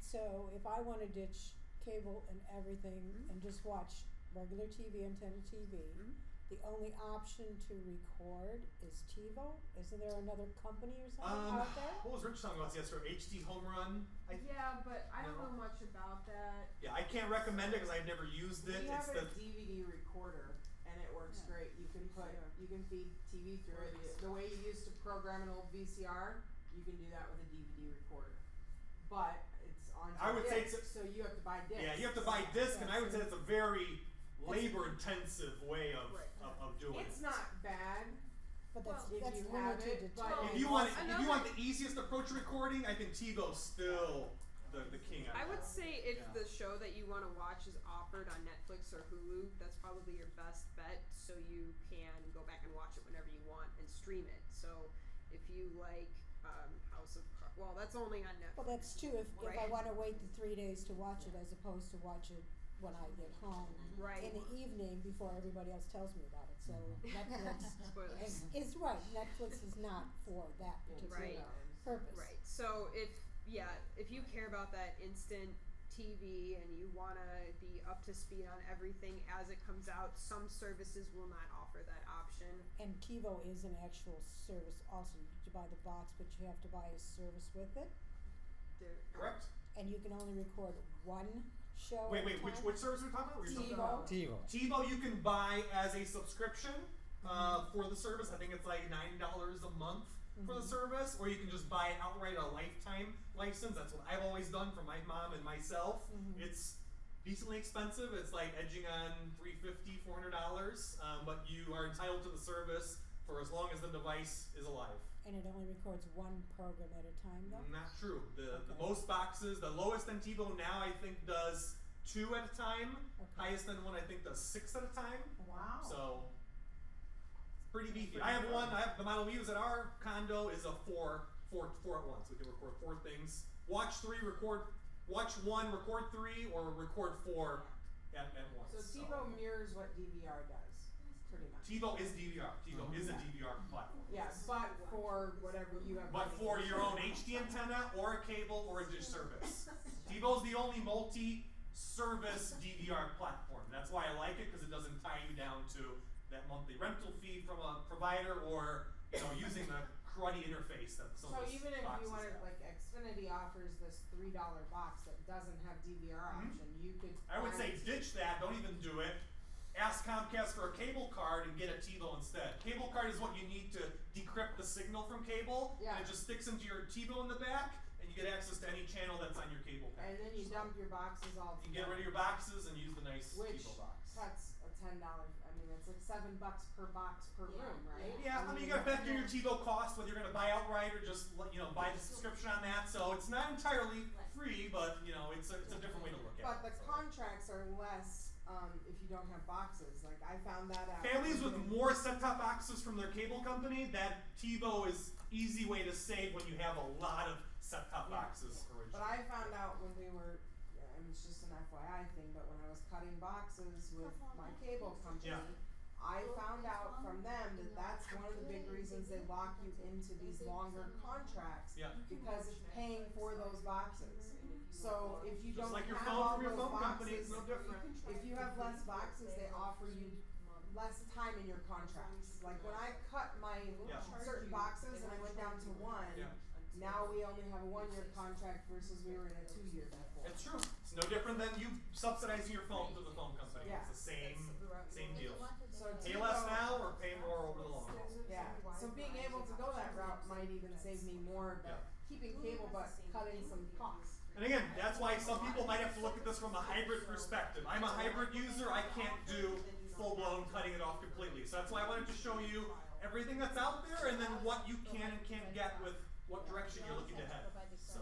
Speaker 3: So if I wanna ditch cable and everything and just watch regular TV, antenna TV, the only option to record is TiVo? Isn't there another company or something out there?
Speaker 1: What was Rich talking about yesterday? HD Home Run?
Speaker 2: Yeah, but I don't
Speaker 1: No.
Speaker 2: know much about that.
Speaker 1: Yeah, I can't recommend it because I've never used it.
Speaker 6: We
Speaker 1: It's
Speaker 6: have
Speaker 1: the
Speaker 6: a DVD recorder and it works
Speaker 3: Yeah.
Speaker 6: great. You can feed TV through it. The way you used to program an old VCR, you can do that with a DVD recorder. But it's on
Speaker 1: I would say
Speaker 6: disc,
Speaker 1: it's
Speaker 6: so you have to buy discs.
Speaker 1: Yeah, you have to buy disc, and I would say
Speaker 3: That's
Speaker 1: it's a very labor-intensive way of doing
Speaker 6: It's
Speaker 1: it.
Speaker 6: not bad.
Speaker 3: But that's,
Speaker 6: If
Speaker 3: that's
Speaker 6: you have
Speaker 3: limited
Speaker 6: it,
Speaker 3: to
Speaker 6: but
Speaker 3: time.
Speaker 1: If you want
Speaker 2: Another-
Speaker 1: the easiest approach to recording, I think TiVo's still the king on
Speaker 2: I
Speaker 1: that.
Speaker 2: would say if
Speaker 1: Yeah.
Speaker 2: the show that you want to watch is offered on Netflix or Hulu, that's probably your best bet, so you can go back and watch it whenever you want and stream it. So if you like House of Cards, well, that's only on Netflix.
Speaker 3: Well, that's true, if I
Speaker 2: Right.
Speaker 3: wanna wait the 3 days to watch it as opposed to watch it when I get home
Speaker 2: Right.
Speaker 3: in the evening before everybody else tells me about it, so Netflix
Speaker 2: Spoilers.
Speaker 3: is right, Netflix is not for that particular
Speaker 2: Right.
Speaker 3: purpose.
Speaker 2: Right. So if you care about that instant TV and you wanna be up to speed on everything as it comes out, some services will not offer that option.
Speaker 3: And TiVo is an actual service also, you buy the box, but you have to buy a service with it,
Speaker 1: Correct.
Speaker 3: and you can only record one show
Speaker 1: Wait,
Speaker 3: at a
Speaker 1: which
Speaker 3: time.
Speaker 1: service are we talking about? Were you talking
Speaker 3: TiVo.
Speaker 1: about-
Speaker 10: TiVo.
Speaker 1: TiVo you can buy as a subscription for the service. I think it's like $9 a month for the service, or you can just buy it outright, a lifetime license. That's what I've always done for my mom and myself. It's decently expensive. It's like edging on $350, $400, but you are entitled to the service for as long as the device is alive.
Speaker 3: And it only records one program at a time though?
Speaker 1: Not true. The
Speaker 3: Okay.
Speaker 1: most boxes, the lowest on TiVo now I think does 2 at a time.
Speaker 3: Okay.
Speaker 1: Highest end one I think does 6 at a time.
Speaker 6: Wow.
Speaker 1: So it's pretty beefy. I have one. I have the model we use at our condo is a four at once. We can record 4 things. Watch 3, watch 1, record 3, or record 4 at once.
Speaker 6: So TiVo mirrors what DVR does, pretty much.
Speaker 1: TiVo is DVR. TiVo is a DVR platform.
Speaker 6: Yes, but for whatever you have.
Speaker 1: But for your own HD antenna or a cable or a dish service. TiVo's the only multi-service DVR platform. That's why I like it, because it doesn't tie you down to that monthly rental fee from a provider, or using the cruddy interface that some
Speaker 6: So
Speaker 1: of those
Speaker 6: even if
Speaker 1: boxes
Speaker 6: you wanted,
Speaker 1: have.
Speaker 6: like Xfinity offers this $3 box that doesn't have DVR option, you could.
Speaker 1: I would say
Speaker 6: find-
Speaker 1: ditch that. Don't even do it. Ask Comcast for a cable card and get a TiVo instead. Cable card is what you need to decrypt the signal from cable,
Speaker 6: Yeah.
Speaker 1: and it just sticks into your TiVo in the back, and you get access to any channel that's on your cable package.
Speaker 6: And then you
Speaker 1: So
Speaker 6: dump your boxes all
Speaker 1: you
Speaker 6: together.
Speaker 1: get rid of your boxes and use the nice
Speaker 6: Which
Speaker 1: TiVo box.
Speaker 6: cuts a $10. I mean, it's like $7 per box per room, right?
Speaker 1: Yeah, I mean, you gotta factor in your TiVo cost, whether you're gonna buy outright or just buy the subscription on that. So it's not entirely free, but it's a different way to look
Speaker 6: But
Speaker 1: at
Speaker 6: the
Speaker 1: it. So.
Speaker 6: contracts are less if you don't have boxes. Like I found that out.
Speaker 1: Families with more set-top boxes from their cable company, that TiVo is easy way to save when you have a lot of set-top boxes originally.
Speaker 6: But I found out when we were, it's just an FYI thing, but when I was cutting boxes with my cable company,
Speaker 1: Yeah.
Speaker 6: I found out from them that that's one of the big reasons they lock you into these longer contracts.
Speaker 1: Yeah.
Speaker 6: Because it's paying for those boxes. So if you
Speaker 1: Just
Speaker 6: don't
Speaker 1: like your
Speaker 6: have
Speaker 1: phone
Speaker 6: all
Speaker 1: from your
Speaker 6: those
Speaker 1: phone company,
Speaker 6: boxes,
Speaker 1: it's no different.
Speaker 6: if you have less boxes, they offer you less time in your contracts. Like when I cut my
Speaker 1: Yeah.
Speaker 6: certain boxes and I went down to one,
Speaker 1: Yeah.
Speaker 6: now we only have a 1-year contract versus we were in a 2-year before.
Speaker 1: It's true. It's no different than you subsidizing your phone to the phone company.
Speaker 6: Yeah.
Speaker 1: It's the same deal.
Speaker 6: So
Speaker 1: Pay
Speaker 6: TiVo-
Speaker 1: less now or pay more over the long haul.
Speaker 6: Yeah, so being able to go that route might even save me more, but keeping cable but cutting some costs.
Speaker 1: And again, that's why some people might have to look at this from a hybrid perspective. I'm a hybrid user. I can't do full-blown cutting it off completely. So that's why I wanted to show you everything that's out there and then what you can and can't get with what direction you're looking to head. So,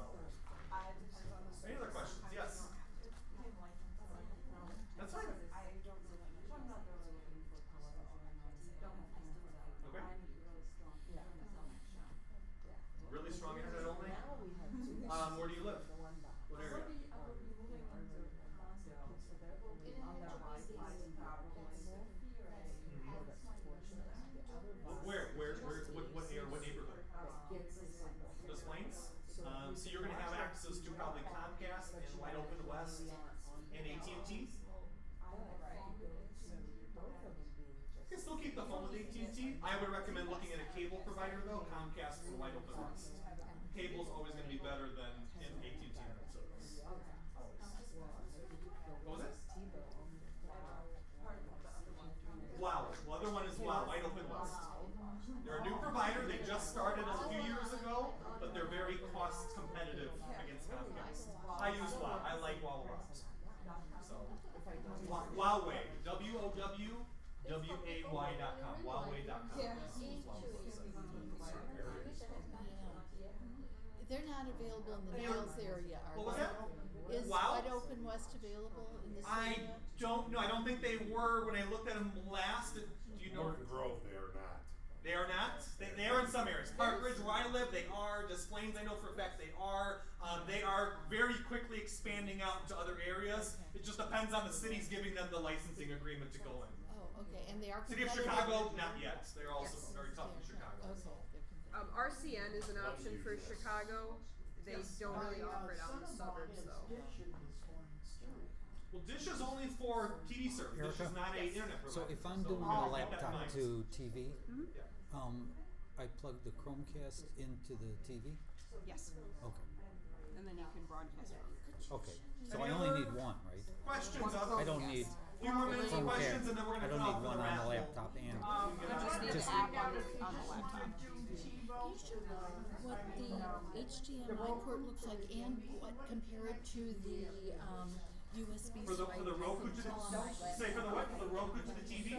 Speaker 1: any other questions? Yes? That's fine. Okay. Really strong internet only? Where do you live? What area? What area, what neighborhood? Des Plaines? So you're gonna have access to probably Comcast and Wide Open West and AT&T? You can still keep the phone with AT&T. I would recommend looking at a cable provider though, Comcast and Wide Open West. Cable's always gonna be better than an AT&T internet service. What was it? Wow. The other one is Wow, Wide Open West. They're a new provider. They just started a few years ago, but they're very cost competitive against Comcast. I use Wow. I like Wow a lot. So, Huawei. WOWWAY.com. Huawei.com.
Speaker 5: They're not available in the Niles area, are they?
Speaker 1: What was that?
Speaker 5: Is
Speaker 1: Wow.
Speaker 5: Wide Open West available in this
Speaker 1: I
Speaker 5: area?
Speaker 1: don't know. I don't think they were when I looked at them last. Do you know?
Speaker 16: Norton Grove, they are not.
Speaker 1: They are not. They are in some areas. Park Ridge, where I live, they are. Des Plaines, I know for a fact they are. They are very quickly expanding out to other areas. It just depends on the cities giving them the licensing agreement to go in.
Speaker 5: Oh, okay, and they are
Speaker 1: City of
Speaker 5: competitive?
Speaker 1: Chicago, not yet. They're also very tough in Chicago.
Speaker 5: Okay,
Speaker 1: So.
Speaker 5: they're competitive.
Speaker 2: RCN is an option for Chicago. They don't really offer it out in the suburbs though.
Speaker 1: Well, Dish is only for TV service. Dish is not an internet provider.
Speaker 10: So if I'm doing
Speaker 1: keep
Speaker 10: a
Speaker 1: that in
Speaker 10: laptop
Speaker 1: mind.
Speaker 10: to TV,
Speaker 1: Yeah.
Speaker 10: I plug the Chromecast into the TV?
Speaker 2: Yes.
Speaker 10: Okay.
Speaker 2: And then you can broadcast from it.
Speaker 10: Okay. So
Speaker 1: Any
Speaker 10: I only
Speaker 1: other
Speaker 10: need one, right?
Speaker 1: Questions?
Speaker 10: I don't need
Speaker 1: Few more minutes of questions and then we're
Speaker 10: I
Speaker 1: gonna
Speaker 10: don't
Speaker 1: come
Speaker 10: need
Speaker 1: out for
Speaker 10: one
Speaker 1: the
Speaker 10: on the
Speaker 1: raffle.
Speaker 10: laptop and
Speaker 2: You just need
Speaker 10: Just-
Speaker 2: the app on the laptop.
Speaker 5: What the HDMI port looks like and what compared to the USB
Speaker 1: For the Roku to say for the what? For the Roku to the TV?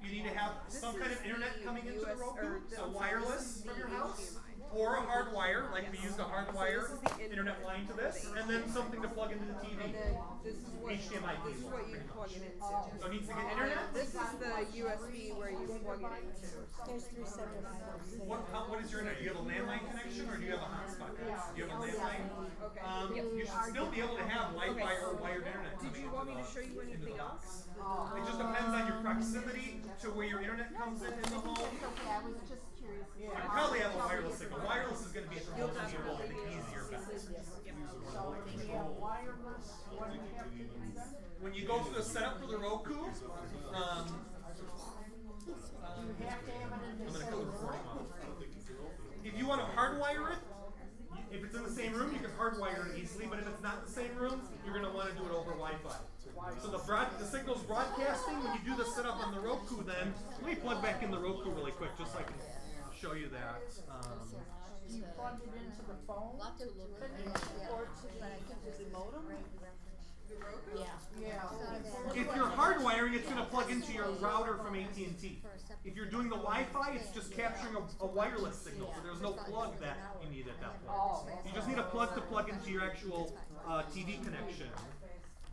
Speaker 1: You need to have some kind of internet coming into the Roku, so wireless from your house, or a hard wire, like we used a hard wire internet line to this, and then something to plug into the TV.
Speaker 2: And then this is what
Speaker 1: HDMI
Speaker 2: this is
Speaker 1: cable,
Speaker 2: what you
Speaker 1: pretty
Speaker 2: plug
Speaker 1: much.
Speaker 2: it into.
Speaker 1: So it needs to get
Speaker 2: And
Speaker 1: internet.
Speaker 2: then this is the USB where you plug it into.
Speaker 3: There's 3 separate items.
Speaker 1: What is your internet? Do you have a landline connection or do you have a hotspot? Do you have a landline?
Speaker 2: Okay.
Speaker 1: You should still be able to have Wi-Fi or wired internet.
Speaker 2: Did you want me to show you anything else?
Speaker 1: It just depends on your proximity to where your internet comes in the home.
Speaker 12: Okay, I was just curious.
Speaker 1: You probably have a wireless signal. Wireless is going to be at the most nearable and the easier bet. When you go through the setup for the Roku, I'm going to cut the recording off. If you want to hardwire it, if it's in the same room, you can hardwire it easily, but if it's not in the same room, you're going to want to do it over Wi-Fi. So the signal's broadcasting. When you do the setup on the Roku, then let me plug back in the Roku really quick, just so I can show you that.
Speaker 7: You plug it into the phone?
Speaker 5: Lot to look at.
Speaker 7: Or to the modem?
Speaker 5: Yeah.
Speaker 1: If you're hardwiring, it's going to plug into your router from AT&T. If you're doing the Wi-Fi, it's just capturing a wireless signal, so there's no plug that you need at that point. You just need a plug to plug into your actual TV connection.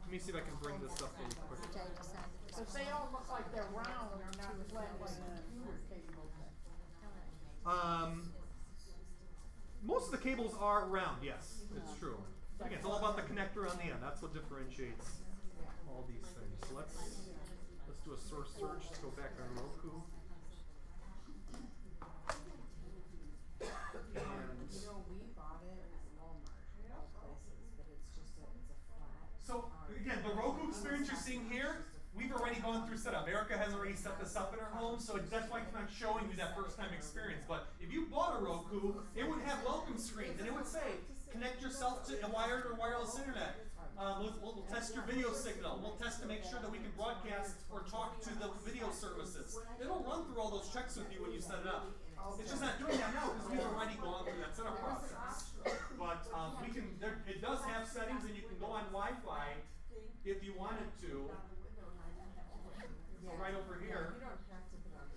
Speaker 1: Let me see if I can bring this up really quick.
Speaker 7: Because they all look like they're round, they're not flat like computer cables.
Speaker 1: Most of the cables are round, yes, it's true. Again, it's all about the connector on the end. That's what differentiates all these things. So let's do a source search. Let's go back on Roku. And
Speaker 6: You know, we bought it at Walmart, all places, but it's just it's a flat.
Speaker 1: so again, the Roku experience you're seeing here, we've already gone through setup. Erica has already set this up in her home, so that's why it's not showing you that first time experience. But if you bought a Roku, it would have welcome screens, and it would say, connect yourself to a wired or wireless internet. We'll test your video signal. We'll test to make sure that we can broadcast or talk to the video services. It'll run through all those checks with you when you set it up. It's just not doing that now because we've already gone through that setup process. But it does have settings, and you can go on Wi-Fi if you wanted to. So right over here,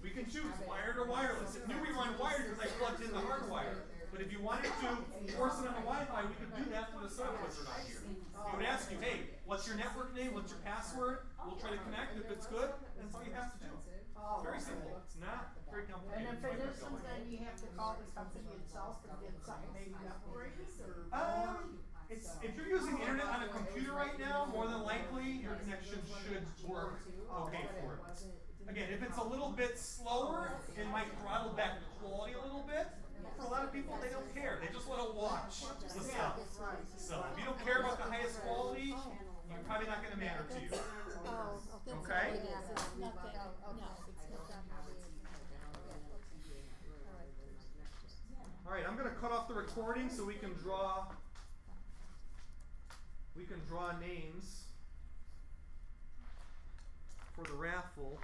Speaker 1: we can choose wired or wireless. It knew we were on wired because I plugged in the hardwire. But if you wanted to force it on the Wi-Fi, we could do that through the setup wizard on here. It would ask you, hey, what's your network name? What's your password? We'll try to connect. If it's good, that's all you have to do. It's very simple. It's not very complicated.
Speaker 7: And then for this one, then you have to call the company itself and get something maybe upgraded, or?
Speaker 1: If you're using internet on a computer right now, more than likely your connection should work okay for it. Again, if it's a little bit slower, it might throttle back the quality a little bit. But for a lot of people, they don't care. They just want to watch the stuff. So if you don't care about the highest quality, you're probably not going to matter to you. Okay? All right, I'm going to cut off the recording so we can draw names for the raffle.